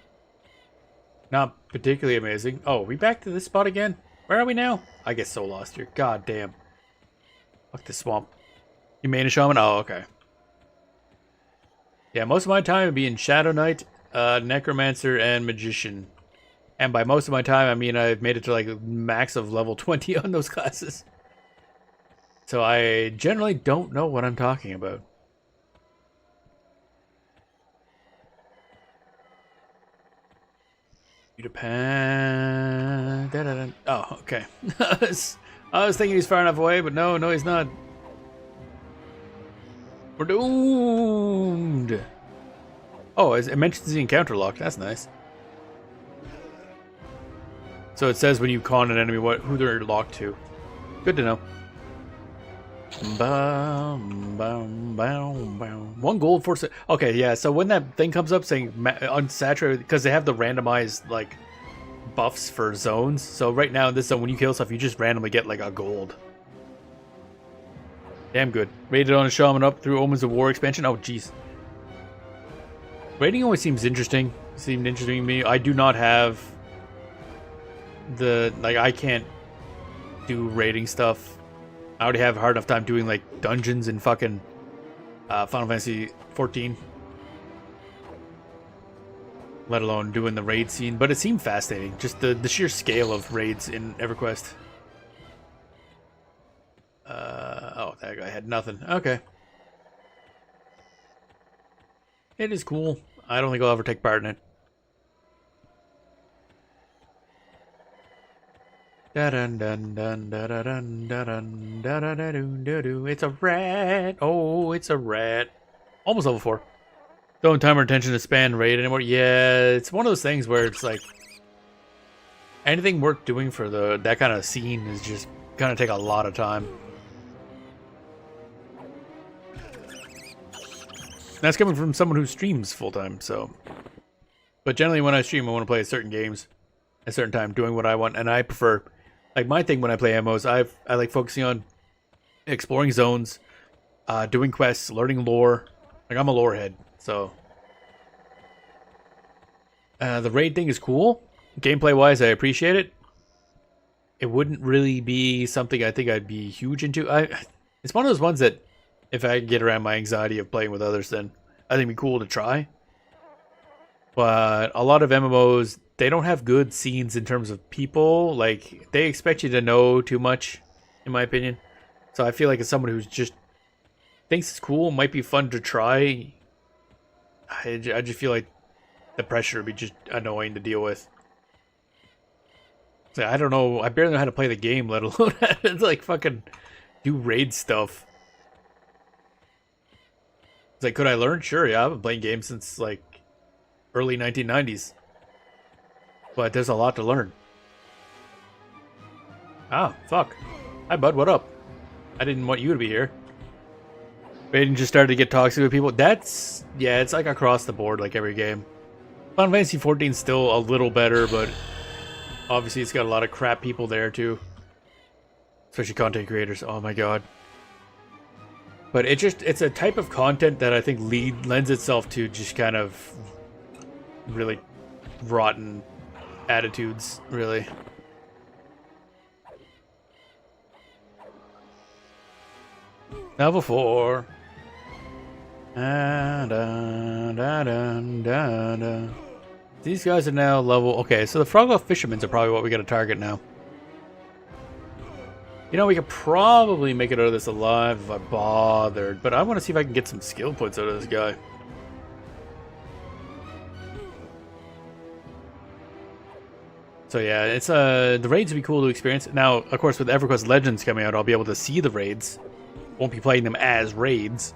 [SPEAKER 1] Not particularly amazing. Oh, we back to this spot again? Where are we now? I get so lost here. God damn. Fuck this swamp. You main a shaman? Oh, okay. Yeah, most of my time would be in Shadow Knight, Necromancer, and Magician. And by most of my time, I mean I've made it to like max of level 20 on those classes. So I generally don't know what I'm talking about. Japan. Oh, okay. I was thinking he's far enough away, but no, he's not. We're doomed. Oh, it mentions the encounter lock. That's nice. So it says when you con an enemy who they're locked to. Good to know. Bum, bum, bum, bum. 1 gold for... Okay, yeah, so when that thing comes up saying unsaturated, because they have the randomized, like, buffs for zones. So right now in this zone, when you kill stuff, you just randomly get, like, a gold. Damn good. Rated on a shaman up through Omens of War expansion. Oh, jeez. Raiding always seems interesting. Seemed interesting to me. I do not have the... Like, I can't do raiding stuff. I already have a hard enough time doing, like, dungeons in fucking Final Fantasy 14. Let alone doing the raid scene. But it seemed fascinating. Just the sheer scale of raids in EverQuest. Oh, that guy had nothing. Okay. It is cool. I don't think I'll ever take part in it. It's a rat. Oh, it's a rat. Almost level 4. Don't time or attention to span raid anymore. Yeah, it's one of those things where it's like anything worth doing for that kind of scene is just gonna take a lot of time. That's coming from someone who streams full time, so. But generally, when I stream, I want to play certain games at a certain time, doing what I want, and I prefer. Like, my thing when I play MMOs, I like focusing on exploring zones, doing quests, learning lore. Like, I'm a lore head, so. The raid thing is cool. Gameplay-wise, I appreciate it. It wouldn't really be something I think I'd be huge into. It's one of those ones that, if I get around my anxiety of playing with others, then I think it'd be cool to try. But a lot of MMOs, they don't have good scenes in terms of people. Like, they expect you to know too much, in my opinion. So I feel like as someone who's just thinks it's cool, might be fun to try, I just feel like the pressure would be just annoying to deal with. So I don't know. I barely know how to play the game, let alone like fucking do raid stuff. It's like, could I learn? Sure, yeah. I've been playing games since like early 1990s. But there's a lot to learn. Ah, fuck. Hi, bud. What up? I didn't want you to be here. Raiding just started to get toxic with people. That's... Yeah, it's like across the board, like every game. Final Fantasy 14 is still a little better, but obviously it's got a lot of crap people there, too. Especially content creators. Oh, my God. But it's a type of content that I think lends itself to just kind of really rotten attitudes, really. Level 4. These guys are now level... Okay, so the Frogloff Fishermen are probably what we got to target now. You know, we could probably make it out of this alive if I bothered, but I want to see if I can get some skill points out of this guy. So yeah, it's the raids would be cool to experience. Now, of course, with EverQuest Legends coming out, I'll be able to see the raids. Won't be playing them as raids,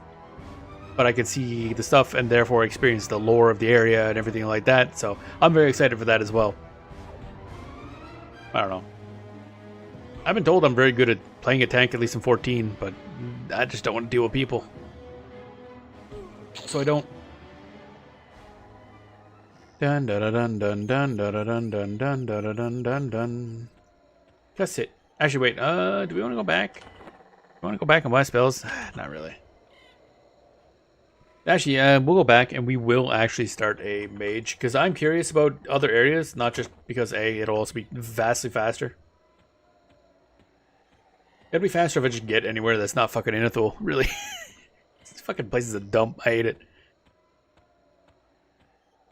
[SPEAKER 1] but I can see the stuff and therefore experience the lore of the area and everything like that. So I'm very excited for that as well. I don't know. I've been told I'm very good at playing a tank, at least in 14, but I just don't want to deal with people. So I don't. Dun dun dun dun dun dun dun dun dun dun dun dun dun. That's it. Actually, wait. Do we want to go back? Do we want to go back and buy spells? Not really. Actually, we'll go back and we will actually start a mage because I'm curious about other areas, not just because it'll also be vastly faster. It'd be faster if I just get anywhere that's not fucking Inethul, really. This fucking place is a dump. I hate it.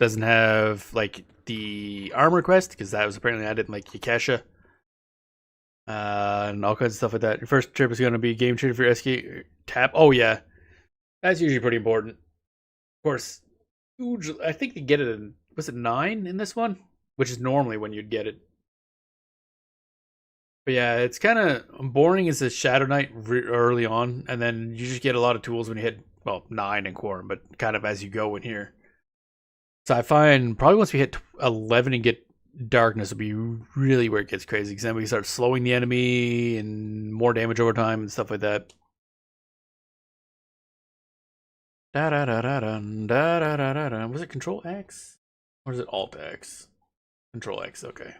[SPEAKER 1] Doesn't have like the armor quest because that was apparently added in like Yakesha. And all kinds of stuff like that. Your first trip is going to be game changer for your SK tap. Oh yeah, that's usually pretty important. Of course, I think you get it in, was it 9 in this one? Which is normally when you'd get it. But yeah, it's kind of boring as a Shadow Knight early on, and then you just get a lot of tools when you hit, well, 9 in Quorum, but kind of as you go in here. So I find probably once we hit 11 and get Darkness will be really where it gets crazy, because then we start slowing the enemy and more damage over time and stuff like that. Was it Control X? Or is it Alt X? Control X, okay.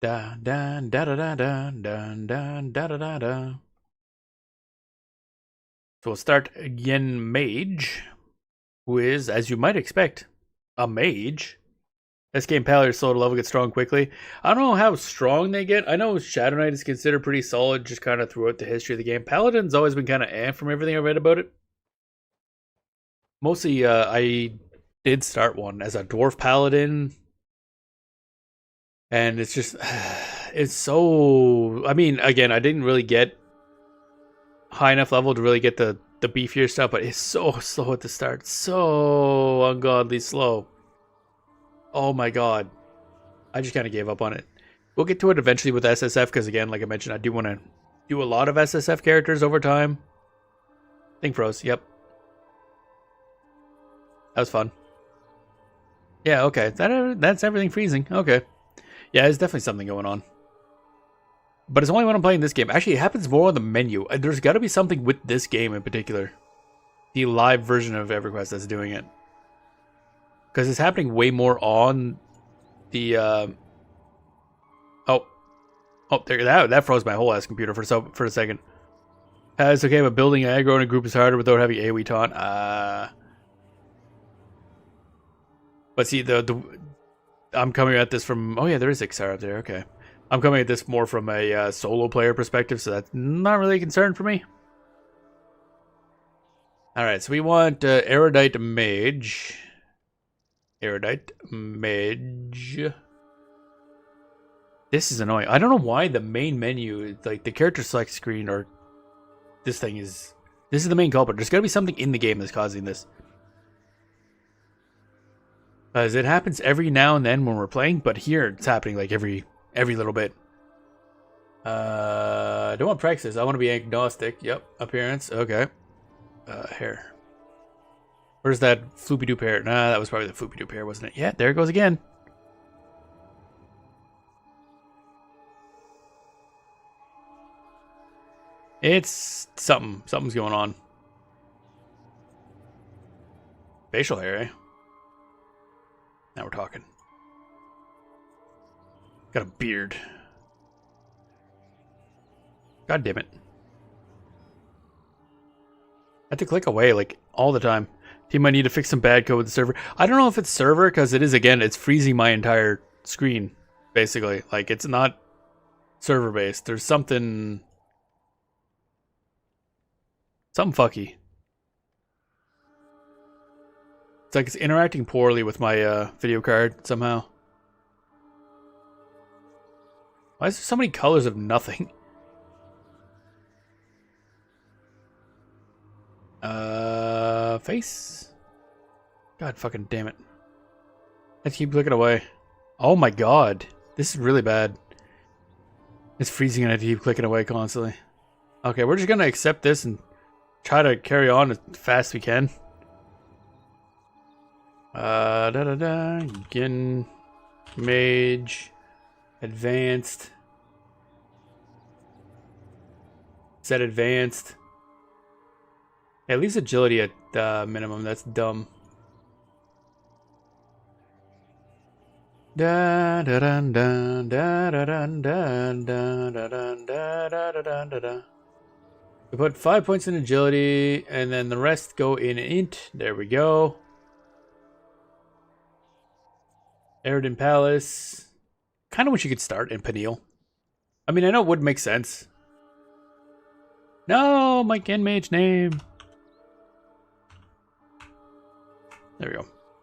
[SPEAKER 1] Da da da da da da da da da da da. So we'll start again, Mage, who is, as you might expect, a mage. This game Paladin is slow to level, get strong quickly. I don't know how strong they get. I know Shadow Knight is considered pretty solid just kind of throughout the history of the game. Paladin's always been kind of from everything I read about it. Mostly, I did start one as a Dwarf Paladin. And it's just, it's so, I mean, again, I didn't really get high enough level to really get the beefier stuff, but it's so slow at the start. So ungodly slow. Oh my god. I just kind of gave up on it. We'll get to it eventually with SSF, because again, like I mentioned, I do want to do a lot of SSF characters over time. Thing froze, yep. That was fun. Yeah, okay. That's everything freezing. Okay. Yeah, there's definitely something going on. But it's only when I'm playing this game. Actually, it happens more on the menu. There's got to be something with this game in particular. The live version of EverQuest that's doing it. Because it's happening way more on the... Oh, there, that froze my whole ass computer for a second. It's okay, but building aggro in a group is harder without having AoE taunt. But see, I'm coming at this from... Oh yeah, there is Ixar up there, okay. I'm coming at this more from a solo player perspective, so that's not really a concern for me. Alright, so we want Erudite Mage. Erudite Mage. This is annoying. I don't know why the main menu, like the character select screen, or this thing is... This is the main culprit. There's got to be something in the game that's causing this. Because it happens every now and then when we're playing, but here it's happening like every little bit. I don't want praxis. I want to be agnostic. Yep. Appearance. Okay. Hair. Where's that floopy doop hair? Nah, that was probably the floopy doop hair, wasn't it? Yeah, there it goes again. It's something. Something's going on. Facial hair, eh? Now we're talking. Got a beard. God damn it. I have to click away like all the time. Team might need to fix some bad code with the server. I don't know if it's server, because it is, again, it's freezing my entire screen, basically. Like, it's not server based. There's something fucky. It's like it's interacting poorly with my video card somehow. Why is there so many colors of nothing? Face? God fucking damn it. I keep looking away. Oh my god. This is really bad. It's freezing and I keep clicking away constantly. Okay, we're just gonna accept this and try to carry on as fast as we can. Again, mage, advanced, set advanced. At least agility at minimum. That's dumb. Da da da da da da da da da da da da. We put 5 points in agility, and then the rest go in int. There we go. Eridan Palace. Kind of wish you could start in Peniel. I mean, I know it would make sense. No, my Ken Mage name. There we go.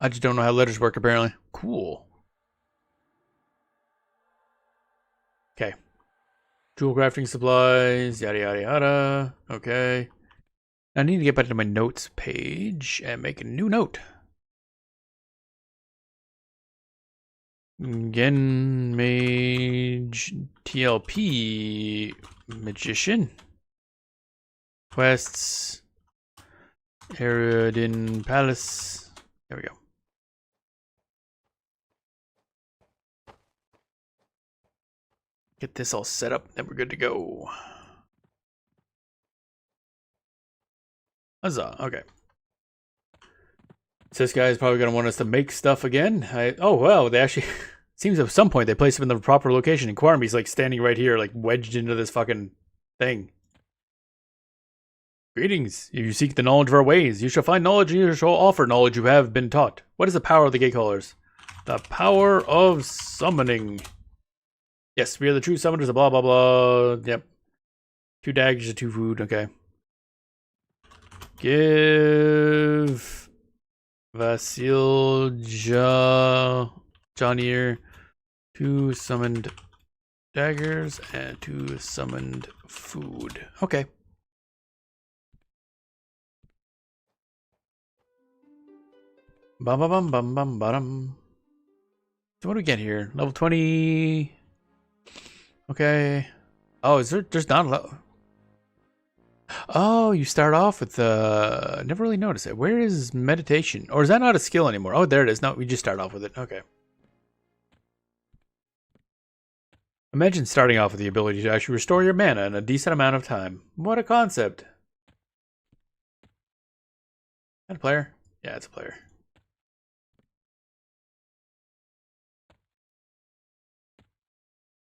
[SPEAKER 1] I just don't know how letters work, apparently. Cool. Okay. Jewel crafting supplies, yada yada yada. Okay. I need to get back to my notes page and make a new note. Again, mage TLP magician. Quests. Eredin Palace. There we go. Get this all set up, then we're good to go. Huzzah, okay. So this guy's probably going to want us to make stuff again. Oh, well, they actually... seems at some point they placed him in the proper location. And Quarmby's like standing right here, like wedged into this fucking thing. Greetings. If you seek the knowledge of our ways, you shall find knowledge and you shall offer knowledge you have been taught. What is the power of the Gatecallers? The power of summoning. Yes, we are the true summoners of blah, blah, blah. Yep. 2 daggers to 2 food. Okay. Give Vasilja Johnnier 2 summoned daggers and 2 summoned food. Okay. Bum bum bum bum bum bum. So what do we get here? Level 20. Okay. Oh, is there's not a level. Oh, you start off with never really noticed it. Where is meditation? Or is that not a skill anymore? Oh, there it is. No, we just start off with it. Okay. Imagine starting off with the ability to actually restore your mana in a decent amount of time. What a concept. Is that a player? Yeah, it's a player.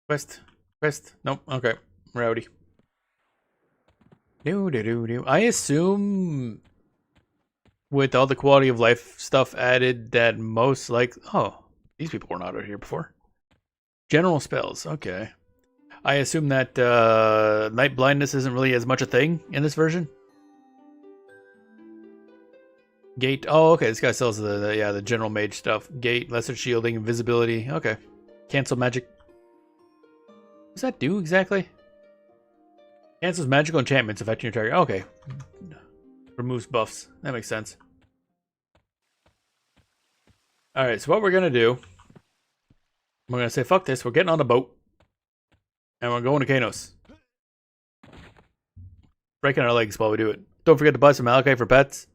[SPEAKER 1] Quest. Nope. Okay. Rowdy. I assume with all the quality of life stuff added that most like... Oh, these people were not out here before. General spells. Okay. I assume that night blindness isn't really as much a thing in this version. Gate. Oh, okay. This guy sells the general mage stuff. Gate, lesser shielding, invisibility. Okay. Cancel magic. What does that do exactly? Cancels magical enchantments affecting your target. Okay. Removes buffs. That makes sense. Alright, so what we're going to do... We're going to say, fuck this. We're getting on a boat. And we're going to Kanos. Breaking our legs while we do it. Don't forget to buy some Malachite for pets.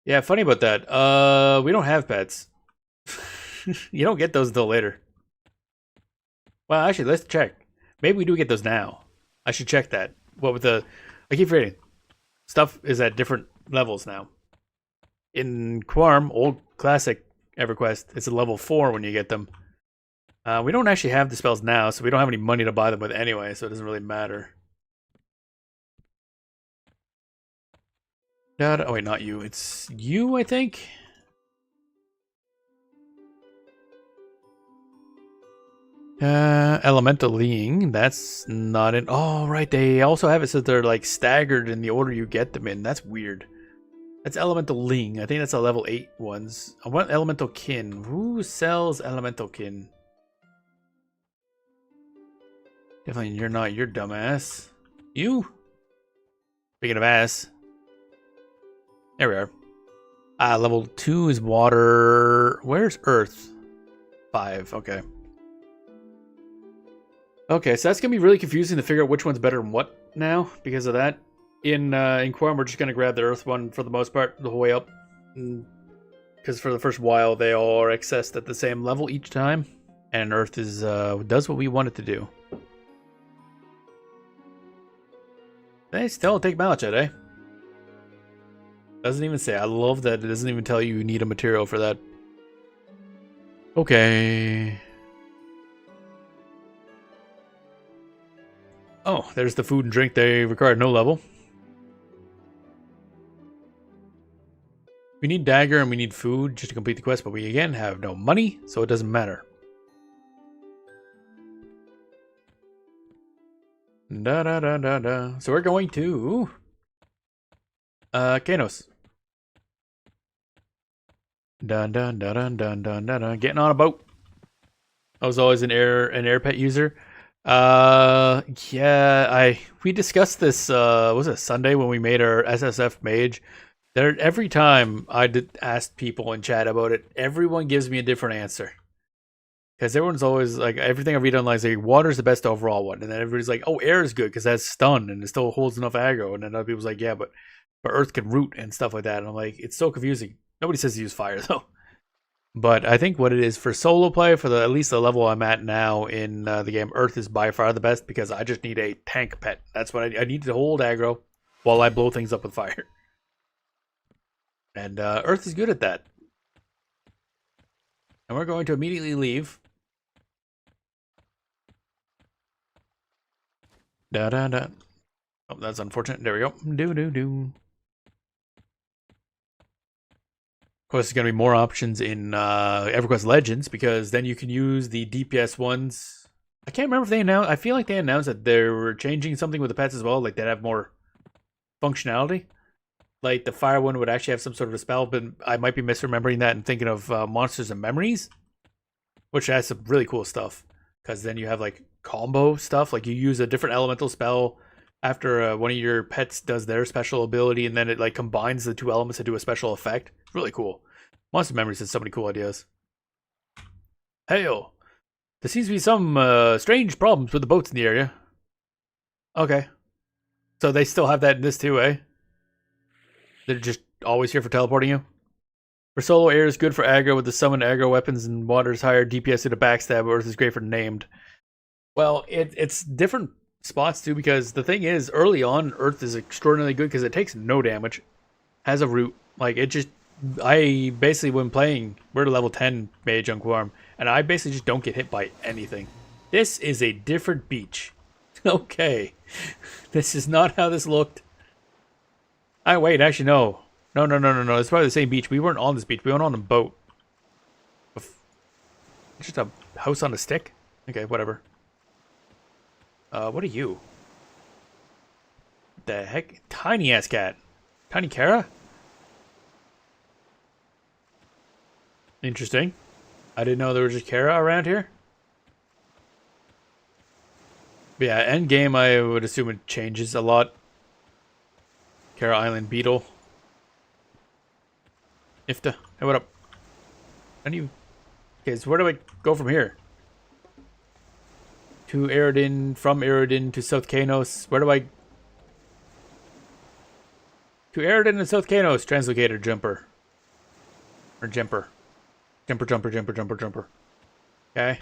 [SPEAKER 1] Yeah, funny about that. We don't have pets. You don't get those until later. Well, actually, let's check. Maybe we do get those now. I should check that. What with the... I keep forgetting. Stuff is at different levels now. In Quarm, old classic EverQuest, it's a level 4 when you get them. We don't actually have the spells now, so we don't have any money to buy them with anyway, so it doesn't really matter. Oh wait, not you. It's you, I think? Elemental Leaing, that's not in... Oh, right, they also have it so they're like staggered in the order you get them in. That's weird. That's Elemental Leaing. I think that's a level 8 ones. I want Elemental Kin. Who sells Elemental Kin? Definitely you're not, you're dumbass. You? Speaking of ass. There we are. Level 2 is water. Where's Earth? 5, okay. Okay, so that's gonna be really confusing to figure out which one's better than what now because of that. In Quarm, we're just gonna grab the Earth one for the most part, the whole way up. Because for the first while, they all are accessed at the same level each time. And Earth is does what we want it to do. They still take Malachite, eh? Doesn't even say. I love that it doesn't even tell you need a material for that. Okay. Oh, there's the food and drink they require no level. We need dagger and we need food just to complete the quest, but we again have no money, so it doesn't matter. Da da da da da. So we're going to Kanos. Dun dun dun dun dun dun dun dun. Getting on a boat. I was always an air pet user. Yeah, we discussed this. Was it Sunday when we made our SSF mage? There, every time I did ask people in chat about it, everyone gives me a different answer. Because everyone's always like, everything I read online is like, water's the best overall one, and then everybody's like, oh, air is good because that's stun and it still holds enough aggro, and then other people's like, yeah, but earth can root and stuff like that, and I'm like, it's so confusing. Nobody says to use fire though. But I think what it is for solo play, for at least the level I'm at now in the game, Earth is by far the best because I just need a tank pet. That's what I need to hold aggro while I blow things up with fire. And Earth is good at that. And we're going to immediately leave. Da da da. Oh, that's unfortunate. There we go. Do do do. Of course, there's going to be more options in EverQuest Legends because then you can use the DPS ones. I can't remember if they announced. I feel like they announced that they were changing something with the pets as well. Like they'd have more functionality. Like the fire one would actually have some sort of a spell, but I might be misremembering that and thinking of Monsters and Memories, which has some really cool stuff. Because then you have like combo stuff. Like you use a different elemental spell after one of your pets does their special ability, and then it like combines the two elements to do a special effect. It's really cool. Monster Memories has so many cool ideas. Hail! There seems to be some strange problems with the boats in the area. Okay. So they still have that in this too, eh? They're just always here for teleporting you? For solo, air is good for aggro with the summoned aggro weapons, and water is higher DPS to the backstab. Earth is great for named. Well, it's different spots too, because the thing is, early on, Earth is extraordinarily good because it takes no damage, has a root. Like it just, I basically when playing, we're at level 10 mage on Quorum, and I basically just don't get hit by anything. This is a different beach. Okay, this is not how this looked. Wait, actually no. No. It's probably the same beach. We weren't on this beach. We went on a boat. Just a house on a stick? Okay, whatever. What are you? What the heck? Tiny ass cat. Tiny Kara? Interesting. I didn't know there was just Kara around here. But yeah, end game I would assume it changes a lot. Kara Island Beetle. Ifta. Hey, what up? How do you... Okay, so where do I go from here? To Aridin, from Aridin to South Kanos. Where do I... To Aridin and South Kanos. Translocator jumper. Or jumper. Jumper. Okay.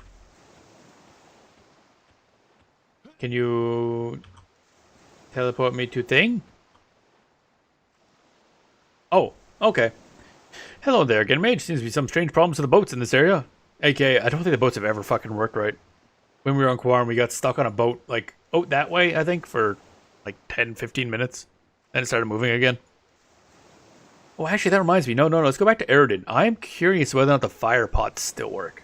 [SPEAKER 1] Can you... teleport me to thing? Oh, okay. Hello there, again, mage. Seems to be some strange problems with the boats in this area. AKA, I don't think the boats have ever fucking worked right. When we were on Quorum, we got stuck on a boat, like, out that way, I think, for like 10-15 minutes. Then it started moving again. Oh, actually, that reminds me. No, let's go back to Aridin. I'm curious whether or not the fire pots still work.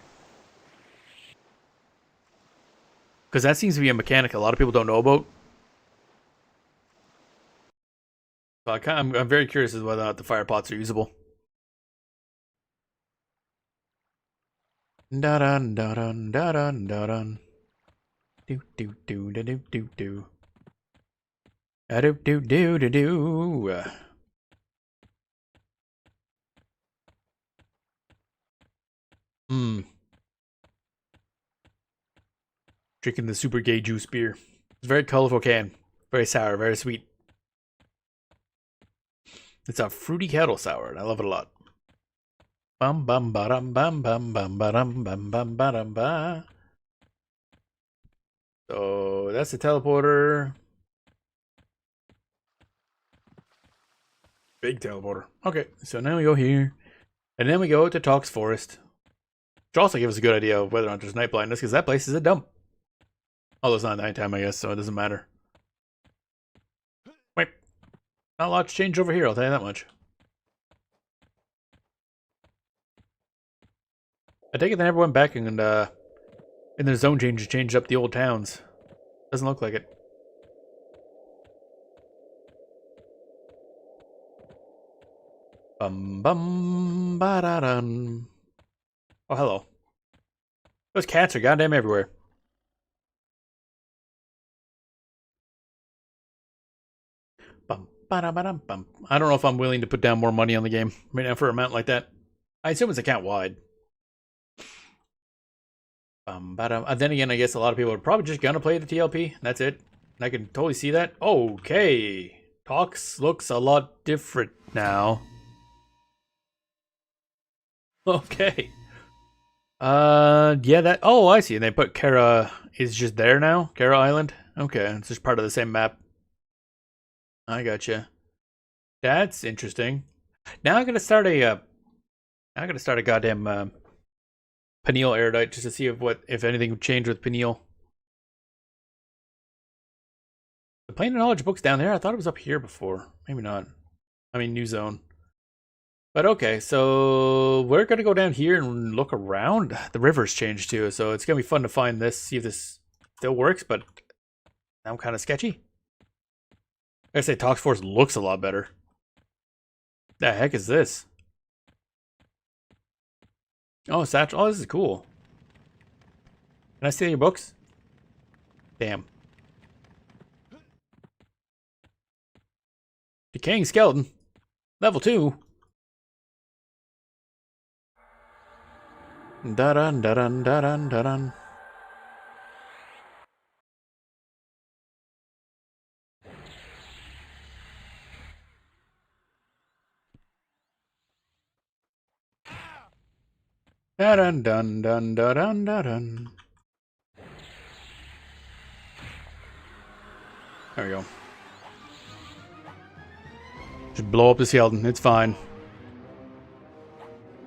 [SPEAKER 1] Because that seems to be a mechanic a lot of people don't know about. So I'm very curious as to whether or not the fire pots are usable. Da dun da dun da dun da dun. Do do do do do do do. Do do do do do. Drinking the super gay juice beer. It's a very colorful can. Very sour, very sweet. It's a fruity kettle sour, and I love it a lot. Bum bum ba-dum bum bum bum ba-dum bum bum ba-dum ba. So that's the teleporter. Big teleporter. Okay, so now we go here. And then we go to Talks Forest. Which also gives us a good idea of whether or not there's night blindness, because that place is a dump. Although it's not nighttime, I guess, so it doesn't matter. Wait. Not a lot to change over here, I'll tell you that much. I take it they never went back and in their zone changes changed up the old towns. Doesn't look like it. Bum bum ba da dun. Oh, hello. Those cats are goddamn everywhere. Bum ba da ba dum bum. I don't know if I'm willing to put down more money on the game right now for an amount like that. I assume it's account wide. Then again, I guess a lot of people are probably just gonna play the TLP. That's it. And I can totally see that. Okay. Talks looks a lot different now. Okay. Yeah, that. Oh, I see. And they put Kara is just there now. Kara Island. Okay, it's just part of the same map. I gotcha. That's interesting. Now I'm gonna start a. I'm gonna start a goddamn Peniel Erudite just to see if anything would change with Peniel. The Plane of Knowledge book's down there. I thought it was up here before. Maybe not. I mean, new zone. But okay, so we're gonna go down here and look around. The river's changed too, so it's gonna be fun to find this, see if this still works, but I'm kind of sketchy. I say Tox Force looks a lot better. The heck is this? Oh, Satchel. Oh, this is cool. Can I steal your books? Damn. Decaying Skeleton. Level 2. Da-dun, da-dun, da-dun, da-dun. Da-dun, dun, dun, da-dun, da-dun. There we go. Just blow up the skeleton. It's fine.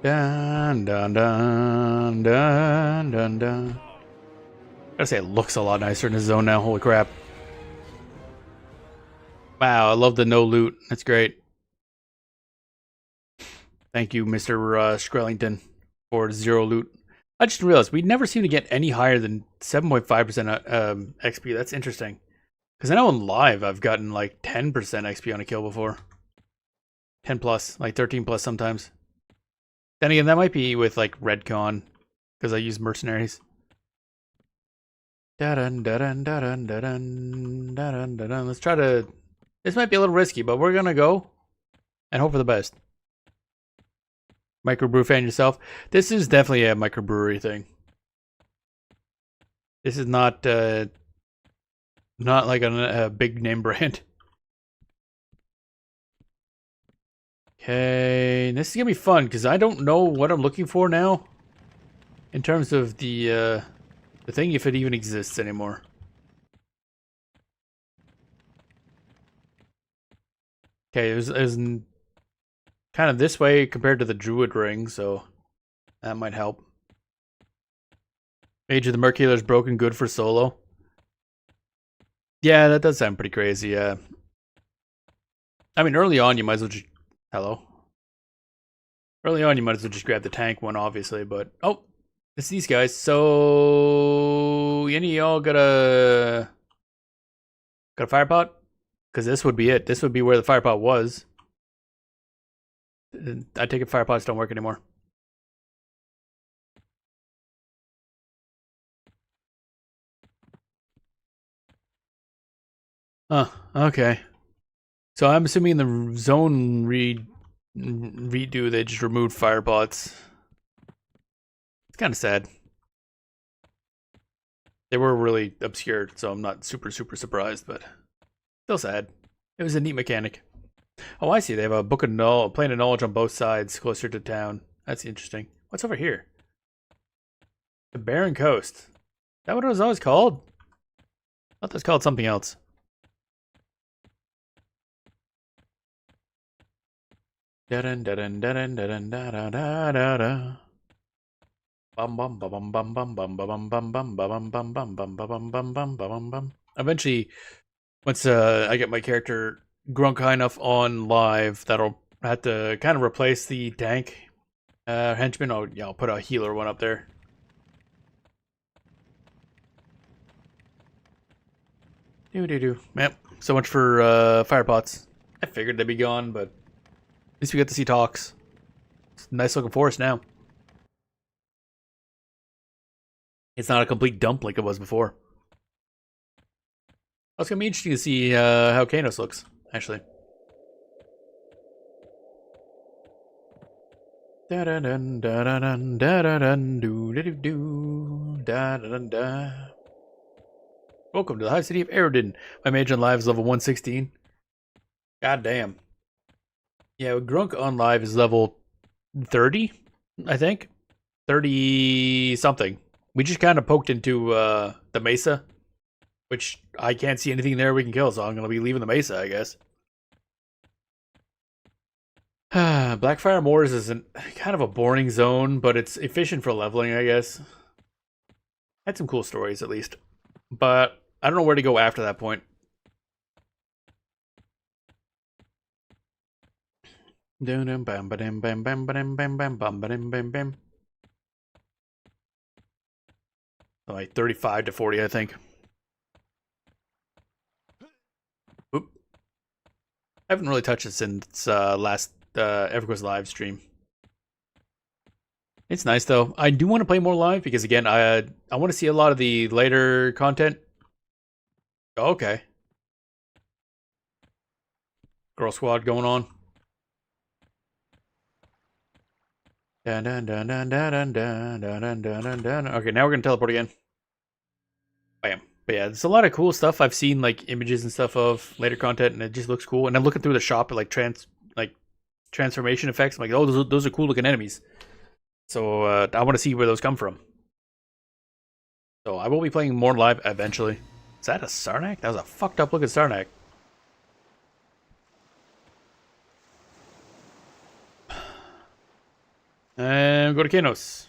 [SPEAKER 1] Dun, dun, dun, dun, dun, dun. I gotta say, it looks a lot nicer in the zone now. Holy crap. Wow, I love the no loot. That's great. Thank you, Mr. Skrellington, for 0 loot. I just realized we never seem to get any higher than 7.5% XP. That's interesting. Because I know in live I've gotten like 10% XP on a kill before. 10 plus, like 13 plus sometimes. Then again, that might be with like Redcon, because I use mercenaries. Da-dun, da-dun, da-dun, da-dun, da-dun, da-dun. Let's try to... This might be a little risky, but we're gonna go and hope for the best. Microbrew fan yourself. This is definitely a microbrewery thing. This is not like a big name brand. Okay, this is gonna be fun because I don't know what I'm looking for now in terms of the thing, if it even exists anymore. Okay, it was kind of this way compared to the Druid ring, so that might help. Mage of the Merculator is broken, good for solo. Yeah, that does sound pretty crazy, yeah. I mean, early on, you might as well just... Hello? Early on, you might as well just grab the tank one, obviously, but... Oh! It's these guys, so... Any of y'all got a fire pot? Because this would be it. This would be where the fire pot was. I take it fire pots don't work anymore. Oh, okay. So I'm assuming in the zone redo, they just removed fire pots. It's kind of sad. They were really obscured, so I'm not super surprised, but still sad. It was a neat mechanic. Oh, I see. They have a book of plane of knowledge on both sides, closer to town. That's interesting. What's over here? The Barren Coast. Is that what it was always called? I thought it was called something else. Da-dun, da-dun, da-dun, da-dun, da-da, da-da, da. Bum bum bum bum bum bum bum bum bum bum bum bum bum bum bum bum bum bum bum. Eventually, once I get my character grown high enough on live, that'll have to kind of replace the tank henchman. I'll put a healer one up there. Do. Yep. So much for fire pots. I figured they'd be gone, but least we get to see talks. It's a nice looking forest now. It's not a complete dump like it was before. It's gonna be interesting to see how Kanos looks, actually. Da da dun da da dun da da dun do do do da da dun da. Welcome to the High City of Eridan. My mage on live is level 116. God damn. Yeah, Grunk on live is level 30, I think. 30 something. We just kind of poked into the mesa, which I can't see anything there we can kill, so I'm going to be leaving the mesa, I guess. Blackfire Moors is kind of a boring zone, but it's efficient for leveling, I guess. Had some cool stories, at least. But I don't know where to go after that point. Like 35 to 40, I think. Oop. I haven't really touched it since last EverQuest live stream. It's nice though. I do want to play more live because again, I want to see a lot of the later content. Oh, okay. Girl squad going on. Dun, dun, dun, dun, dun, dun, dun, dun, dun, dun. Okay, now we're gonna teleport again. Bam. But yeah, there's a lot of cool stuff. I've seen like images and stuff of later content, and it just looks cool. And I'm looking through the shop at like transformation effects. I'm like, oh, those are cool looking enemies. So I want to see where those come from. So I will be playing more live eventually. Is that a Sarnak? That was a fucked up looking Sarnak. And go to Kanos.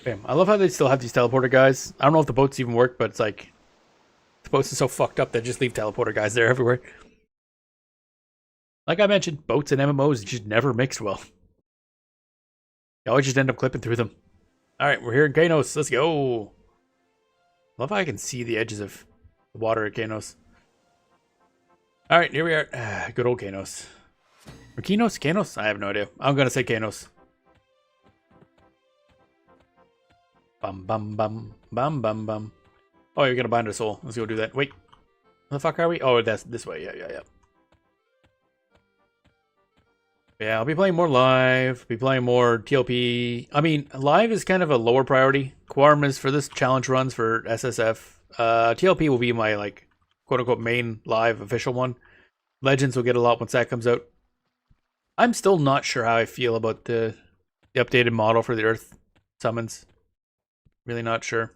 [SPEAKER 1] Bam. I love how they still have these teleporter guys. I don't know if the boats even work, but it's like the boats are so fucked up that just leave teleporter guys there everywhere. Like I mentioned, boats and MMOs just never mixed well. You always just end up clipping through them. Alright, we're here in Kanos. Let's go. Love how I can see the edges of the water at Kanos. Alright, here we are. Good old Kanos. Or Kinos? Kanos? I have no idea. I'm gonna say Kanos. Bum bum bum. Bum bum bum. Oh, you're gonna bind a soul. Let's go do that. Wait. Where the fuck are we? Oh, that's this way. Yeah. Yeah, I'll be playing more live, be playing more TLP. I mean, live is kind of a lower priority. Quorum is for this challenge runs for SSF. TLP will be my, like, quote-unquote main live official one. Legends will get a lot once that comes out. I'm still not sure how I feel about the updated model for the Earth summons. Really not sure.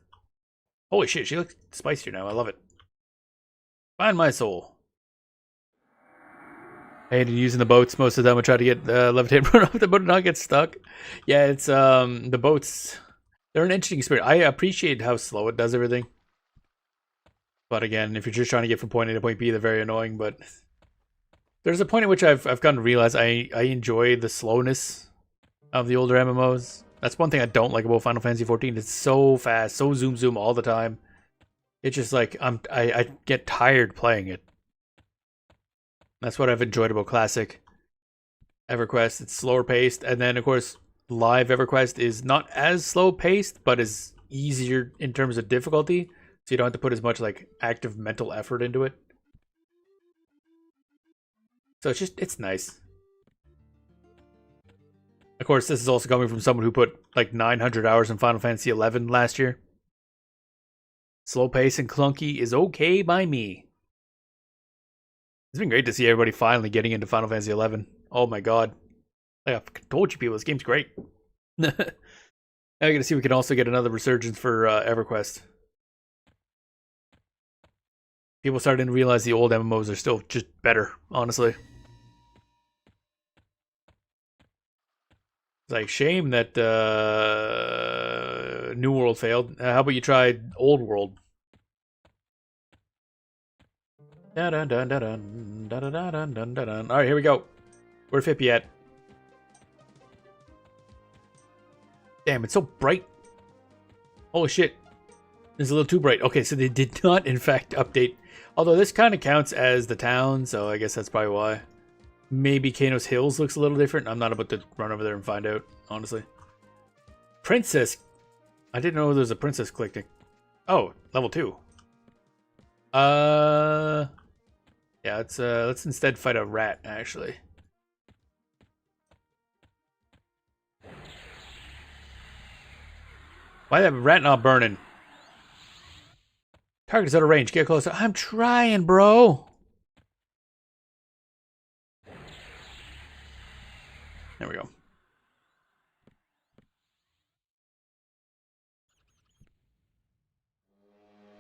[SPEAKER 1] Holy shit, she looks spicier now. I love it. Find my soul. I hated using the boats most of the time. I try to get levitate run off the boat and not get stuck. Yeah, it's the boats. They're an interesting experience. I appreciate how slow it does everything. But again, if you're just trying to get from point A to point B, they're very annoying. But there's a point at which I've come to realize I enjoy the slowness of the older MMOs. That's one thing I don't like about Final Fantasy XIV. It's so fast, so zoom all the time. It's just like I get tired playing it. That's what I've enjoyed about Classic EverQuest. It's slower paced, and then of course Live EverQuest is not as slow paced, but is easier in terms of difficulty. So you don't have to put as much like active mental effort into it. So it's nice. Of course, this is also coming from someone who put like 900 hours in Final Fantasy XI last year. Slow pace and clunky is okay by me. It's been great to see everybody finally getting into Final Fantasy XI. Oh my god. Like I told you people, this game's great. Now we're gonna see if we can also get another resurgence for EverQuest. People starting to realize the old MMOs are still just better, honestly. It's like, shame that New World failed. How about you try Old World? Alright, here we go. Where's Fippy at? Damn, it's so bright. Holy shit. It's a little too bright. Okay, so they did not, in fact, update Although this kind of counts as the town, so I guess that's probably why. Maybe Kano's Hills looks a little different. I'm not about to run over there and find out, honestly. Princess. I didn't know there was a princess clicking. Oh, level 2. Yeah, let's instead fight a rat, actually. Why that rat not burning? Target is out of range. Get closer. I'm trying, bro. There we go.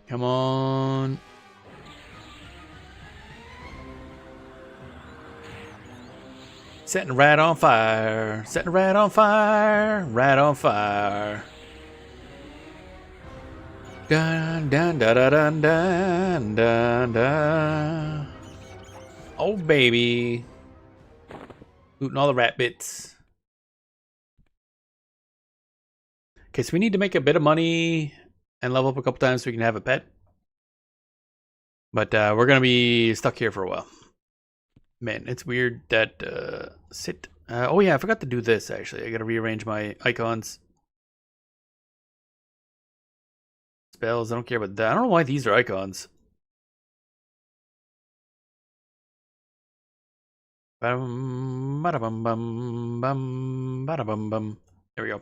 [SPEAKER 1] Come on. Setting rat on fire. Setting rat on fire. Rat on fire. Dun dun dun dun dun dun dun. Oh baby. Looting all the rat bits. Okay, so we need to make a bit of money and level up a couple times so we can have a pet. But we're gonna be stuck here for a while. Man, it's weird that sit. Oh yeah, I forgot to do this actually. I gotta rearrange my icons. Spells, I don't care about that. I don't know why these are icons. Bum, bada bum bum bum bada bum bum. There we go.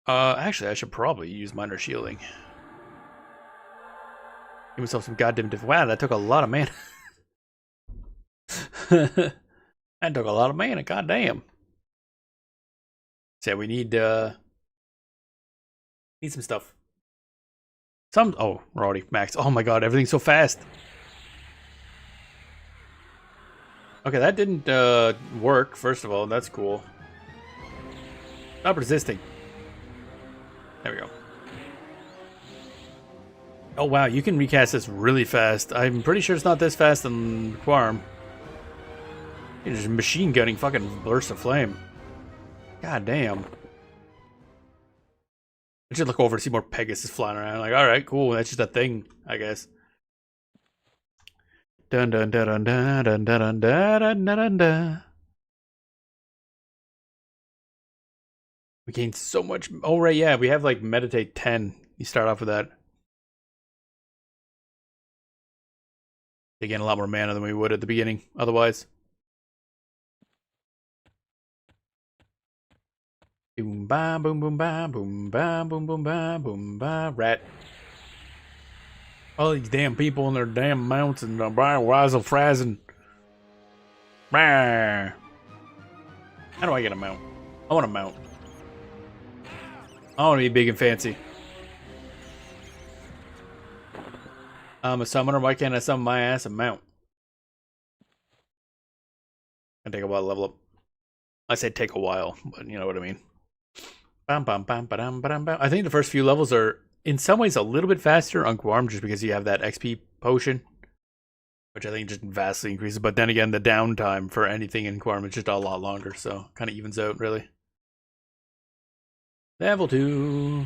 [SPEAKER 1] Actually, I should probably use minor shielding. Give myself some goddamn wow, that took a lot of mana. That took a lot of mana, goddamn. So we need some stuff. Oh, we're already maxed. Oh my god, everything's so fast. Okay, that didn't work, first of all. That's cool. Stop resisting. There we go. Oh wow, you can recast this really fast. I'm pretty sure it's not this fast in Quarm. You're just machine gunning fucking bursts of flame. God damn. I should look over to see more Pegasus flying around. Like, alright, cool. That's just a thing, I guess. Dun dun dun dun dun dun dun dun dun dun dun. We gained so much. Oh, right, yeah. We have like Meditate 10. You start off with that. They gain a lot more mana than we would at the beginning, otherwise. Boom ba boom boom ba boom ba boom boom ba boom ba rat. All these damn people in their damn mounts and razzle frazzing. How do I get a mount? I want a mount. I want to be big and fancy. I'm a summoner. Why can't I summon my ass a mount? It'll take a while to level up. I say take a while, but you know what I mean. Bam, bam, bam, bam, bam, bam. I think the first few levels are, in some ways, a little bit faster on Guarm just because you have that XP potion, which I think just vastly increases. But then again, the downtime for anything in Guarm is just a lot longer, so kind of evens out, really. Level 2.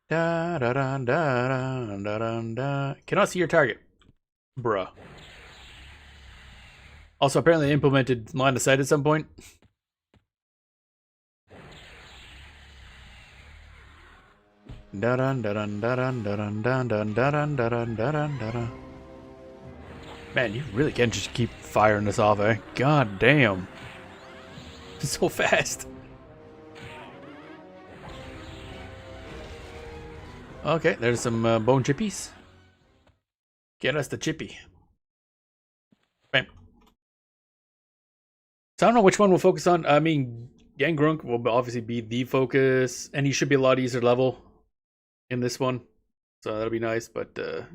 [SPEAKER 1] Da da da da da da da da. Cannot see your target. Bruh. Also, apparently they implemented line of sight at some point. Man, you really can just keep firing this off, eh? God damn. It's so fast. Okay, there's some bone chippies. Get us the chippy. Bam. So I don't know which one we'll focus on. I mean, Gangrunk will obviously be the focus, and he should be a lot easier level in this one. So that'll be nice, but just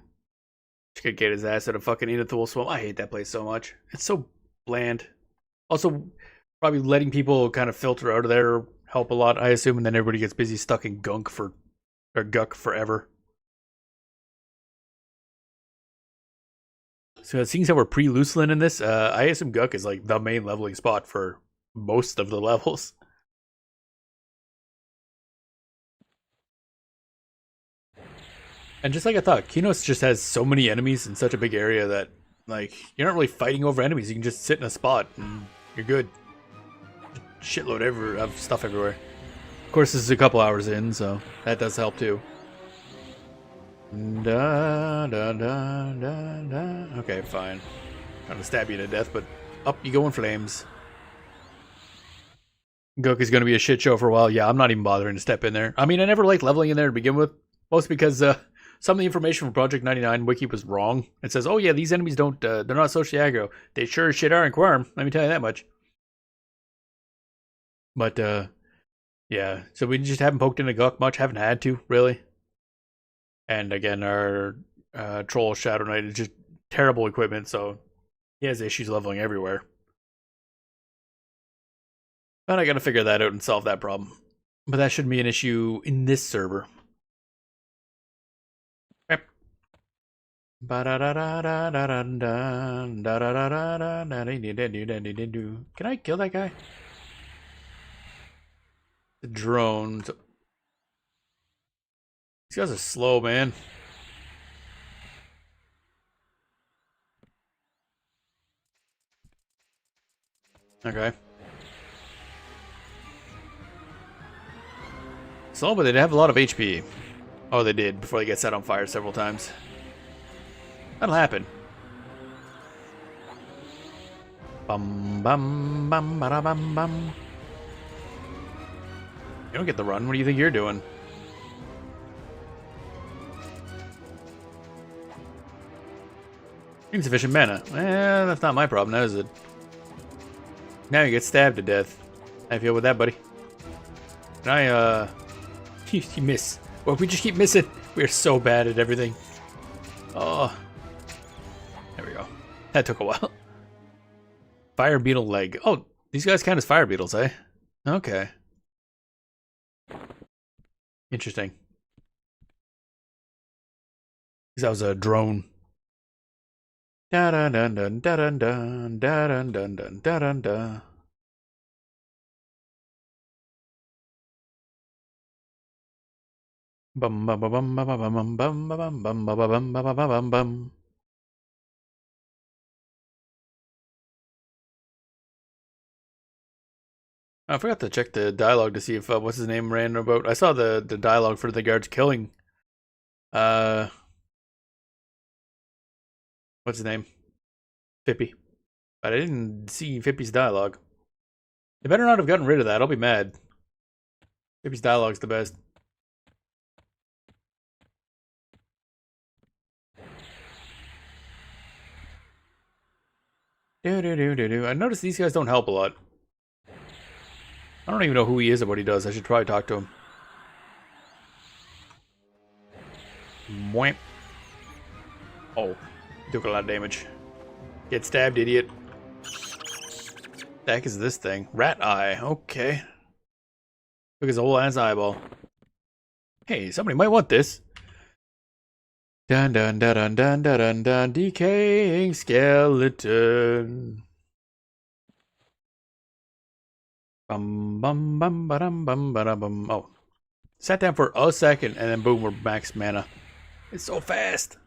[SPEAKER 1] gonna get his ass out of fucking Inithul Swamp. I hate that place so much. It's so bland. Also, probably letting people kind of filter out of there help a lot, I assume, and then everybody gets busy stuck in Gunk forever. So seeing how we're pre-Lucelin in this, I assume Guk is like the main leveling spot for most of the levels. And just like I thought, Kinos just has so many enemies in such a big area that, like, you're not really fighting over enemies. You can just sit in a spot and you're good. Shitload of stuff everywhere. Of course, this is a couple hours in, so that does help too. Da, da, da, da, da. Okay, fine. Trying to stab you to death, but up you go in flames. Goku's gonna be a shit show for a while. Yeah, I'm not even bothering to step in there. I mean, I never liked leveling in there to begin with, mostly because some of the information from Project 99 Wiki was wrong. It says, oh yeah, these enemies don't, they're not socially aggro. They sure as shit are in Quirm, let me tell you that much. But, yeah, so we just haven't poked into Guk much, haven't had to, really. And again, our Troll Shadow Knight is just terrible equipment, so he has issues leveling everywhere. But I gotta figure that out and solve that problem. But that shouldn't be an issue in this server. Can I kill that guy? The drones. These guys are slow, man. Okay. Slow, but they have a lot of HP. Oh, they did, before they get set on fire several times. That'll happen. Bum bum bum ba bum bum. You don't get the run. What do you think you're doing? Insufficient mana. That's not my problem, now is it? Now you get stabbed to death. How you feel with that, buddy? Can I, you miss. Well, we just keep missing. We're so bad at everything. Oh. There we go. That took a while. Fire beetle leg. Oh, these guys count as fire beetles, eh? Okay. Interesting. That was a drone. Da dun dun dun da dun dun da dun dun dun da dun da. Bum bum bum bum bum bum bum bum bum bum bum bum bum bum. I forgot to check the dialogue to see if what's his name ran about. I saw the dialogue for the guards killing. What's his name? Fippy. But I didn't see Fippy's dialogue. They better not have gotten rid of that. I'll be mad. Fippy's dialogue's the best. I noticed these guys don't help a lot. I don't even know who he is or what he does. I should probably talk to him. Mwamp. Oh, took a lot of damage. Get stabbed, idiot. The heck is this thing? Rat eye. Okay. Took his whole ass eyeball. Hey, somebody might want this. Dun dun dun dun dun dun dun dun. Decaying skeleton. Bum bum bum ba-dum bum ba-dum bum. Oh. Sat down for a second and then boom, we're max mana. It's so fast.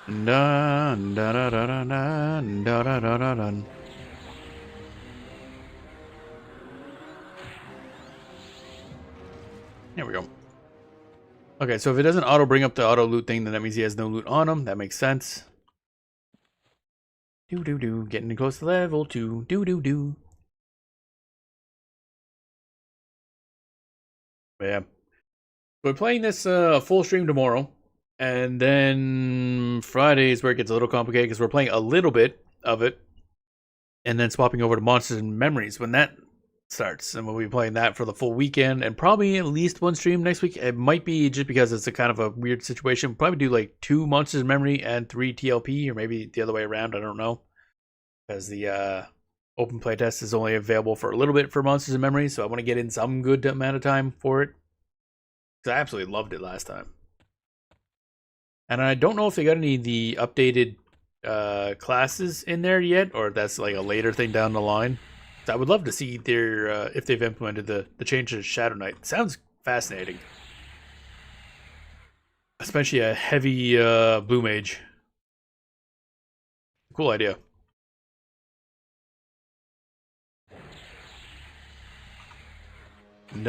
[SPEAKER 1] Dun dun dun dun dun dun dun dun dun. There we go. Okay, so if it doesn't auto bring up the auto loot thing, then that means he has no loot on him. That makes sense. Do. Getting close to level 2. Do. But yeah. We're playing this full stream tomorrow. And then Friday is where it gets a little complicated because we're playing a little bit of it. And then swapping over to Monsters and Memories when that starts. And we'll be playing that for the full weekend. And probably at least one stream next week. It might be just because it's a kind of a weird situation. We'll probably do like 2 Monsters and Memory and 3 TLP. Or maybe the other way around. I don't know. Because the open playtest is only available for a little bit for Monsters and Memories. So I want to get in some good amount of time for it. Because I absolutely loved it last time. And I don't know if they got any of the updated classes in there yet, or that's like a later thing down the line. So I would love to see their if they've implemented the change to Shadow Knight. Sounds fascinating, especially a heavy blue mage. Cool idea. Come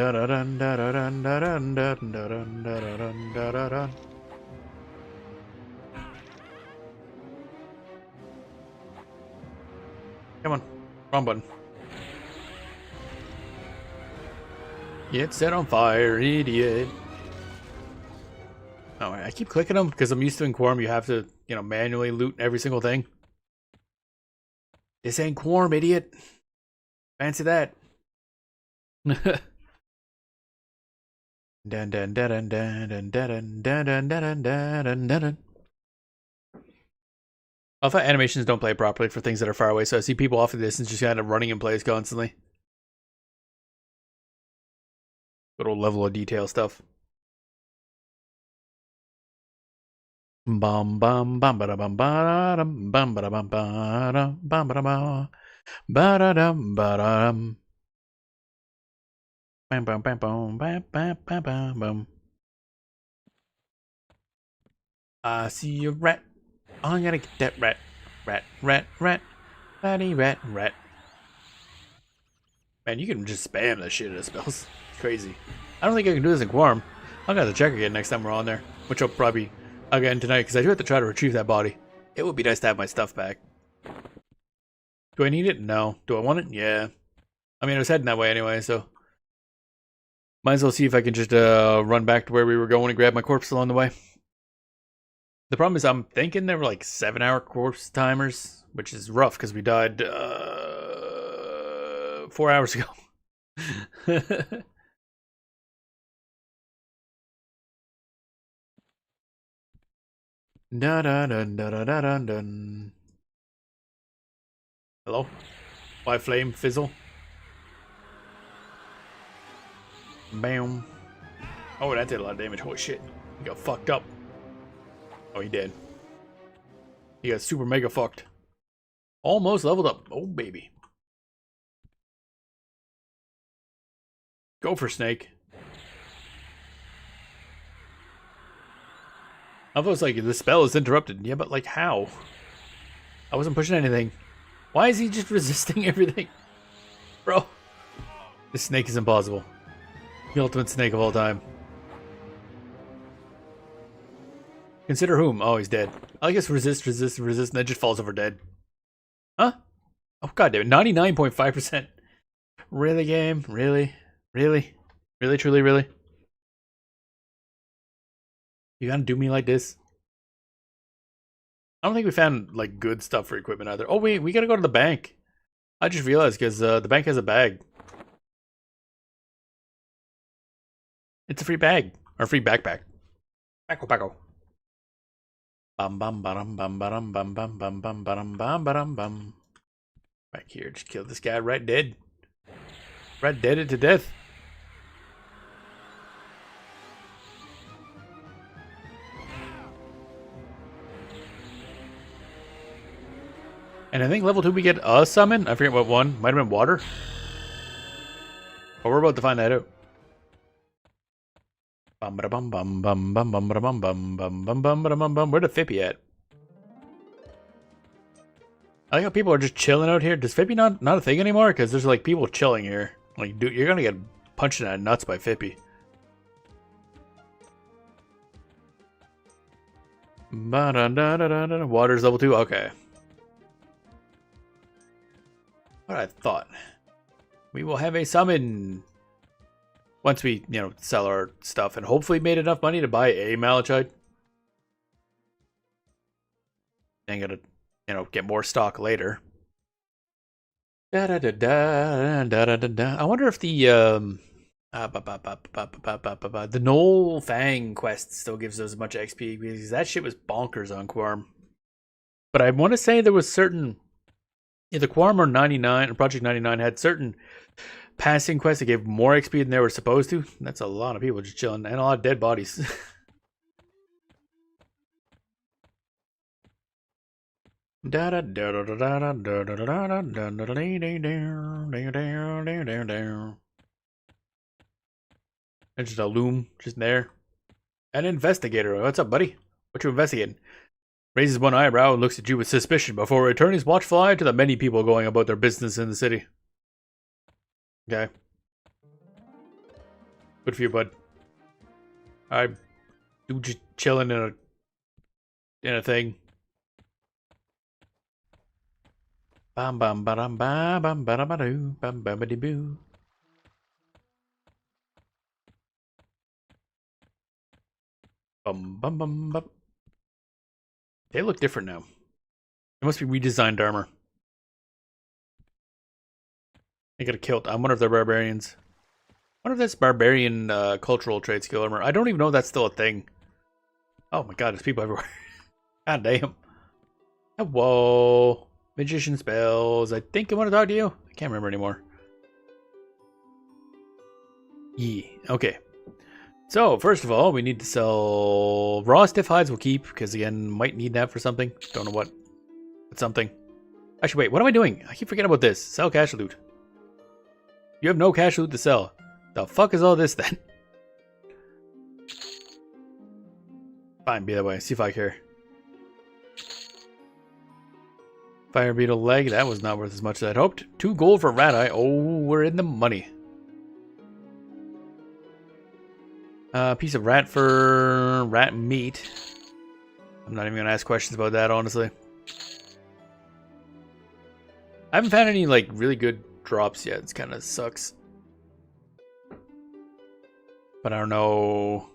[SPEAKER 1] on, wrong button. Get set on fire, idiot. Oh, I keep clicking them because I'm used to in Quorum you have to, you know, manually loot every single thing. This ain't Quorum, idiot. Fancy that. Dun dun dun dun dun dun dun dun dun dun dun dun. I thought animations don't play properly for things that are far away, so I see people off the distance just kind of running in place constantly. Little level of detail stuff. Bum bum bum ba bum ba dum bum ba bum ba bum ba ba dum ba dum. Bam bam bam bam bam bam bam bam bam. I see a rat. I'm gonna get that rat. Rat, rat, rat. Ratty, rat, rat. Man, you can just spam that shit of spells. It's crazy. I don't think I can do this in Quorum. I'm gonna have to check again next time we're on there. Which I'll probably again tonight, because I do have to try to retrieve that body. It would be nice to have my stuff back. Do I need it? No. Do I want it? Yeah. I mean, I was heading that way anyway, so might as well see if I can just run back to where we were going and grab my corpse along the way. The problem is I'm thinking there were like 7-hour corpse timers, which is rough because we died 4 hours ago. Dun, dun, dun, dun, dun, dun, dun. Hello? Why flame fizzle? Bam. Oh, that did a lot of damage. Holy shit. He got fucked up. Oh, he did. He got super mega fucked. Almost leveled up. Oh, baby. Go for Snake. I was like, the spell is interrupted. Yeah, but like how? I wasn't pushing anything. Why is he just resisting everything? Bro. This snake is impossible. The ultimate snake of all time. Consider whom? Oh, he's dead. I guess resist, resist, resist, and then just falls over dead. Huh? Oh, god damn it. 99.5%. Really, game? Really? Really? Really, truly, really? You gonna do me like this? I don't think we found, like, good stuff for equipment either. Oh, wait, we gotta go to the bank. I just realized, because the bank has a bag. It's a free bag. Or free backpack. Backo, backo. Bum bum bum bum bum bum bum bum bum bum bum bum bum. Back here, just kill this guy right dead. Right deaded to death. And I think level 2 we get a summon. I forget what one. Might have been water. But we're about to find that out. Bum bum bum bum bum bum bum bum bum bum bum bum bum. Where the Fippy at? I like how people are just chilling out here. Does Fippy not a thing anymore? Because there's like people chilling here. Like, dude, you're gonna get punched in the nuts by Fippy. Water's level 2. Okay. What I thought. We will have a summon. Once we, you know, sell our stuff and hopefully made enough money to buy a Malachite. And gotta, you know, get more stock later. I wonder if the Knoll Fang quest still gives us as much XP, because that shit was bonkers on Quorum. But I want to say there was certain, either Quorum or 99 or Project 99 had certain passing quests that gave more XP than they were supposed to. That's a lot of people just chilling and a lot of dead bodies. There's just a loom just there. An investigator. What's up, buddy? What you investigating? Raises one eyebrow and looks at you with suspicion before returning his watchful eye to the many people going about their business in the city. Okay. Good for you, bud. I'm just chilling in a thing. Bam bam bam bam bam bam bam bam bam boo. Bum bum bum bum. They look different now. It must be redesigned armor. They got a kilt. I wonder if they're barbarians. I wonder if that's barbarian cultural trade skill armor. I don't even know if that's still a thing. Oh my god, there's people everywhere. God damn. Whoa. Magician spells. I think I want to talk to you. I can't remember anymore. Yeah. Okay. So, first of all, we need to sell raw stiff hides we'll keep, because again, might need that for something. Don't know what. It's something. Actually, wait, what am I doing? I keep forgetting about this. Sell cash loot. You have no cash loot to sell. The fuck is all this then? Fine, be that way. See if I care. Fire beetle leg. That was not worth as much as I'd hoped. 2 gold for rat eye. Oh, we're in the money. Piece of rat fur, rat meat. I'm not even gonna ask questions about that, honestly. I haven't found any like really good drops yet. It kind of sucks. But I don't know.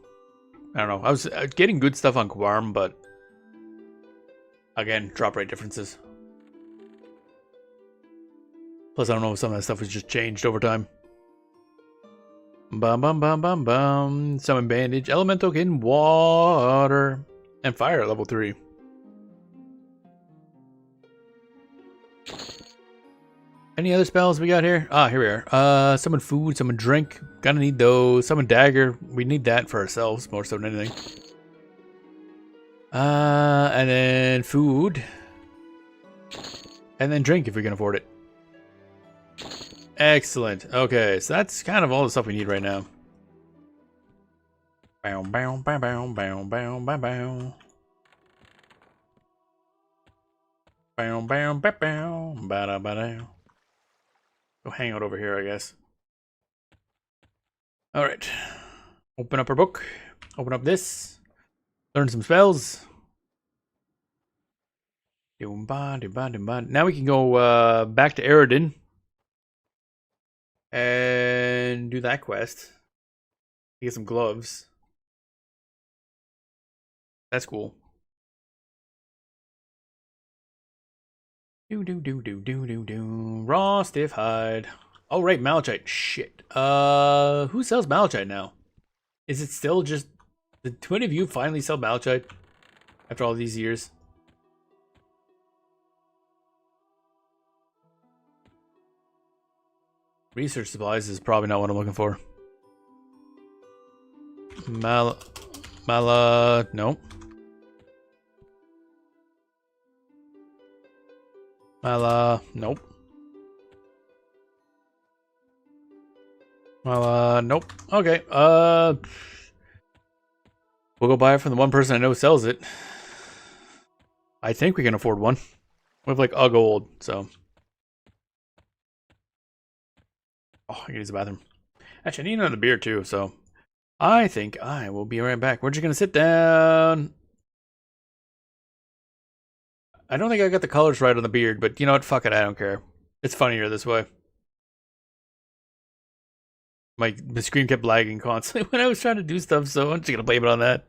[SPEAKER 1] I was getting good stuff on Kwarm, but again, drop rate differences. Plus, I don't know if some of that stuff was just changed over time. Bum bum bum bum bum. Summon bandage, elemental in water, and fire at level 3. Any other spells we got here? Ah, here we are. Summon food, summon drink. Gonna need those. Summon dagger. We need that for ourselves more so than anything. And then food. And then drink if we can afford it. Excellent. Okay, so that's kind of all the stuff we need right now. Bow, bow, bow, bow, bow, bow, bow, bow. Bow, bow, bow, bow, ba-da, ba-da. Go hang out over here, I guess. Alright. Open up our book. Open up this. Learn some spells. Now we can go back to Eridan. And do that quest. Get some gloves. That's cool. Raw stiff hide. Oh right, malachite. Shit. Who sells malachite now? Is it still just the twin of you finally sell malachite after all these years? Research supplies is probably not what I'm looking for. Nope. Nope. Nope. Okay. We'll go buy it from the one person I know sells it. I think we can afford one. We have like a gold, so. Oh, I can use the bathroom. Actually, I need another beer too, so I think I will be right back. We're just gonna sit down. I don't think I got the colors right on the beard, but you know what? Fuck it, I don't care. It's funnier this way. The screen kept lagging constantly when I was trying to do stuff, so I'm just gonna blame it on that.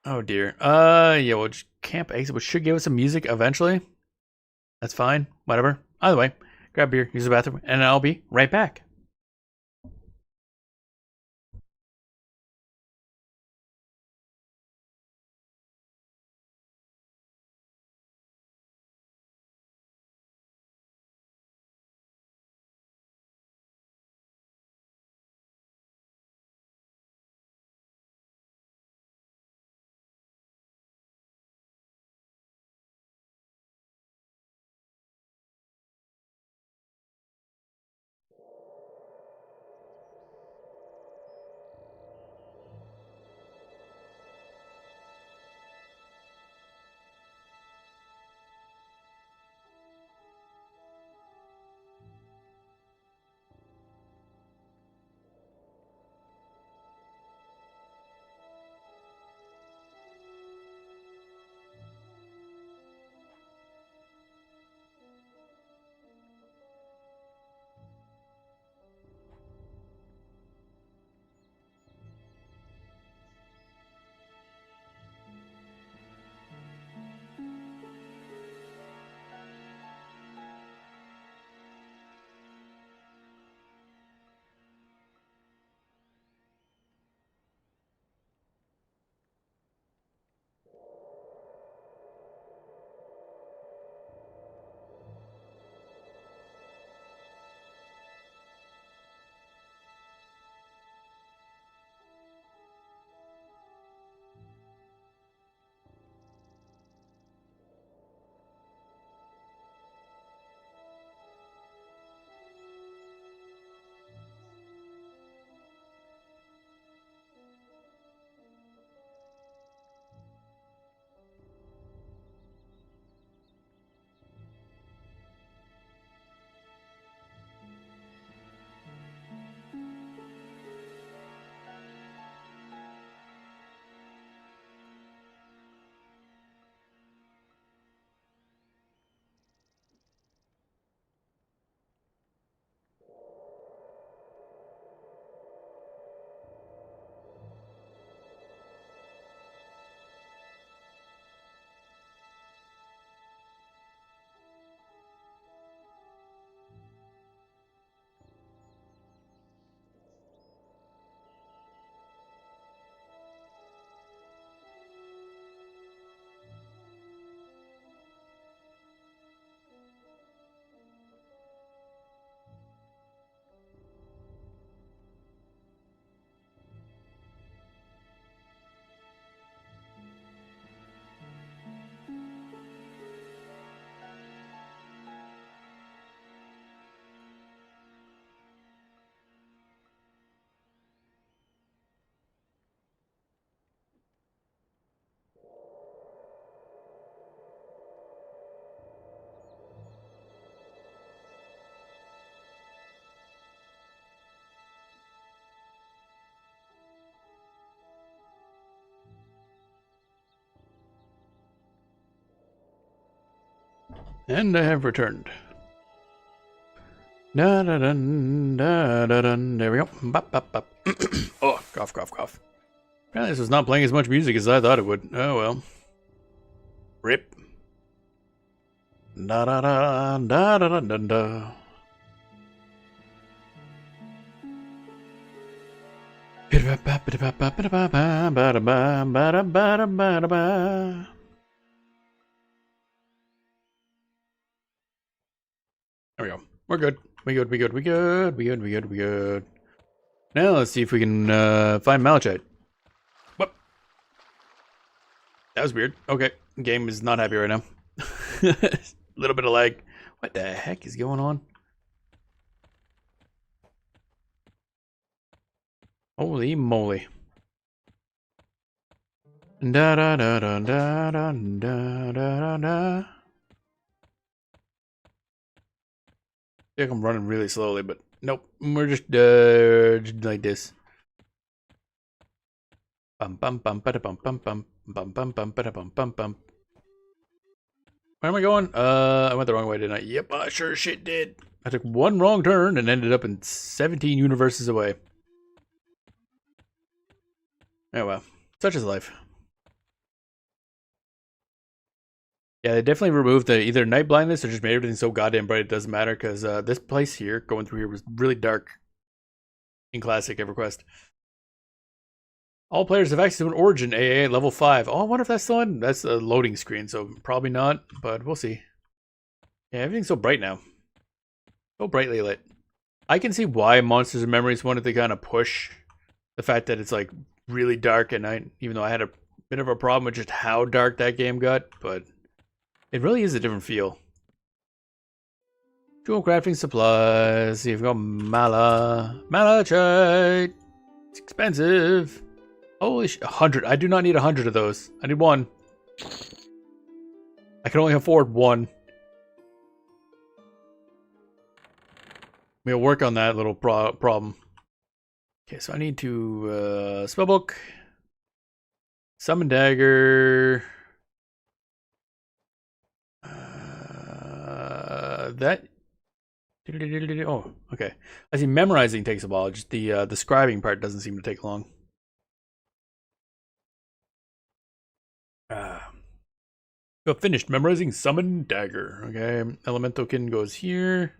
[SPEAKER 1] Oh dear. Yeah, we'll just camp exit, which should give us some music eventually. That's fine. Whatever. Either way, grab beer, use the bathroom, and I'll be right back. And I have returned. Da da dun, da da dun. There we go. Bop, bop, bop. Oh, cough, cough, cough. Apparently this was not playing as much music as I thought it would. Oh well. Rip. Da da da da da da da da. There we go. We're good. We good. We good. We good. We good. We good. We good. Now let's see if we can find malachite. What? That was weird. Okay, game is not happy right now. A little bit of lag. What the heck is going on? Holy moly. Da da da da da da da da da. I think I'm running really slowly, but nope. We're just like this. Bum bum bum ba bum bum bum bum bum bum ba bum bum bum. Where am I going? I went the wrong way, didn't I? Yep, I sure shit did. I took one wrong turn and ended up in 17 universes away. Oh well, such is life. Yeah, they definitely removed the either night blindness or just made everything so goddamn bright it doesn't matter, because this place here, going through here, was really dark in classic EverQuest. All players have access to an origin AA level 5. Oh, I wonder if that's still on. That's a loading screen, so probably not, but we'll see. Yeah, everything's so bright now. So brightly lit. I can see why Monsters and Memories wanted to kind of push the fact that it's like really dark at night, even though I had a bit of a problem with just how dark that game got, but it really is a different feel. Jewel crafting supplies. See if we got malachite. It's expensive. Holy shit, 100. I do not need 100 of those. I need one. I can only afford one. We'll work on that little problem. Okay, so I need to spellbook, summon dagger. That. Oh, okay. I see memorizing takes a while. Just the scribing part doesn't seem to take long. Go finished memorizing summon dagger. Okay, Elementokin goes here.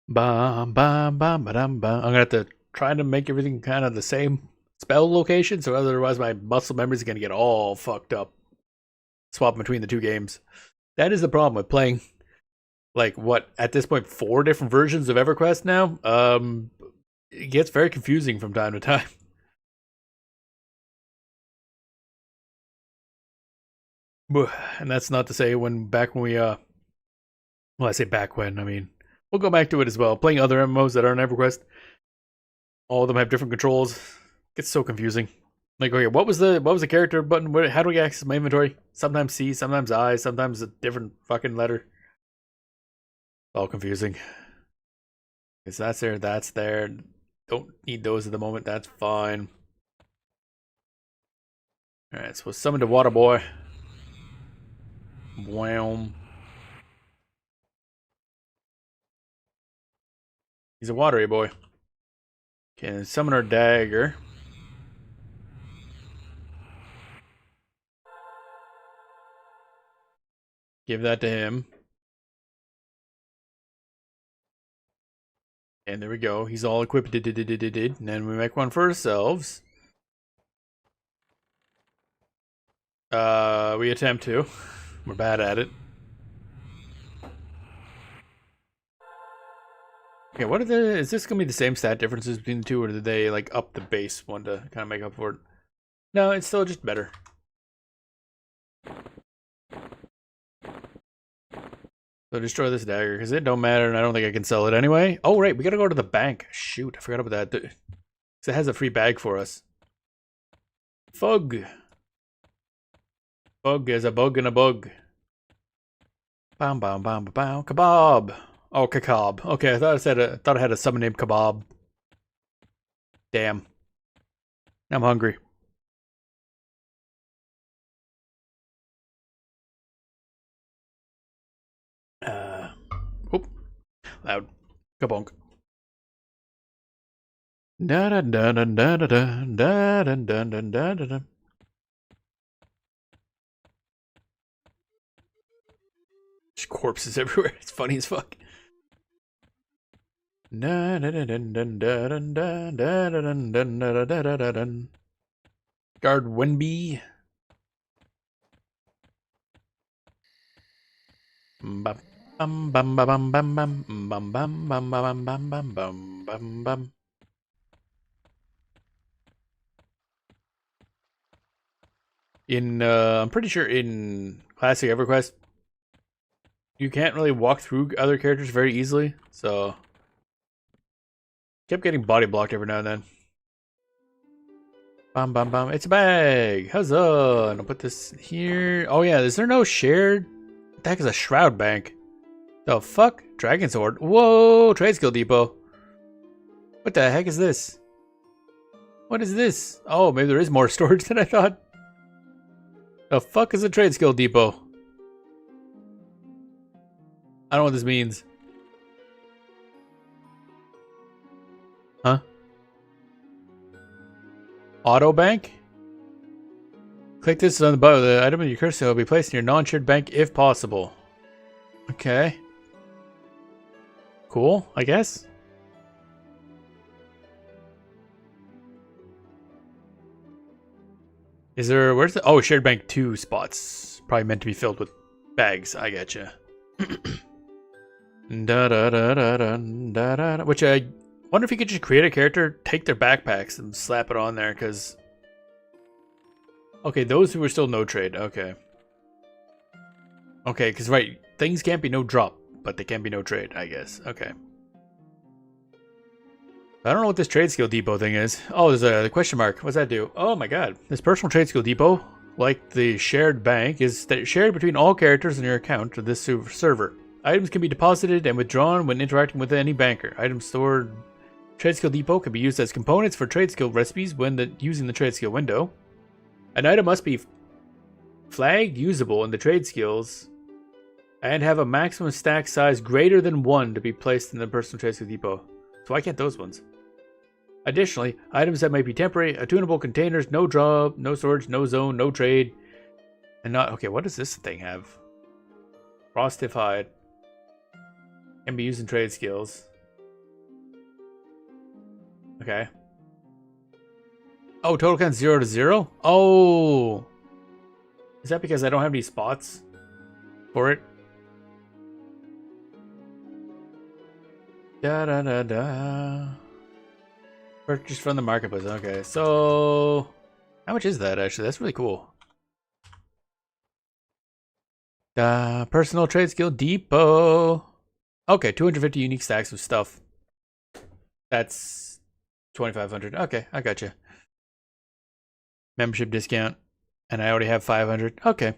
[SPEAKER 1] Bam, bam, bam, bam, bam. I'm gonna have to try to make everything kind of the same spell location, so otherwise my muscle memory is gonna get all fucked up. Swap between the two games. That is the problem with playing, like, what at this point 4 different versions of EverQuest now. It gets very confusing from time to time. And that's not to say back when we well, I say back when, I mean, we'll go back to it as well. Playing other MMOs that aren't EverQuest, all of them have different controls. It gets so confusing. Like, okay, what was the character button? How do we access my inventory? Sometimes C, sometimes I, sometimes a different fucking letter. All confusing. Because that's there, that's there. Don't need those at the moment. That's fine. All right, so summon the water boy. Wham. He's a watery boy. Okay, summon our dagger. Give that to him. And there we go. He's all equipped. And then we make one for ourselves. We attempt to. We're bad at it. Okay, what are is this gonna be the same stat differences between the two, or did they like up the base one to kind of make up for it? No, it's still just better. So destroy this dagger, because it don't matter, and I don't think I can sell it anyway. Oh, right, we gotta go to the bank. Shoot, I forgot about that. Because it has a free bag for us. Fug. Bug is a bug and a bug. Bam, bam, bam, bam, kebab. Oh, kebab. Okay, I thought I had a summon named Kebab. Damn. I'm hungry. loud. Kabonk. Da da da da da da da da da da da da da. There's corpses everywhere. It's funny as fuck. Da da da da da da da da da da da da da da. Guard Wenby. Bum bum bum bum bum bum bum bum bum bum bum bum bum bum bum. I'm pretty sure in classic EverQuest, you can't really walk through other characters very easily, so kept getting body blocked every now and then. Bum bum bum. It's a bag. Huzzah! And I'll put this here. Oh yeah, is there no shared? What the heck is a shroud bank? The fuck? Dragon sword. Whoa! Trade skill depot. What the heck is this? What is this? Oh, maybe there is more storage than I thought. The fuck is a trade skill depot? I don't know what this means. Huh? Auto bank? Click this on the button. The item in your cursor will be placed in your non-shared bank if possible. Okay. Cool, I guess. Is there, where's the, oh, shared bank 2 spots. Probably meant to be filled with bags. I getcha. Da da da da da da da. Which I wonder if you could just create a character, take their backpacks, and slap it on there. Because okay, those who are still no trade. Okay. Okay, because right, things can't be no drop, but they can be no trade. I guess. Okay. I don't know what this trade skill depot thing is. Oh, there's a question mark. What's that do? Oh my god. This personal trade skill depot, like the shared bank, is shared between all characters in your account of this server. Items can be deposited and withdrawn when interacting with any banker. Items stored trade skill depot can be used as components for trade skill recipes when using the trade skill window. An item must be flagged usable in the trade skills and have a maximum stack size greater than 1 to be placed in the personal trade skill depot. So why can't those ones? Additionally, items that might be temporary, attunable containers, no drop, no storage, no zone, no trade, and not... Okay, what does this thing have? Frostified. Can be used in trade skills. Okay. Oh, total count 0 to 0? Oh! Is that because I don't have any spots for it? Da da da da. Purchase from the marketplace. Okay, so how much is that actually? That's really cool. Personal trade skill depot. Okay, 250 unique stacks of stuff. That's 2,500. Okay, I got you. Membership discount, and I already have 500. Okay,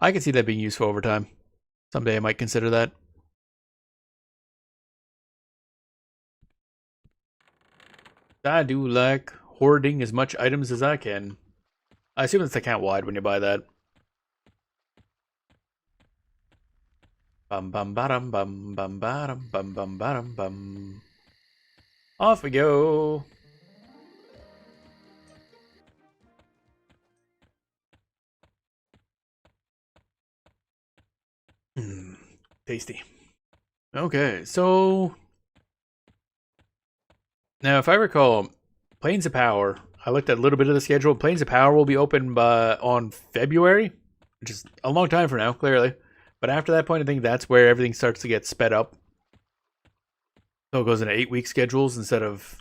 [SPEAKER 1] I can see that being useful over time. Someday I might consider that. I do like hoarding as much items as I can. I assume it's account wide when you buy that. Bum bum bottom bum bum bottom bum bum bottom bum. Off we go. Tasty. Okay, so now if I recall, Planes of Power, I looked at a little bit of the schedule. Planes of Power will be open on February, which is a long time from now, clearly. But after that point, I think that's where everything starts to get sped up. So it goes into 8-week schedules instead of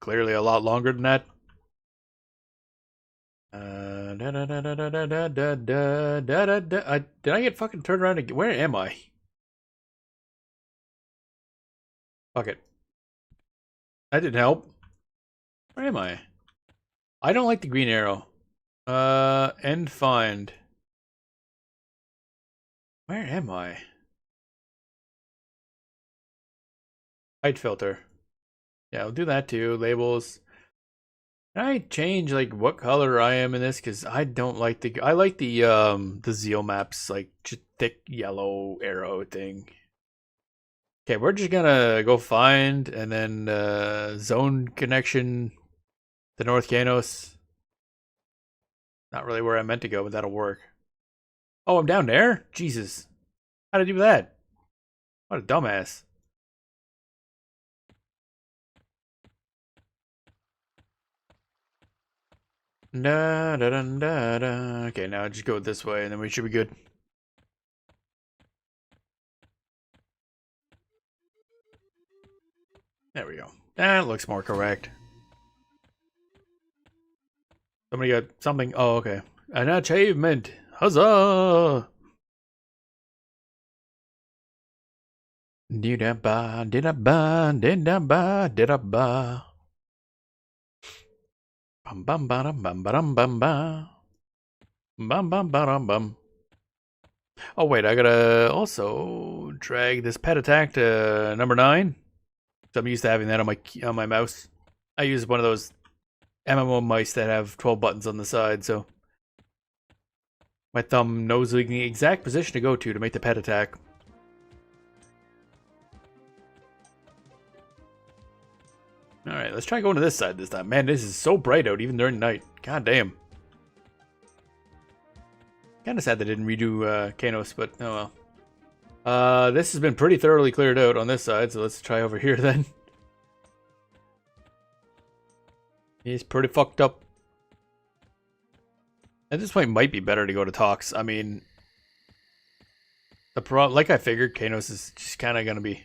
[SPEAKER 1] clearly a lot longer than that. Did I get fucking turned around again? Where am I? Fuck it. That didn't help. Where am I? I don't like the green arrow. End find. Where am I? Height filter. Yeah, I'll do that too. Labels. Can I change like what color I am in this? Because I don't like the. I like the zeal maps, like just thick yellow arrow thing. Okay, we're just gonna go find and then zone connection to North Kanos. Not really where I meant to go, but that'll work. Oh, I'm down there? Jesus. How did I do that? What a dumbass. Da, da, da, da, da. Okay, now just go this way and then we should be good. There we go. That looks more correct. Somebody got something. Oh, okay. An achievement. Huzzah! Dida-ba, dida-ba, dida-ba, dida-ba. Bum bum bum bum bum bum bum. Bum bum bum bum. Oh wait, I gotta also drag this pet attack to number 9. So I'm used to having that on my mouse. I use one of those MMO mice that have 12 buttons on the side, so my thumb knows the exact position to go to make the pet attack. Alright, let's try going to this side this time. Man, this is so bright out, even during night. God damn. Kinda sad they didn't redo Kanos, but oh well. This has been pretty thoroughly cleared out on this side, so let's try over here then. He's pretty fucked up. At this point, it might be better to go to Tox. I mean, like I figured, Kanos is just kind of gonna be.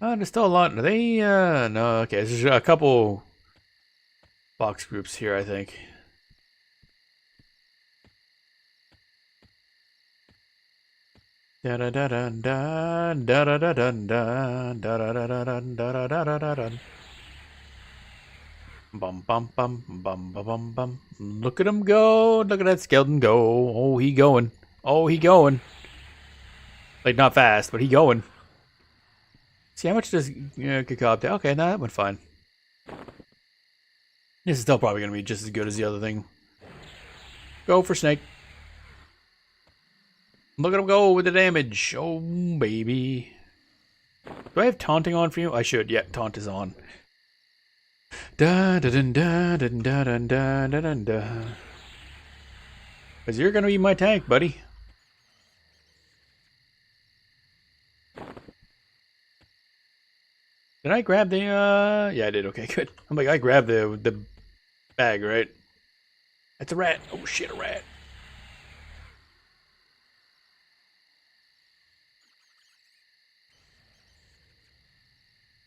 [SPEAKER 1] There's still a lot. Are they? No. Okay, there's a couple box groups here, I think. Da da da da da da da da da da da da da da da da da da. Bum bum bum bum bum bum bum. Look at him go! Look at that skeleton go! Oh, he going! Oh, he going! Like not fast, but he going. See how much does Kikab do? Okay, nah, that went fine. This is still probably gonna be just as good as the other thing. Go for snake. Look at him go with the damage. Oh baby. Do I have taunting on for you? I should. Yeah, taunt is on. Da da da da da da da da da da da. Cause you're gonna be my tank, buddy. Did I grab the yeah, I did. Okay, good. I'm like, I grabbed the bag, right? That's a rat. Oh shit, a rat.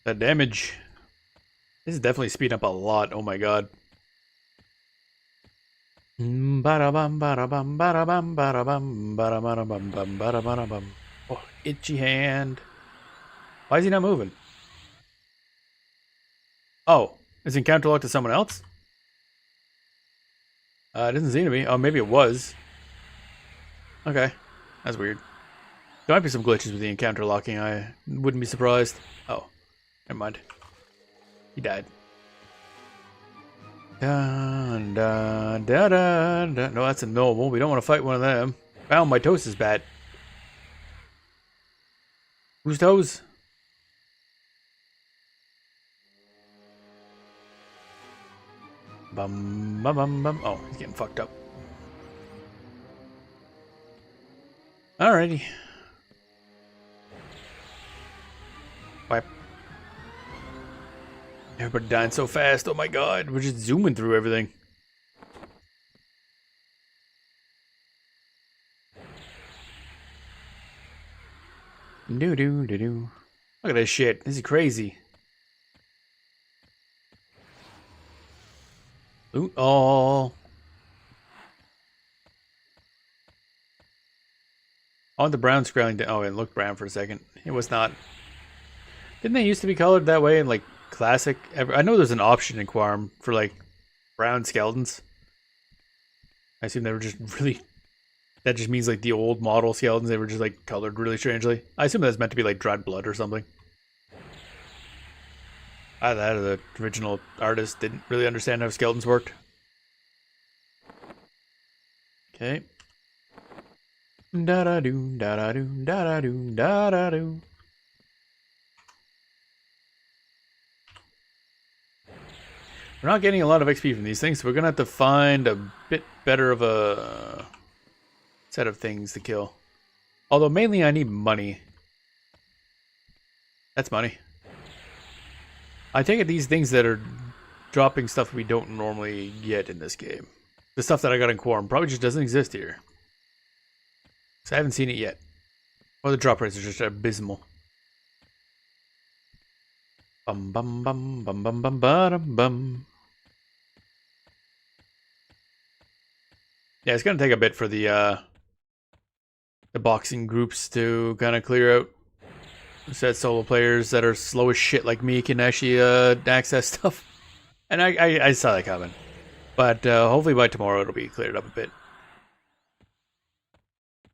[SPEAKER 1] That damage. This is definitely speeding up a lot. Oh my god. Ba-da-bum, ba-da-bum, ba-da-bum, ba-da-bum, ba-da-bum, bum, ba-da-bum. Oh, itchy hand. Why is he not moving? Oh, is encounter locked to someone else? It doesn't seem to be. Oh, maybe it was. Okay, that's weird. There might be some glitches with the encounter locking. I wouldn't be surprised. Oh, never mind. He died. Dun, dun, dun, dun, dun. No, that's a noble. We don't want to fight one of them. Wow, my toast is bad. Whose toes? Bum, bum, bum, bum. Oh, he's getting fucked up. Alrighty. Wipe. Everybody dying so fast. Oh my god. We're just zooming through everything. Do do do do. Look at this shit. This is crazy. Loot all. Oh, the brown scrolling down. Oh, it looked brown for a second. It was not. Didn't they used to be colored that way in like classic? I know there's an option in Quarm for like brown skeletons. I assume they were just really. That just means like the old model skeletons. They were just like colored really strangely. I assume that's meant to be like dried blood or something. Either that or the original artist didn't really understand how skeletons worked. Okay. Da da do da da do da da do da da do. We're not getting a lot of XP from these things, so we're gonna have to find a bit better of a set of things to kill. Although mainly I need money. That's money. I take it these things that are dropping stuff we don't normally get in this game. The stuff that I got in Quorum probably just doesn't exist here. So I haven't seen it yet. Or the drop rates are just abysmal. Bum bum bum bum bum bum bum bum. Yeah, it's gonna take a bit for the boxing groups to kind of clear out. So that solo players that are slow as shit like me can actually access stuff. And I saw that coming. But hopefully by tomorrow it'll be cleared up a bit.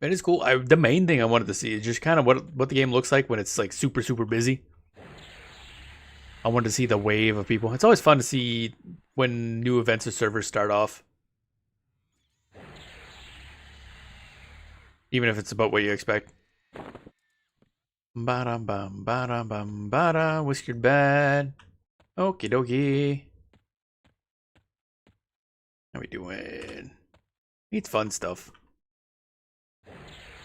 [SPEAKER 1] It is cool. The main thing I wanted to see is just kind of what the game looks like when it's like super, super busy. I wanted to see the wave of people. It's always fun to see when new events or servers start off. Even if it's about what you expect. Ba-dum-bum, ba-dum-bum, ba-da, whiskered bad. Okie dokie. How we doing? Needs fun stuff.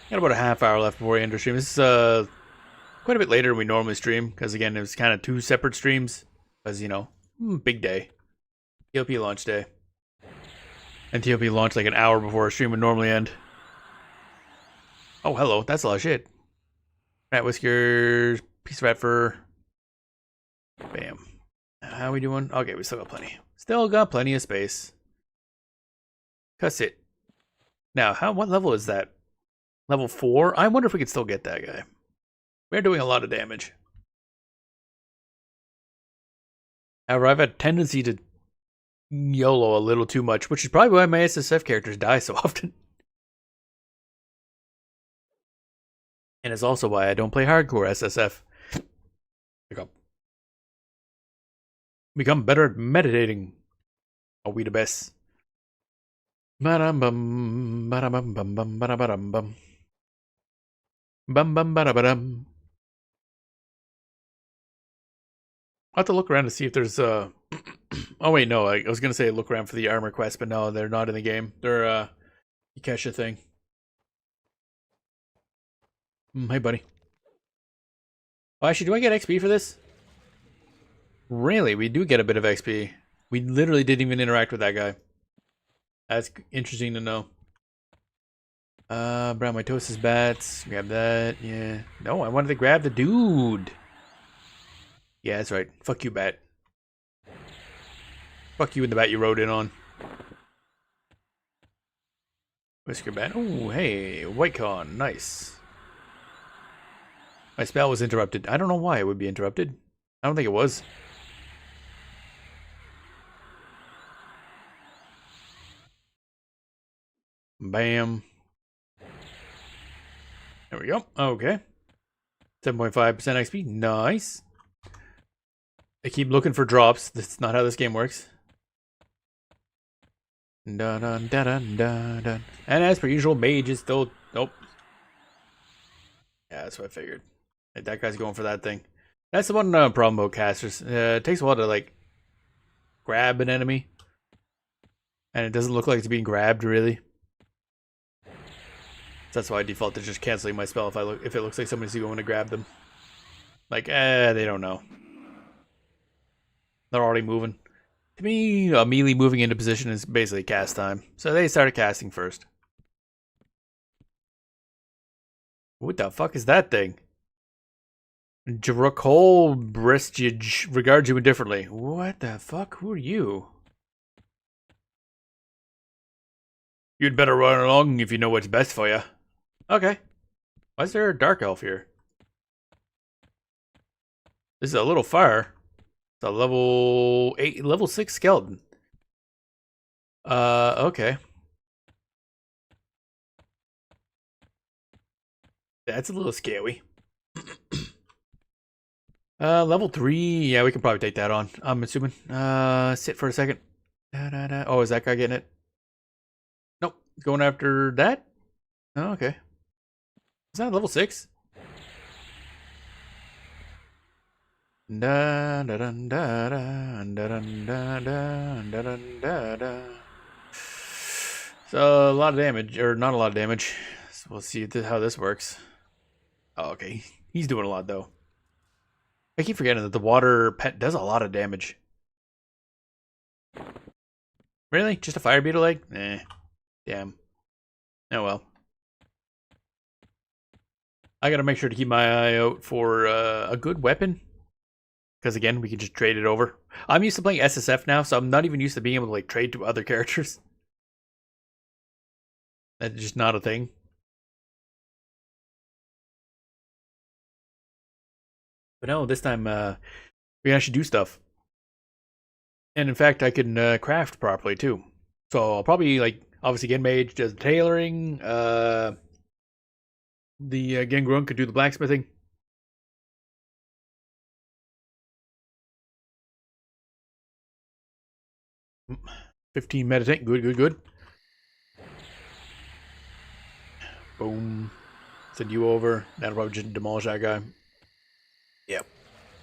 [SPEAKER 1] Got about a half hour left before we end our stream. This is quite a bit later than we normally stream, because again, it was kind of two separate streams. Because, you know, big day. TLP launch day. And TLP launched like an hour before our stream would normally end. Oh, hello. That's a lot of shit. Rat whiskers, piece of rat fur. Bam. How we doing? Okay, we still got plenty. Still got plenty of space. Cuss it. Now, what level is that? Level 4? I wonder if we could still get that guy. We're doing a lot of damage. However, I've had a tendency to YOLO a little too much, which is probably why my SSF characters die so often. And it's also why I don't play hardcore SSF. Become better at meditating. Are we the best? Ba-dum-bum, ba-dum-bum, ba-dum-bum. Bum-bum-ba-da-ba-dum. I'll have to look around to see if there's oh wait, no, I was gonna say look around for the armor quest, but no, they're not in the game. They're Ikesha thing. Hey buddy. Oh, actually, do I get XP for this? Really? We do get a bit of XP. We literally didn't even interact with that guy. That's interesting to know. Brown mitosis bats. Grab that. Yeah. No, I wanted to grab the dude. Yeah, that's right. Fuck you, bat. Fuck you and the bat you rode in on. Whisker bat. Oh, hey, white con. Nice. My spell was interrupted. I don't know why it would be interrupted. I don't think it was. Bam. There we go. Okay. 7.5% XP. Nice. I keep looking for drops. That's not how this game works. Dun, dun, dun, dun, dun, dun. And as per usual, mage is still... Nope. Yeah, that's what I figured. That guy's going for that thing. That's the one problem about casters. It takes a while to, like, grab an enemy. And it doesn't look like it's being grabbed, really. So that's why I default to just canceling my spell if it looks like somebody's going to grab them. Like, they don't know. They're already moving. To me, a melee moving into position is basically cast time. So they started casting first. What the fuck is that thing? Drakol Brestige regards you indifferently. What the fuck? Who are you? You'd better run along if you know what's best for you. Okay. Why is there a dark elf here? This is a little far. It's a level 6 skeleton. Okay. That's a little scary. Level 3. Yeah, we can probably take that on. I'm assuming. Sit for a second. Oh, is that guy getting it? Nope. Going after that? Oh, okay. Is that level 6? Da da da da da da da da da da da. So a lot of damage, or not a lot of damage. So we'll see how this works. Oh, okay. He's doing a lot though. I keep forgetting that the water pet does a lot of damage. Really? Just a fire beetle egg? Eh. Damn. Oh well. I gotta make sure to keep my eye out for a good weapon. Because again, we can just trade it over. I'm used to playing SSF now, so I'm not even used to being able to like trade to other characters. That's just not a thing. But no, this time we can actually do stuff. And in fact, I can craft properly too. So I'll probably like obviously get mage does the tailoring. The Gengrun could do the blacksmithing. Mm, 15 meditate. Good, good, good. Boom. Send you over. That'll probably just demolish that guy. Yep.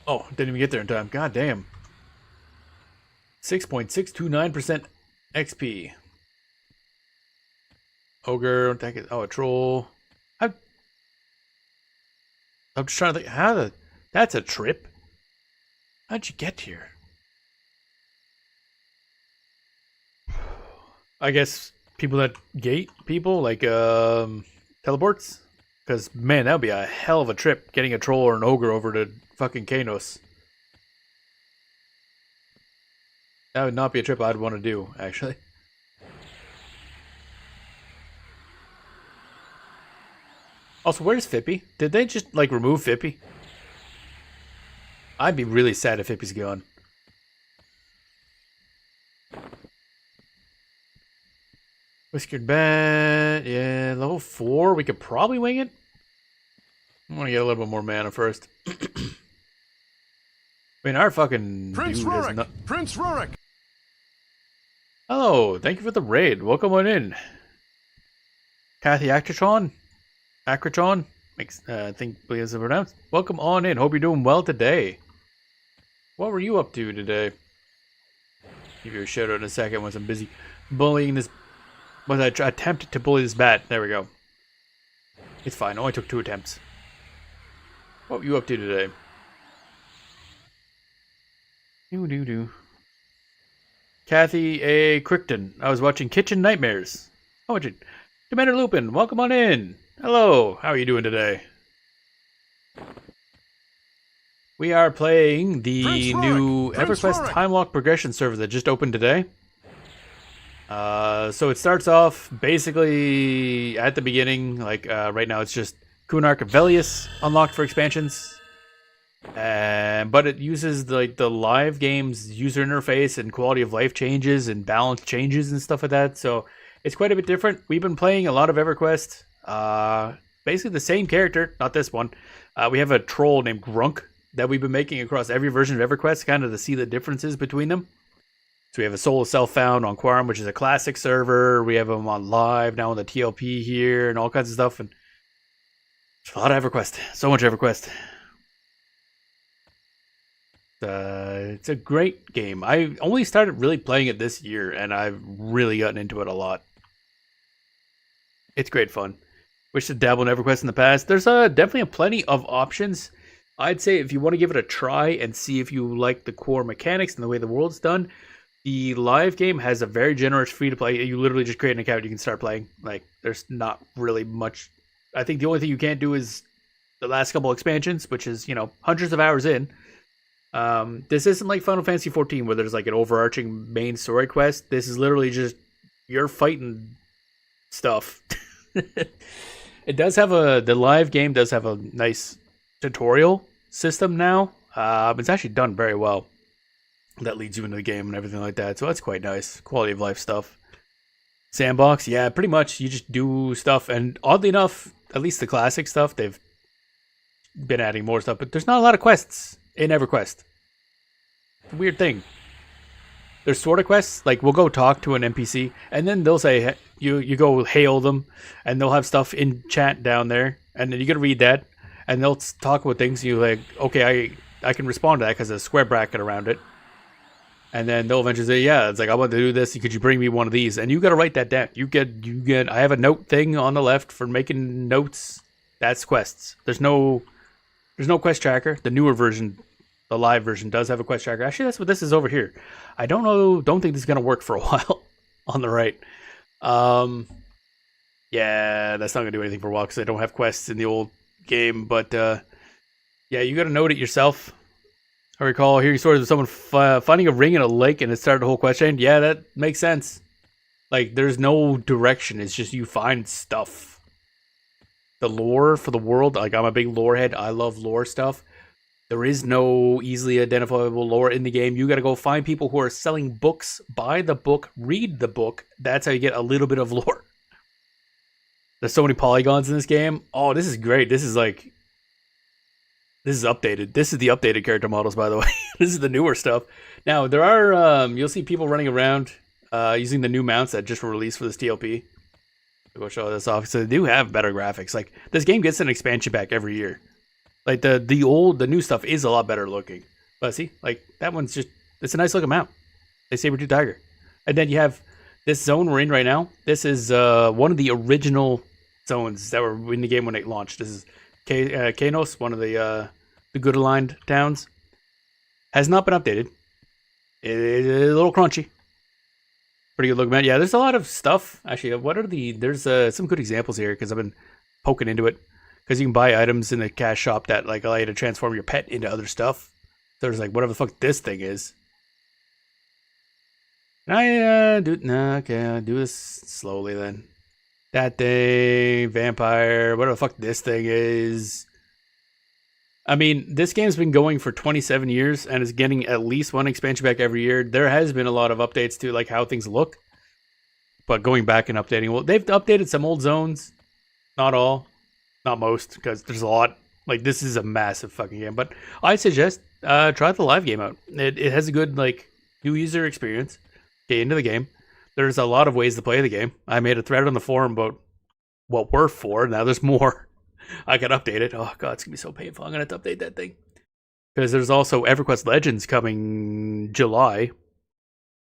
[SPEAKER 1] Oh, didn't even get there in time. God damn. 6.629% XP. Ogre, attack it. Oh, a troll. I'm just trying to think how the that's a trip. How'd you get here? I guess people that gate people like teleports. Because man, that would be a hell of a trip getting a troll or an ogre over to fucking Kanos. That would not be a trip I'd want to do, actually. Also, where's Fippy? Did they just, like, remove Fippy? I'd be really sad if Fippy's gone. Whiskered Bat, yeah, level 4. We could probably wing it. I want to get a little bit more mana first. I mean, our fucking
[SPEAKER 2] Prince
[SPEAKER 1] dude
[SPEAKER 2] Rurik!
[SPEAKER 1] is not...
[SPEAKER 2] Prince Rurik!
[SPEAKER 1] Hello, thank you for the raid. Welcome on in. Kathy Actratron? Acratron? I think it's pronounced. Welcome on in. Hope you're doing well today. What were you up to today? Give you a shout out in a second once I'm busy bullying this. Was I attempted to bully this bat? There we go. It's fine. Only took 2 attempts. What were you up to today? Do. Kathy A. Crichton. I was watching Kitchen Nightmares. Oh, watching Commander Lupin. Welcome on in. Hello. How are you doing today? We are playing the new EverQuest Time Lock Progression server that just opened today. So it starts off basically at the beginning, like right now it's just Kunark and Velius unlocked for expansions. But it uses the live game's user interface and quality of life changes and balance changes and stuff like that. So it's quite a bit different. We've been playing a lot of EverQuest. Basically the same character, not this one. We have a troll named Grunk that we've been making across every version of EverQuest, kind of to see the differences between them. So we have a Soul of Self-Found on Quorum, which is a classic server. We have them on live now on the TLP here and all kinds of stuff. And a lot of EverQuest. So much EverQuest. It's a great game. I only started really playing it this year, and I've really gotten into it a lot. It's great fun. Wish to dabble in EverQuest in the past. There's definitely plenty of options. I'd say if you want to give it a try and see if you like the core mechanics and the way the world's done, the live game has a very generous free-to-play. You literally just create an account, you can start playing. Like, there's not really much. I think the only thing you can't do is the last couple expansions, which is, you know, hundreds of hours in. This isn't like Final Fantasy XIV where there's like an overarching main story quest. This is literally just you're fighting stuff. It does have the live game does have a nice tutorial system now. It's actually done very well. That leads you into the game and everything like that. So that's quite nice. Quality of life stuff. Sandbox, yeah, pretty much. You just do stuff. And oddly enough, at least the classic stuff, they've been adding more stuff. But there's not a lot of quests in EverQuest. It's a weird thing. There's sort of quests. Like, we'll go talk to an NPC. And then they'll say, you go hail them. And they'll have stuff in chat down there. And then you got to read that. And they'll talk about things. You're like, okay, I can respond to that because there's a square bracket around it. And then they'll eventually say, yeah, it's like, I want to do this. Could you bring me one of these? And you got to write that down. You get, I have a note thing on the left for making notes. That's quests. There's no quest tracker. The newer version, the live version, does have a quest tracker. Actually, that's what this is over here. I don't think this is going to work for a while on the right. Yeah, that's not going to do anything for a while because I don't have quests in the old game. But, yeah, you got to note it yourself. I recall hearing stories of someone finding a ring in a lake and it started the whole quest chain. Yeah, that makes sense. Like, there's no direction. It's just you find stuff. The lore for the world, like, I'm a big lore head. I love lore stuff. There is no easily identifiable lore in the game. You got to go find people who are selling books, buy the book, read the book. That's how you get a little bit of lore. There's so many polygons in this game. Oh, this is great. This is updated. This is the updated character models, by the way. This is the newer stuff. Now, there are, you'll see people running around using the new mounts that just were released for this TLP. I'll go show this off. So they do have better graphics. Like, this game gets an expansion pack every year. Like, the new stuff is a lot better looking. But see, like, that one's just, it's a nice looking mount. A Saber-Tooth Tiger. And then you have this zone we're in right now. This is one of the original zones that were in the game when it launched. This is Kanos, one of the good aligned towns. Has not been updated. It's a little crunchy. Pretty good looking, man. Yeah, there's a lot of stuff. Actually, there's some good examples here because I've been poking into it. Because you can buy items in the cash shop that like allow you to transform your pet into other stuff. So there's like whatever the fuck this thing is. Can I do this slowly then. That thing, vampire, whatever the fuck this thing is. I mean, this game's been going for 27 years and is getting at least one expansion pack every year. There has been a lot of updates to like how things look. But going back and updating, well, they've updated some old zones. Not all. Not most, because there's a lot. Like, this is a massive fucking game. But I suggest try the live game out. It has a good, like, new user experience. Get into the game. There's a lot of ways to play the game. I made a thread on the forum about what we're for. Now there's more. I can update it. Oh, God, it's going to be so painful. I'm going to have to update that thing. Because there's also EverQuest Legends coming July,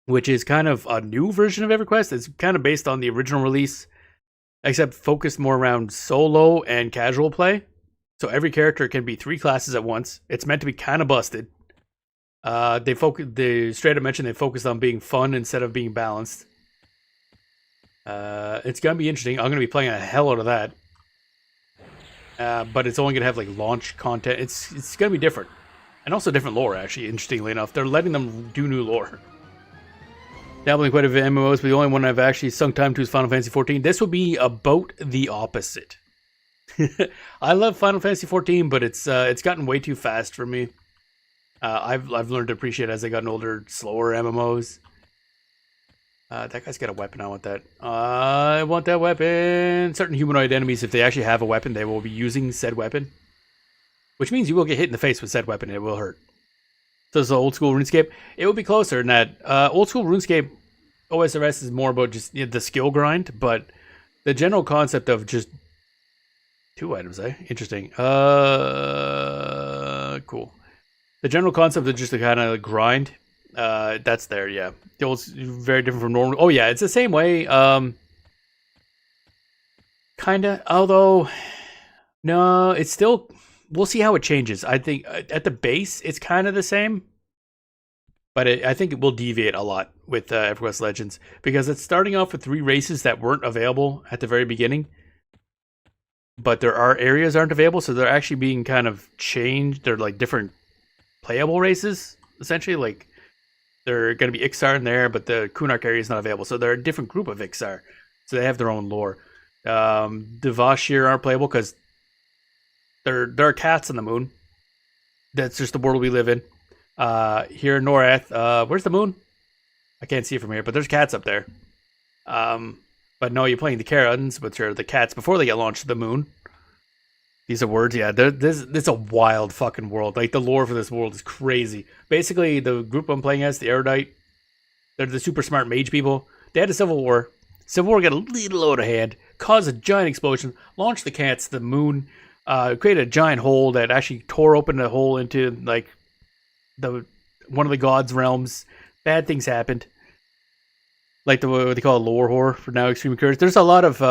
[SPEAKER 1] which is kind of a new version of EverQuest. It's kind of based on the original release, except focused more around solo and casual play. So every character can be 3 classes at once. It's meant to be kind of busted. They straight up mentioned they focused on being fun instead of being balanced. It's gonna be interesting. I'm gonna be playing a hell out of that. But it's only gonna have like launch content. It's gonna be different, and also different lore. Actually, interestingly enough, they're letting them do new lore. Dabbling quite a bit of MMOs, but the only one I've actually sunk time to is Final Fantasy XIV. This would be about the opposite. I love Final Fantasy XIV, but it's gotten way too fast for me. I've learned to appreciate as I gotten older, slower MMOs. That guy's got a weapon. I want that. I want that weapon. Certain humanoid enemies, if they actually have a weapon, they will be using said weapon. Which means you will get hit in the face with said weapon and it will hurt. So this is old school RuneScape. It would be closer in that old school RuneScape OSRS is more about just the skill grind, but the general concept of just 2 items, interesting. Cool. The general concept of just the kind of grind, that's there, yeah. It's very different from normal. Oh yeah, it's the same way. Kinda, although no, it's still. We'll see how it changes. I think at the base, it's kind of the same. But I think it will deviate a lot with EverQuest Legends. Because it's starting off with 3 races that weren't available at the very beginning. But there are areas aren't available, so they're actually being kind of changed. They're like different playable races, essentially. Like, they're going to be Ixar in there, but the Kunark area is not available. So they're a different group of Ixar. So they have their own lore. The Vashir aren't playable because there are cats on the moon. That's just the world we live in. Here in Norath, where's the moon? I can't see it from here, but there's cats up there. But no, you're playing the Karens, which are the cats before they get launched to the moon. These are words, yeah. This is a wild fucking world. Like, the lore for this world is crazy. Basically, the group I'm playing as, the Erudite, they're the super smart mage people. They had a civil war. Civil War got a little out of hand, caused a giant explosion, launched the cats to the moon, created a giant hole that actually tore open the hole into, like, one of the gods' realms, bad things happened. Like what they call a lore whore for now, extreme occurs. There's a lot of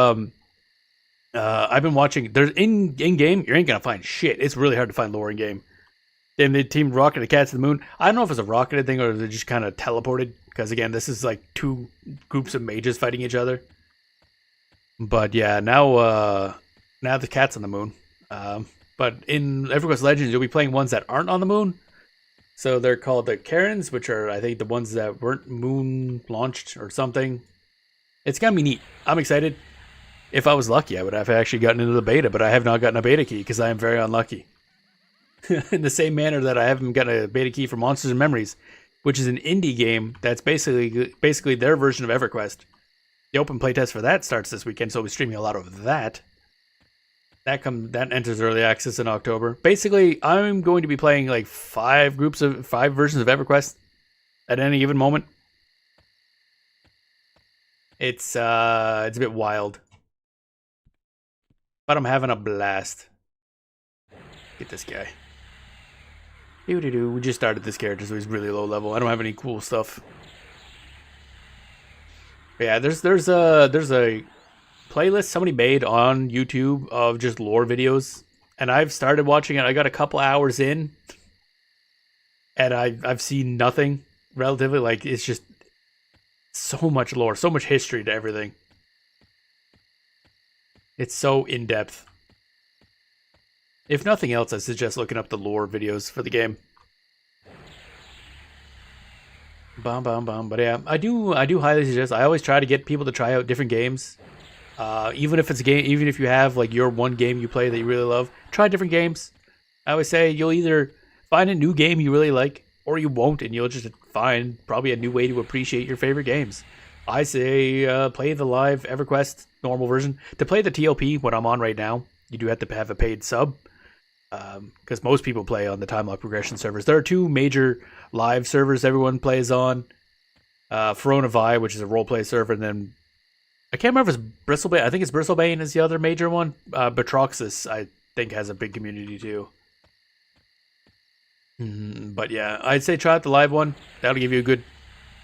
[SPEAKER 1] I've been watching. There's in game, you ain't gonna find shit. It's really hard to find lore in game. Then the team Rocket the Cats to the Moon. I don't know if it's a rocketed thing or they just kind of teleported. Because again, this is like two groups of mages fighting each other. But yeah, now the cat's on the moon. But in EverQuest Legends, you'll be playing ones that aren't on the moon. So they're called the Karens, which are, I think, the ones that weren't moon launched or something. It's gonna be neat. I'm excited. If I was lucky, I would have actually gotten into the beta, but I have not gotten a beta key because I am very unlucky. In the same manner that I haven't gotten a beta key for Monsters and Memories, which is an indie game that's basically their version of EverQuest. The open playtest for that starts this weekend, so I'll be streaming a lot of that. That enters early access in October. Basically, I'm going to be playing like 5 versions of EverQuest at any given moment. It's a bit wild, but I'm having a blast. Get this guy. We just started this character, so he's really low level. I don't have any cool stuff. But yeah, there's a playlist somebody made on YouTube of just lore videos, and I've started watching it. I got a couple hours in, and I've seen nothing relatively. Like, it's just so much lore, so much history to everything. It's so in depth. If nothing else, I suggest looking up the lore videos for the game. But yeah, I do highly suggest. I always try to get people to try out different games. Even if it's a game, even if you have like your one game you play that you really love, try different games. I always say you'll either find a new game you really like, or you won't, and you'll just find probably a new way to appreciate your favorite games. I say play the live EverQuest normal version. To play the TLP, what I'm on right now, you do have to have a paid sub. Because most people play on the time lock progression servers. There are 2 major live servers everyone plays on. Verona Vi, which is a roleplay server, and then I can't remember if it's Bristlebane. I think it's Bristlebane is the other major one. Batroxis, I think, has a big community too. But yeah, I'd say try out the live one. That'll give you a good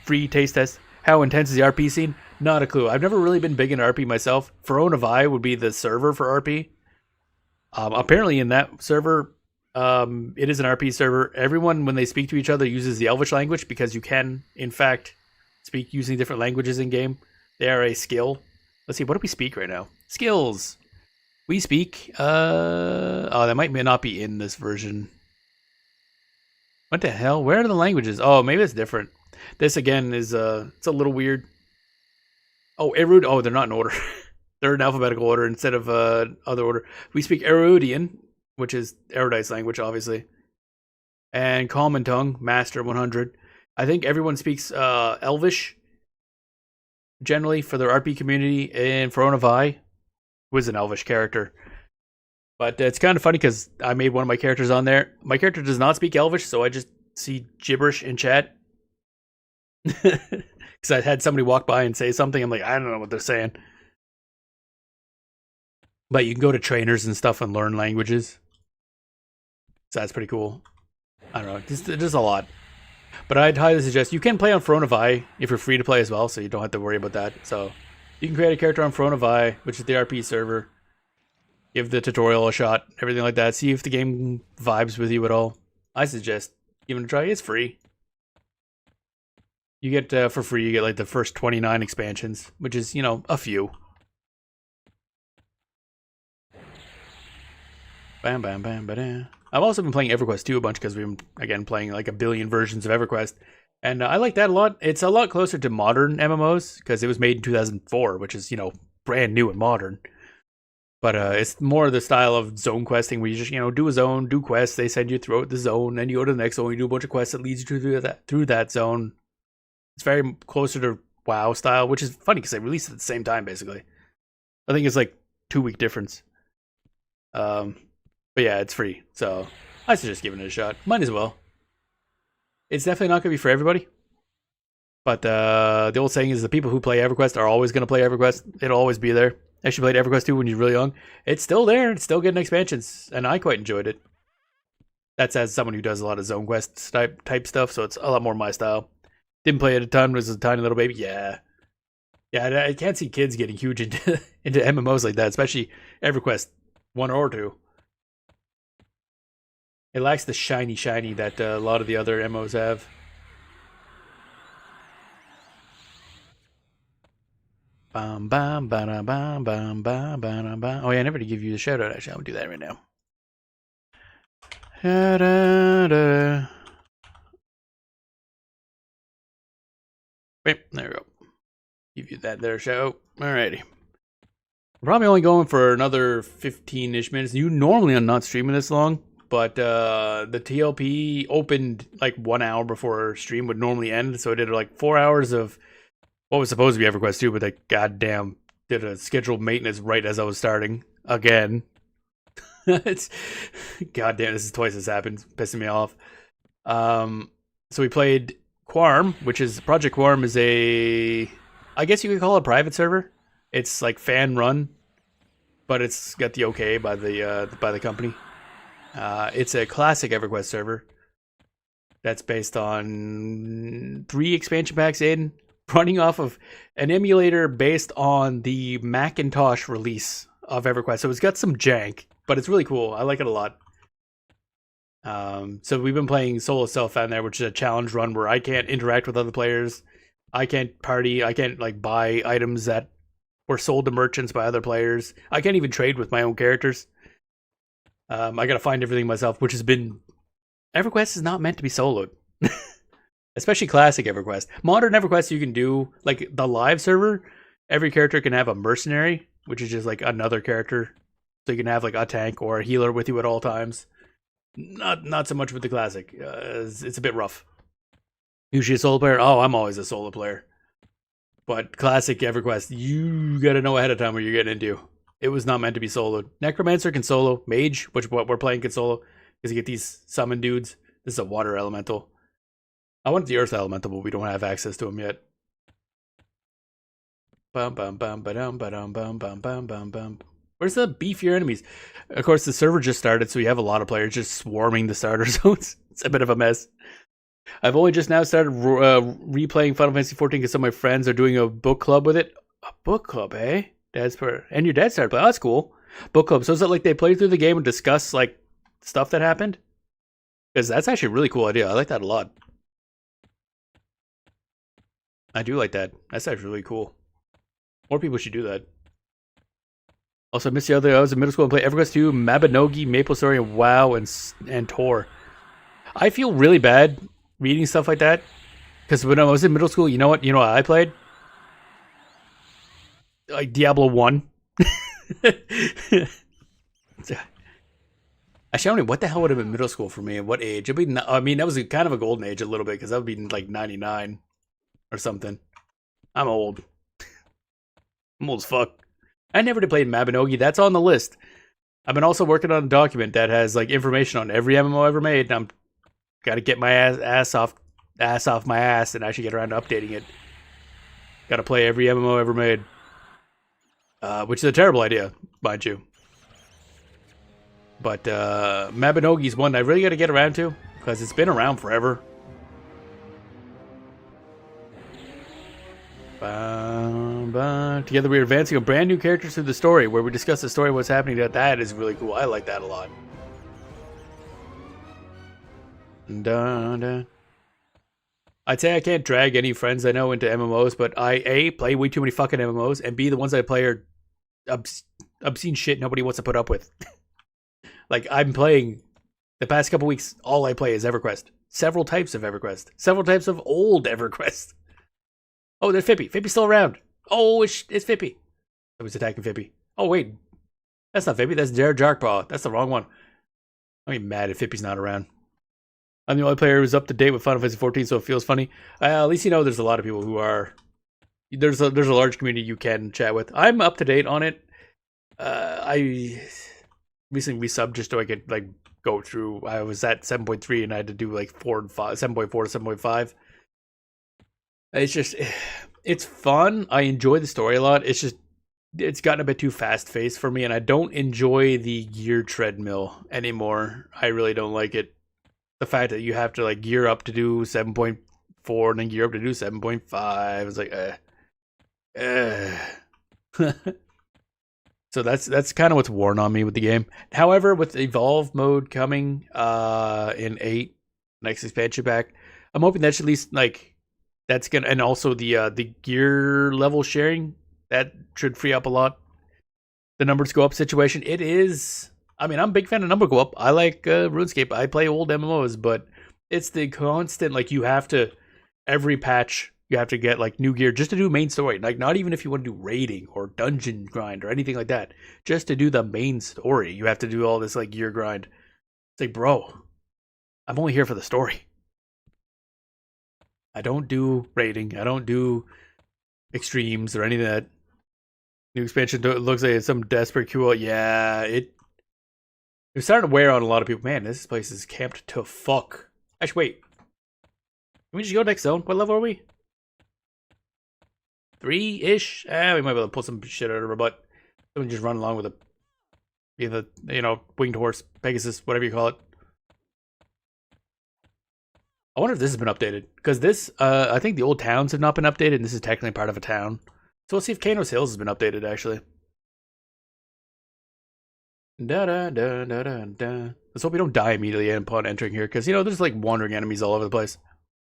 [SPEAKER 1] free taste test. How intense is the RP scene? Not a clue. I've never really been big into RP myself. Verona Vi would be the server for RP. Apparently in that server, it is an RP server. Everyone, when they speak to each other, uses the Elvish language because you can, in fact, speak using different languages in game. They are a skill. Let's see, what do we speak right now? Skills. We speak. Oh, that might not be in this version. What the hell? Where are the languages? Oh, maybe it's different. This again is it's a little weird. Oh, Erud. Oh, they're not in order. They're in alphabetical order instead of other order. We speak Erudian, which is Erudite's language, obviously. And Common Tongue, Master 100. I think everyone speaks Elvish, generally, for their RP community. And Verona Vi was an Elvish character. But it's kind of funny because I made one of my characters on there. My character does not speak Elvish, so I just see gibberish in chat. Because I had somebody walk by and say something. I'm like, I don't know what they're saying. But you can go to trainers and stuff and learn languages. So that's pretty cool. I don't know. There's a lot. But I'd highly suggest you can play on Verona Vi if you're free to play as well, so you don't have to worry about that. So you can create a character on Verona Vi, which is the RP server. Give the tutorial a shot, everything like that. See if the game vibes with you at all. I suggest giving it a try. It's free. You get, for free, you get like the first 29 expansions, which is, you know, a few. Bam, bam, bam, ba-da. I've also been playing EverQuest 2 a bunch because we've been, again, playing like a billion versions of EverQuest. And I like that a lot. It's a lot closer to modern MMOs because it was made in 2004, which is, you know, brand new and modern. But it's more the style of zone questing where you just, you know, do a zone, do quests. They send you throughout the zone. Then you go to the next zone. You do a bunch of quests that leads you through that zone. It's very closer to WoW style, which is funny because they released it at the same time, basically. I think it's like 2-week difference. But yeah, it's free, so I suggest giving it a shot. Might as well. It's definitely not going to be for everybody. But the old saying is the people who play EverQuest are always going to play EverQuest. It'll always be there. I actually played EverQuest 2 when you're really young. It's still there. It's still getting expansions, and I quite enjoyed it. That's as someone who does a lot of zone quest type stuff, so it's a lot more my style. Didn't play it a ton. Was a tiny little baby. Yeah. I can't see kids getting huge into into MMOs like that, especially EverQuest 1 or 2. It lacks the shiny that a lot of the other MMOs have. Bam bam bam bam bam bam bam bam. Oh yeah, I never did give you the shout out. Actually, I'll do that right now. Da, da, da. Wait, there we go. Give you that there shout. Alrighty. We're probably only going for another 15-ish minutes. You normally are not streaming this long, but the TLP opened like 1 hour before our stream would normally end, so I did like 4 hours of what was supposed to be EverQuest 2, but I goddamn did a scheduled maintenance right as I was starting again. It's goddamn, this is twice this happened, pissing me off. So we played Quarm, which is Project Quarm is a, I guess you could call it a private server. It's like fan run, but it's got the okay by the company. It's a classic EverQuest server that's based on 3 expansion packs in, running off of an emulator based on the Macintosh release of EverQuest. So it's got some jank, but it's really cool. I like it a lot. So we've been playing solo self-found there, which is a challenge run where I can't interact with other players. I can't party. I can't like buy items that were sold to merchants by other players. I can't even trade with my own characters. I gotta find everything myself, which has been... EverQuest is not meant to be soloed. Especially classic EverQuest. Modern EverQuest you can do, like the live server, every character can have a mercenary, which is just like another character. So you can have like a tank or a healer with you at all times. Not so much with the classic. It's a bit rough. Usually a solo player. Oh, I'm always a solo player. But classic EverQuest, you gotta know ahead of time what you're getting into. It was not meant to be soloed. Necromancer can solo. Mage, which what we're playing, can solo. Because you get these summon dudes. This is a water elemental. I want the earth elemental, but we don't have access to him yet. Bum bum bum ba-dum ba-dum bum bum bum bum bum. Where's the beefier enemies? Of course, the server just started, so you have a lot of players just swarming the starter zones. It's a bit of a mess. I've only just now started replaying Final Fantasy 14 because some of my friends are doing a book club with it. A book club, eh? And your dad started playing. Oh, that's cool. Book club. So is it like they play through the game and discuss like stuff that happened? Because that's actually a really cool idea. I like that a lot. I do like that. That's actually really cool. More people should do that. Also, I missed the other. I was in middle school and played EverQuest 2, Mabinogi, MapleStory, and WoW, and Tor. I feel really bad reading stuff like that because when I was in middle school, you know what? You know what I played? Like Diablo 1. Actually, I don't know what the hell would have been middle school for me and what age. I mean, that was kind of a golden age a little bit because that would be like 99 or something. I'm old. I'm old as fuck. I never did play Mabinogi. That's on the list. I've been also working on a document that has like information on every MMO ever made, and I'm got to get my ass off my ass and actually get around to updating it. Got to play every MMO ever made, which is a terrible idea, mind you. But Mabinogi's one I really got to get around to because it's been around forever. Together we are advancing a brand new character through the story where we discuss the story and what's happening. That is really cool. I like that a lot. I'd say I can't drag any friends I know into MMOs, but I A, play way too many fucking MMOs, and B, the ones I play are obscene shit nobody wants to put up with. Like, I'm playing, the past couple weeks, all I play is EverQuest. Several types of EverQuest. Several types of old EverQuest. Oh, there's Fippy. Fippy's still around. Oh, it's Fippy. I was attacking Fippy. Oh, wait. That's not Fippy. That's Jared Jarkpaw. That's the wrong one. I'm even mad if Fippy's not around. I'm the only player who's up to date with Final Fantasy 14, so it feels funny. At least you know there's a lot of people who are... There's a large community you can chat with. I'm up to date on it. I recently resubbed just so I could like go through. I was at 7.3 and I had to do like 4 and 5, 7.4 to 7.5. It's just, it's fun. I enjoy the story a lot. It's just, it's gotten a bit too fast-paced for me, and I don't enjoy the gear treadmill anymore. I really don't like it. the fact that you have to like gear up to do 7.4 and then gear up to do 7.5. It's like, So that's kind of what's worn on me with the game. However, with Evolve mode coming in 8, next expansion pack, I'm hoping that should at least like that's gonna, and also the gear level sharing, that should free up a lot. The numbers go up situation. It is. I mean, I'm a big fan of number go up. I like RuneScape. I play old MMOs, but it's the constant like you have to every patch. You have to get like new gear just to do main story. Like not even if you want to do raiding or dungeon grind or anything like that. Just to do the main story, you have to do all this like gear grind. It's like, bro, I'm only here for the story. I don't do raiding. I don't do extremes or any of that. New expansion looks like it's some desperate QL. Yeah, it's starting to wear on a lot of people. Man, this place is camped to fuck. Actually, wait. Can we just go next zone? What level are we? 3-ish? We might be able to pull some shit out of her butt. We can just run along with either, winged horse, Pegasus, whatever you call it. I wonder if this has been updated. Because this, I think the old towns have not been updated, and this is technically part of a town. So let's see if Kano's Hills has been updated, actually. Let's hope we don't die immediately upon entering here, because, there's like wandering enemies all over the place.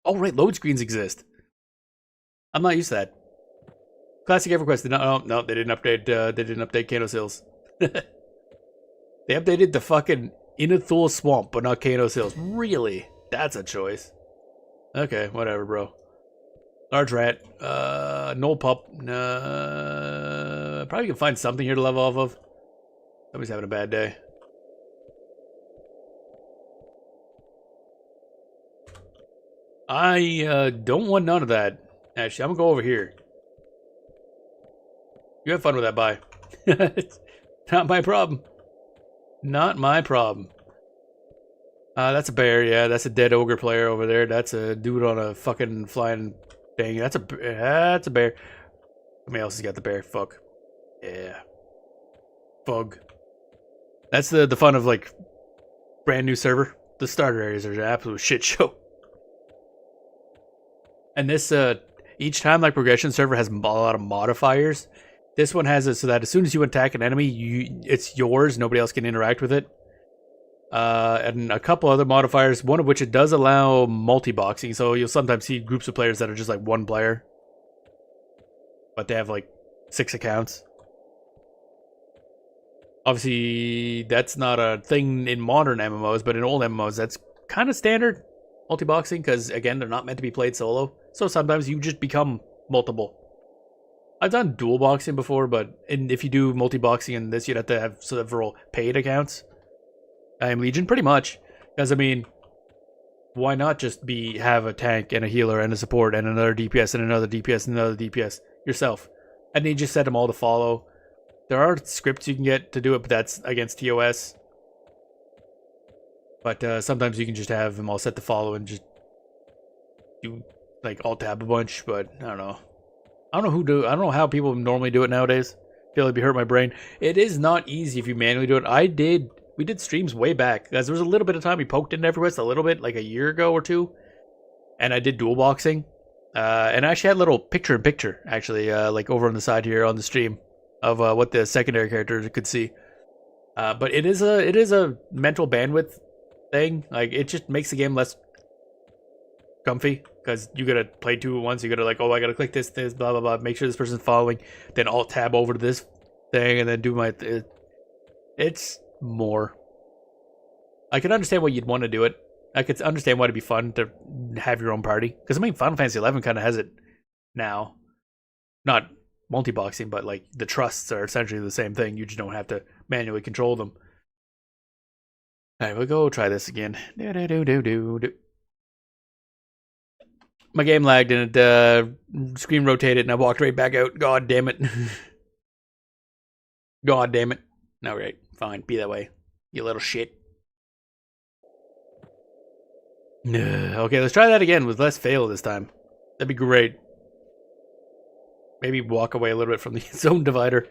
[SPEAKER 1] Oh, right, load screens exist. I'm not used to that. Classic EverQuest did not. No, they didn't update. They didn't update Kano's Hills. They updated the fucking Inathul Swamp, but not Kano's Hills. Really? That's a choice. Okay, whatever, bro. Large rat. Null pup. Probably can find something here to level off of. Somebody's having a bad day. I don't want none of that. Actually, I'm gonna go over here. You have fun with that, bye. Not my problem. Not my problem. That's a bear, yeah. That's a dead ogre player over there. That's a dude on a fucking flying thing. That's a bear. Somebody else has got the bear. Fuck. Yeah. Fug. That's the fun of, like, brand new server. The starter areas are an absolute shit show. And this, each time, like, progression server has a lot of modifiers. This one has it so that as soon as you attack an enemy, it's yours. Nobody else can interact with it. And a couple other modifiers, one of which it does allow multi-boxing. So you'll sometimes see groups of players that are just like one player, but they have like 6 accounts. Obviously, that's not a thing in modern MMOs, but in old MMOs, that's kind of standard, multi-boxing, because again, they're not meant to be played solo. So sometimes you just become multiple. I've done dual boxing before, but if you do multi-boxing in this, you'd have to have several paid accounts. I am Legion, pretty much. Because, I mean, why not just have a tank and a healer and a support and another DPS and another DPS and another DPS yourself? And then you just set them all to follow. There are scripts you can get to do it, but that's against TOS. But sometimes you can just have them all set to follow and just do, like, alt-tab a bunch, but I don't know. I don't know how people normally do it nowadays. I feel like it hurt my brain. It is not easy if you manually do it. We did streams way back, because there was a little bit of time we poked in EverQuest a little bit, like a year ago or two, and I did dual boxing, and I actually had a little picture-in-picture, actually, like over on the side here on the stream, of what the secondary characters could see. But it is a mental bandwidth thing. Like, it just makes the game less comfy, because you gotta play 2 at once. You gotta, like, oh, I gotta click this, blah, blah, blah, make sure this person's following, then alt-tab over to this thing, and then do my... It's more. I can understand why you'd want to do it. I could understand why it'd be fun to have your own party. Because, I mean, Final Fantasy XI kind of has it now. Not multi-boxing, but, like, the trusts are essentially the same thing. You just don't have to manually control them. Alright, we'll go try this again. My game lagged and it screen rotated and I walked right back out. God damn it. God damn it. Alright, fine. Be that way. You little shit. Okay, let's try that again with less fail this time. That'd be great. Maybe walk away a little bit from the zone divider.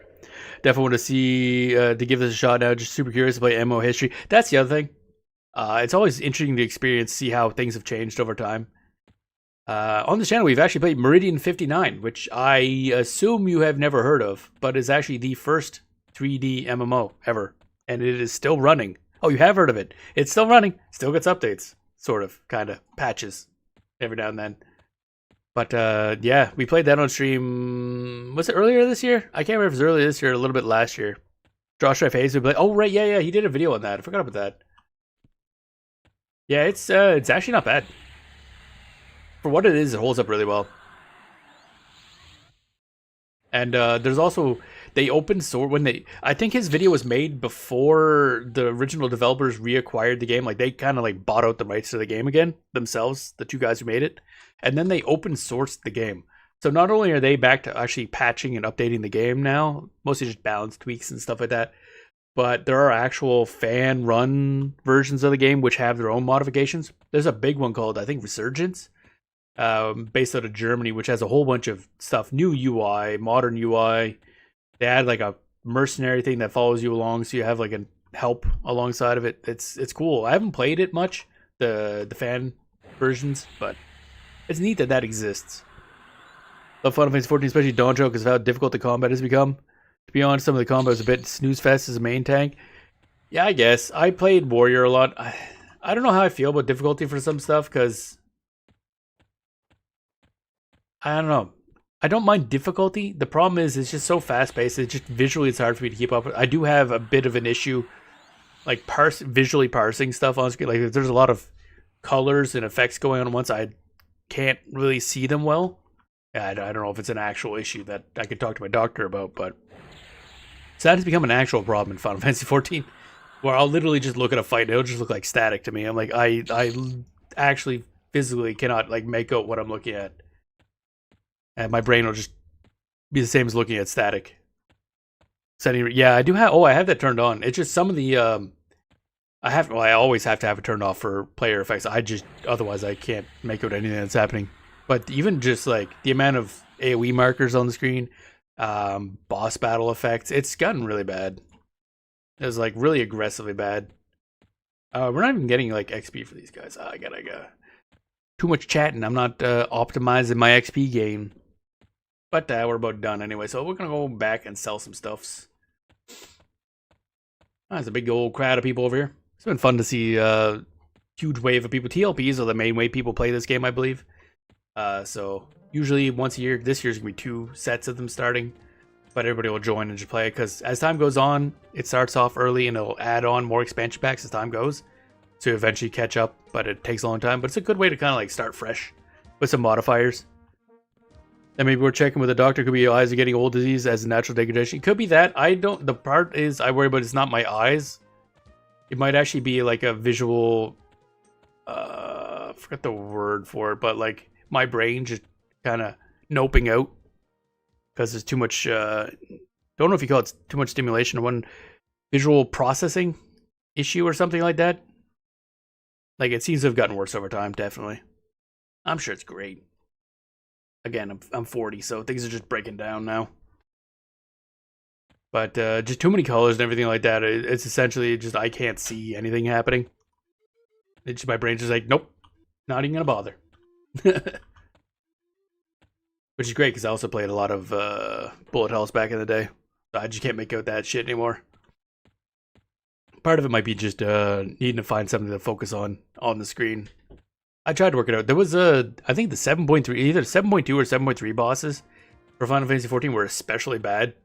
[SPEAKER 1] Definitely want to see, to give this a shot now. Just super curious to play MMO history. That's the other thing. It's always interesting to experience, see how things have changed over time. On the channel, we've actually played Meridian 59, which I assume you have never heard of, but is actually the first 3D MMO ever, and it is still running. Oh, you have heard of it. It's still running, still gets updates, sort of, kind of, patches every now and then. But yeah, we played that on stream, was it earlier this year? I can't remember if it was earlier this year or a little bit last year. Josh F. Hayes would be like, oh, right, yeah, he did a video on that. I forgot about that. Yeah, it's actually not bad. For what it is, it holds up really well. And there's also, they open source when they, I think his video was made before the original developers reacquired the game. Like they kind of like bought out the rights to the game again themselves, the two guys who made it. And then they open sourced the game. So not only are they back to actually patching and updating the game now, mostly just balance tweaks and stuff like that, but there are actual fan run versions of the game which have their own modifications. There's a big one called, I think, Resurgence. Based out of Germany, which has a whole bunch of stuff, new UI, modern UI. They add like a mercenary thing that follows you along, so you have like a help alongside of it. It's cool. I haven't played it much, the fan versions, but it's neat that exists. Love Final Fantasy 14, especially Donjo, because of how difficult the combat has become. To be honest, some of the combat was a bit snooze fest as a main tank. Yeah, I guess I played Warrior a lot. I don't know how I feel about difficulty for some stuff, because I don't know. I don't mind difficulty. The problem is it's just so fast-paced. It's just visually it's hard for me to keep up with. I do have a bit of an issue like visually parsing stuff on screen. Like there's a lot of colors and effects going on once. I can't really see them well. I don't know if it's an actual issue that I could talk to my doctor about, but so that has become an actual problem in Final Fantasy 14, where I'll literally just look at a fight and it'll just look like static to me. I'm like, I actually physically cannot like make out what I'm looking at. And my brain will just be the same as looking at static. Setting, yeah, I do have. Oh, I have that turned on. It's just some of the. I always have to have it turned off for player effects. Otherwise I can't make out anything that's happening. But even just like the amount of AOE markers on the screen, boss battle effects, it's gotten really bad. It's like really aggressively bad. We're not even getting like XP for these guys. I gotta too much chatting. I'm not optimizing my XP gain. But we're about done anyway, so we're going to go back and sell some stuffs. There's a big old crowd of people over here. It's been fun to see a huge wave of people. TLPs are the main way people play this game, I believe. So usually once a year, this year's going to be 2 sets of them starting. But everybody will join and just play it, because as time goes on, it starts off early and it'll add on more expansion packs as time goes. So you eventually catch up, but it takes a long time. But it's a good way to kind of like start fresh with some modifiers. And maybe we're checking with a doctor. Could be your eyes are getting old disease as a natural degradation. It could be that. The part is I worry about it's not my eyes. It might actually be like a visual, I forgot the word for it, but like my brain just kind of noping out because there's too much, don't know if you call it too much stimulation or one visual processing issue or something like that. Like it seems to have gotten worse over time, definitely. I'm sure it's great. Again, I'm 40, so things are just breaking down now. But just too many colors and everything like that. It's essentially just I can't see anything happening. It's just, my brain's just like, nope, not even gonna bother. Which is great because I also played a lot of bullet hells back in the day. So I just can't make out that shit anymore. Part of it might be just needing to find something to focus on the screen. I tried to work it out. There was I think the 7.3, either 7.2 or 7.3 bosses for Final Fantasy 14 were especially bad.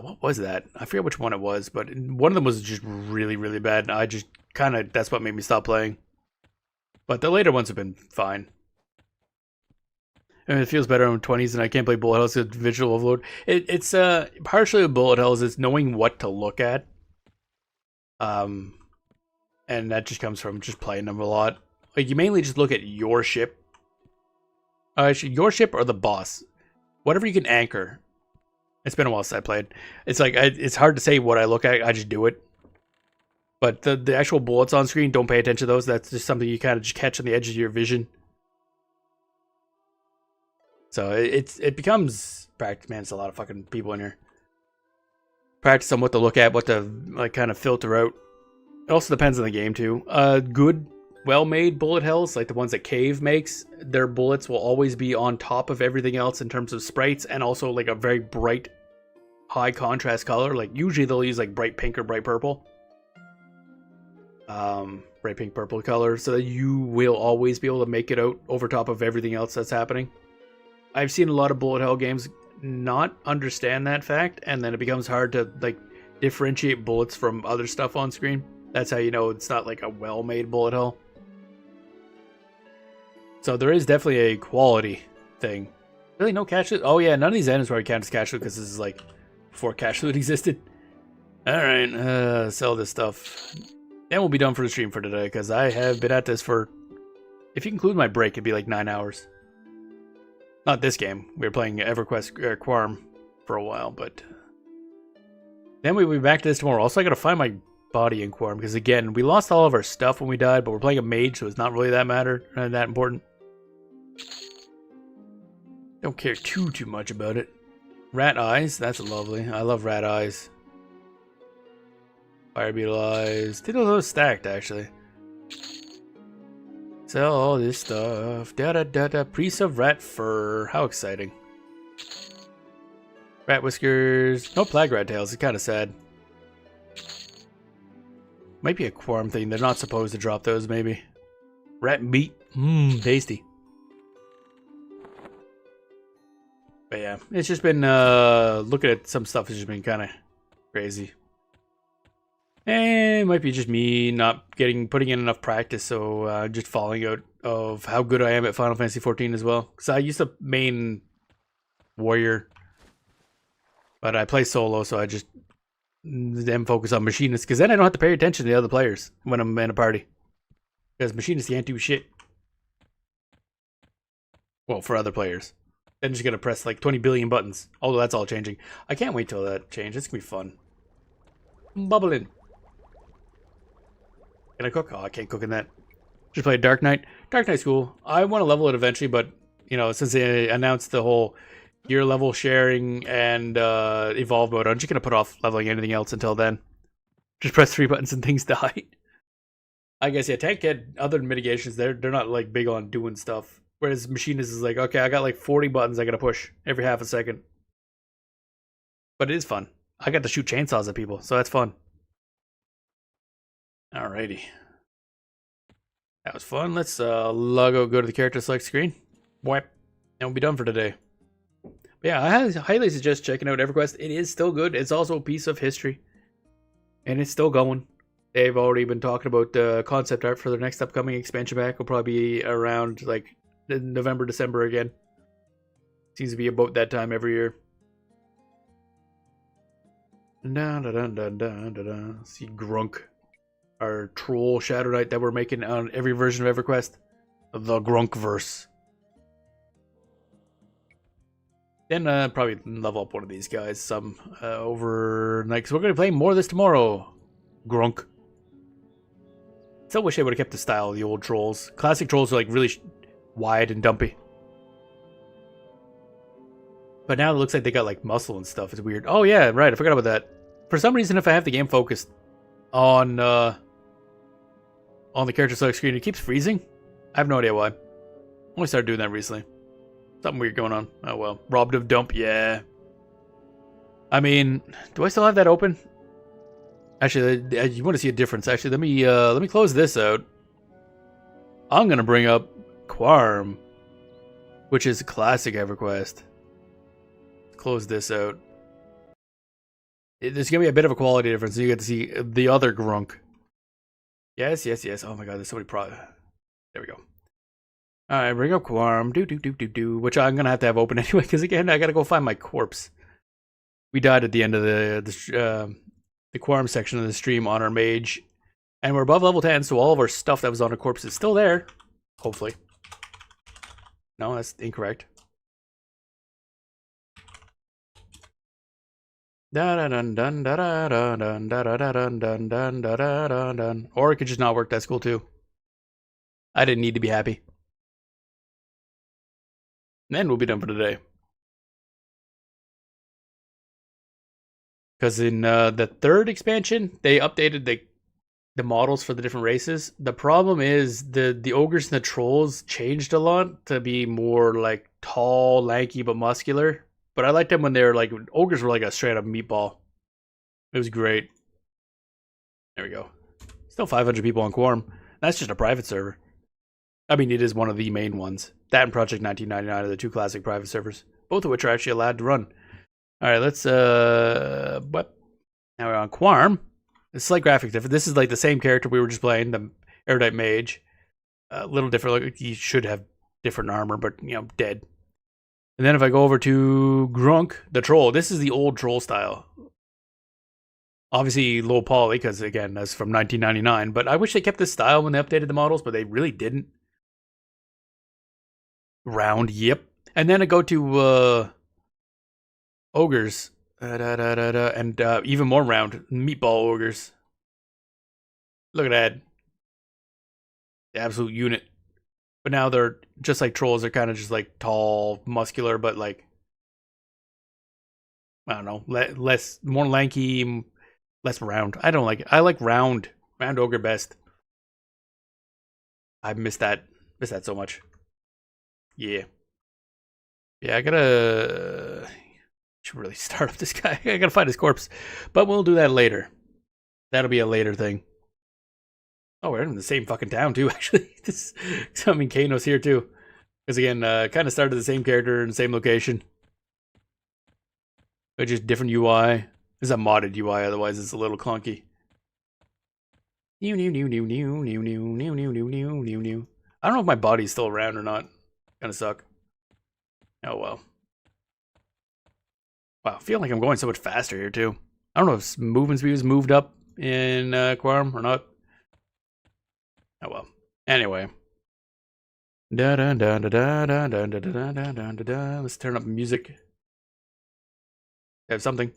[SPEAKER 1] What was that? I forget which one it was, but one of them was just really, really bad. I just kind of, that's what made me stop playing. But the later ones have been fine. And it feels better in 20s, and I can't play bullet hells with visual overload. It's partially with bullet hells, it's knowing what to look at. And that just comes from just playing them a lot. Like, you mainly just look at your ship. Actually, your ship or the boss. Whatever you can anchor. It's been a while since I played. It's like, it's hard to say what I look at. I just do it. But the actual bullets on screen, don't pay attention to those. That's just something you kind of just catch on the edge of your vision. So it becomes practice. Man, it's a lot of fucking people in here. Practice on what to look at, what to like kind of filter out. It also depends on the game too. Good, well-made bullet hells, like the ones that Cave makes, their bullets will always be on top of everything else in terms of sprites, and also like a very bright, high contrast color. Like usually they'll use like bright pink or bright purple. Bright pink purple color, so that you will always be able to make it out over top of everything else that's happening. I've seen a lot of bullet hell games not understand that fact, and then it becomes hard to like differentiate bullets from other stuff on screen. That's how you know it's not like a well-made bullet hell. So there is definitely a quality thing. Really, no cache loot? Oh yeah, none of these items probably count as cache loot because this is like before cache loot existed. Alright, sell this stuff. Then we'll be done for the stream for today, because I have been at this for, if you include my break, it'd be like 9 hours. Not this game. We were playing EverQuest Quarm for a while, but then we'll be back to this tomorrow. Also, I gotta find my body in Quarm, because again, we lost all of our stuff when we died, but we're playing a mage, so it's not really that important. Don't care too much about it. Rat eyes, that's lovely. I love rat eyes. Fire beetle eyes. Did all those stacked actually. Sell all this stuff. Priest of rat fur. How exciting. Rat whiskers. No plague rat tails. It's kind of sad. Might be a Quarm thing. They're not supposed to drop those, maybe. Rat meat. Mmm, tasty. But yeah, it's just been, looking at some stuff has just been kind of crazy. And it might be just me not putting in enough practice, so just falling out of how good I am at Final Fantasy XIV as well. Because I used to main warrior, but I play solo, so I just then focus on machinist, because then I don't have to pay attention to the other players when I'm in a party. Because machinist can't do shit. Well, for other players. Then just gonna press like 20 billion buttons. Although that's all changing. I can't wait till that changes. It's gonna be fun. Bubbling. Can I cook? Oh, I can't cook in that. Just play Dark Knight. Dark Knight's cool. I want to level it eventually, but, you know, since they announced the whole gear level sharing and evolve mode, I'm just going to put off leveling anything else until then. Just press 3 buttons and things die. I guess, yeah, tank had other mitigations. They're not, like, big on doing stuff. Whereas machinist is like, okay, I got, like, 40 buttons I got to push every half a second. But it is fun. I got to shoot chainsaws at people, so that's fun. Alrighty. That was fun. Let's log out, go to the character select screen. Wipe. And we'll be done for today. But yeah, I highly suggest checking out EverQuest. It is still good. It's also a piece of history. And it's still going. They've already been talking about the concept art for their next upcoming expansion pack. Will probably be around like November, December again. Seems to be about that time every year. Dun, dun, dun, dun, dun, dun, dun. See Grunk. Our troll Shadow Knight that we're making on every version of EverQuest. The Grunkverse. Then probably level up one of these guys some overnight, because we're going to play more of this tomorrow. Grunk. Still wish I would have kept the style of the old trolls. Classic trolls are like really wide and dumpy. But now it looks like they got like muscle and stuff. It's weird. Oh yeah, right. I forgot about that. For some reason, if I have the game focused on the character select screen, it keeps freezing. I have no idea why. Only started doing that recently. Something weird going on. Oh well. Robbed of dump, yeah. I mean, do I still have that open? Actually, you want to see a difference. Actually, let me close this out. I'm gonna bring up Quarm, which is classic EverQuest. Close this out. There's gonna be a bit of a quality difference. So you get to see the other Grunk. Yes, yes, yes. Oh my god, there's so many There we go. Alright, bring up Quarm. Which I'm gonna have to have open anyway, because again, I gotta go find my corpse. We died at the end of the Quarm section of the stream on our mage. And we're above level 10, so all of our stuff that was on our corpse is still there. Hopefully. No, that's incorrect. Or it could just not work. That's cool too. I didn't need to be happy. And then we'll be done for today. Because in the third expansion, they updated the the models for the different races. The problem is the ogres and the trolls changed a lot to be more like tall, lanky, but muscular. But I liked them when they were like ogres were like a straight up meatball. It was great. There we go. Still 500 people on Quorum. That's just a private server. I mean, it is one of the main ones. That and Project 1999 are the two classic private servers, both of which are actually allowed to run. All right, let's what? Now we're on Quarm. It's slight graphic different. This is like the same character we were just playing, the Erudite Mage. A little different. Like, he should have different armor, but you know, dead. And then if I go over to Grunk, the troll. This is the old troll style. Obviously low poly, because again, that's from 1999. But I wish they kept this style when they updated the models, but they really didn't. Round, yep. And then I go to ogres. And even more round. Meatball ogres. Look at that. The absolute unit. But now they're just like trolls. They're kind of just like tall, muscular, but like, I don't know, less, more lanky, less round. I don't like it. I like round ogre best. I miss that so much. Yeah, I gotta should really start up this guy. I gotta find his corpse, but we'll do that later. That'll be a later thing. Oh, we're in the same fucking town too. Actually, I mean, Kano's here too, because again, kind of started the same character in the same location, but just different UI. This is a modded UI, otherwise it's a little clunky. New. I don't know if my body's still around or not. Kind of suck. Oh well. Wow, I feel like I'm going so much faster here too. I don't know if movement speed was moved up in Quorum or not. Oh well. Anyway. Let's turn up music. Have something.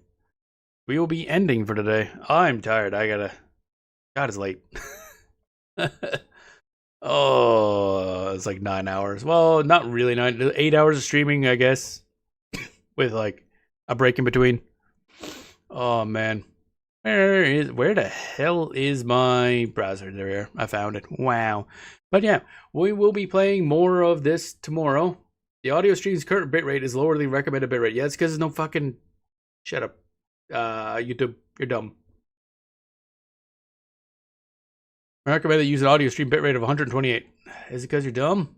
[SPEAKER 1] We will be ending for today. I'm tired. God, it's late. Oh, it's like 9 hours. Well, not really 8 hours of streaming, I guess. With like a break in between. Oh man. Where the hell is my browser? There we are. I found it. Wow. But yeah, we will be playing more of this tomorrow. The audio stream's current bitrate is lower than the recommended bitrate. Yeah, it's because there's no fucking... Shut up. YouTube, you're dumb. I recommend that you use an audio stream bitrate of 128. Is it because you're dumb?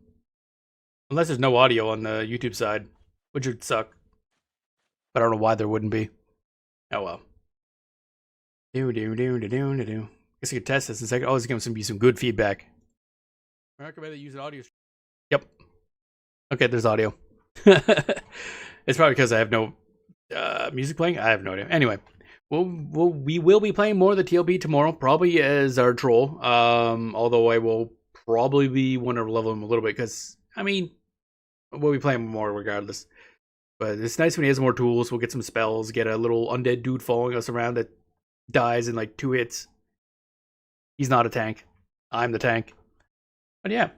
[SPEAKER 1] Unless there's no audio on the YouTube side, which would suck. But I don't know why there wouldn't be. Oh well. Guess I could test this in a second. Oh, this is going to be some good feedback. I recommend that you use an audio stream. Yep. Okay, there's audio. It's probably because I have no music playing. I have no idea. Anyway. We will be playing more of the TLP tomorrow, probably as our troll. Although I will probably want to level him a little bit because, I mean, we'll be playing more regardless. But it's nice when he has more tools. We'll get some spells, get a little undead dude following us around that dies in like 2 hits. He's not a tank. I'm the tank. But yeah,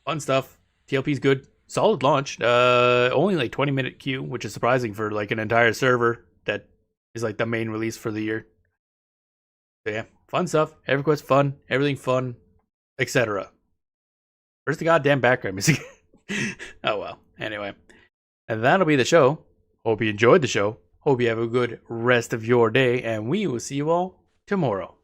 [SPEAKER 1] fun stuff. TLP's good. Solid launch. Only like 20-minute queue, which is surprising for like an entire server that is like the main release for the year. So yeah, fun stuff. EverQuest fun, everything fun, etc. Where's the goddamn background music? Oh well. Anyway, and that'll be the show. Hope you enjoyed the show. Hope you have a good rest of your day, and we will see you all tomorrow.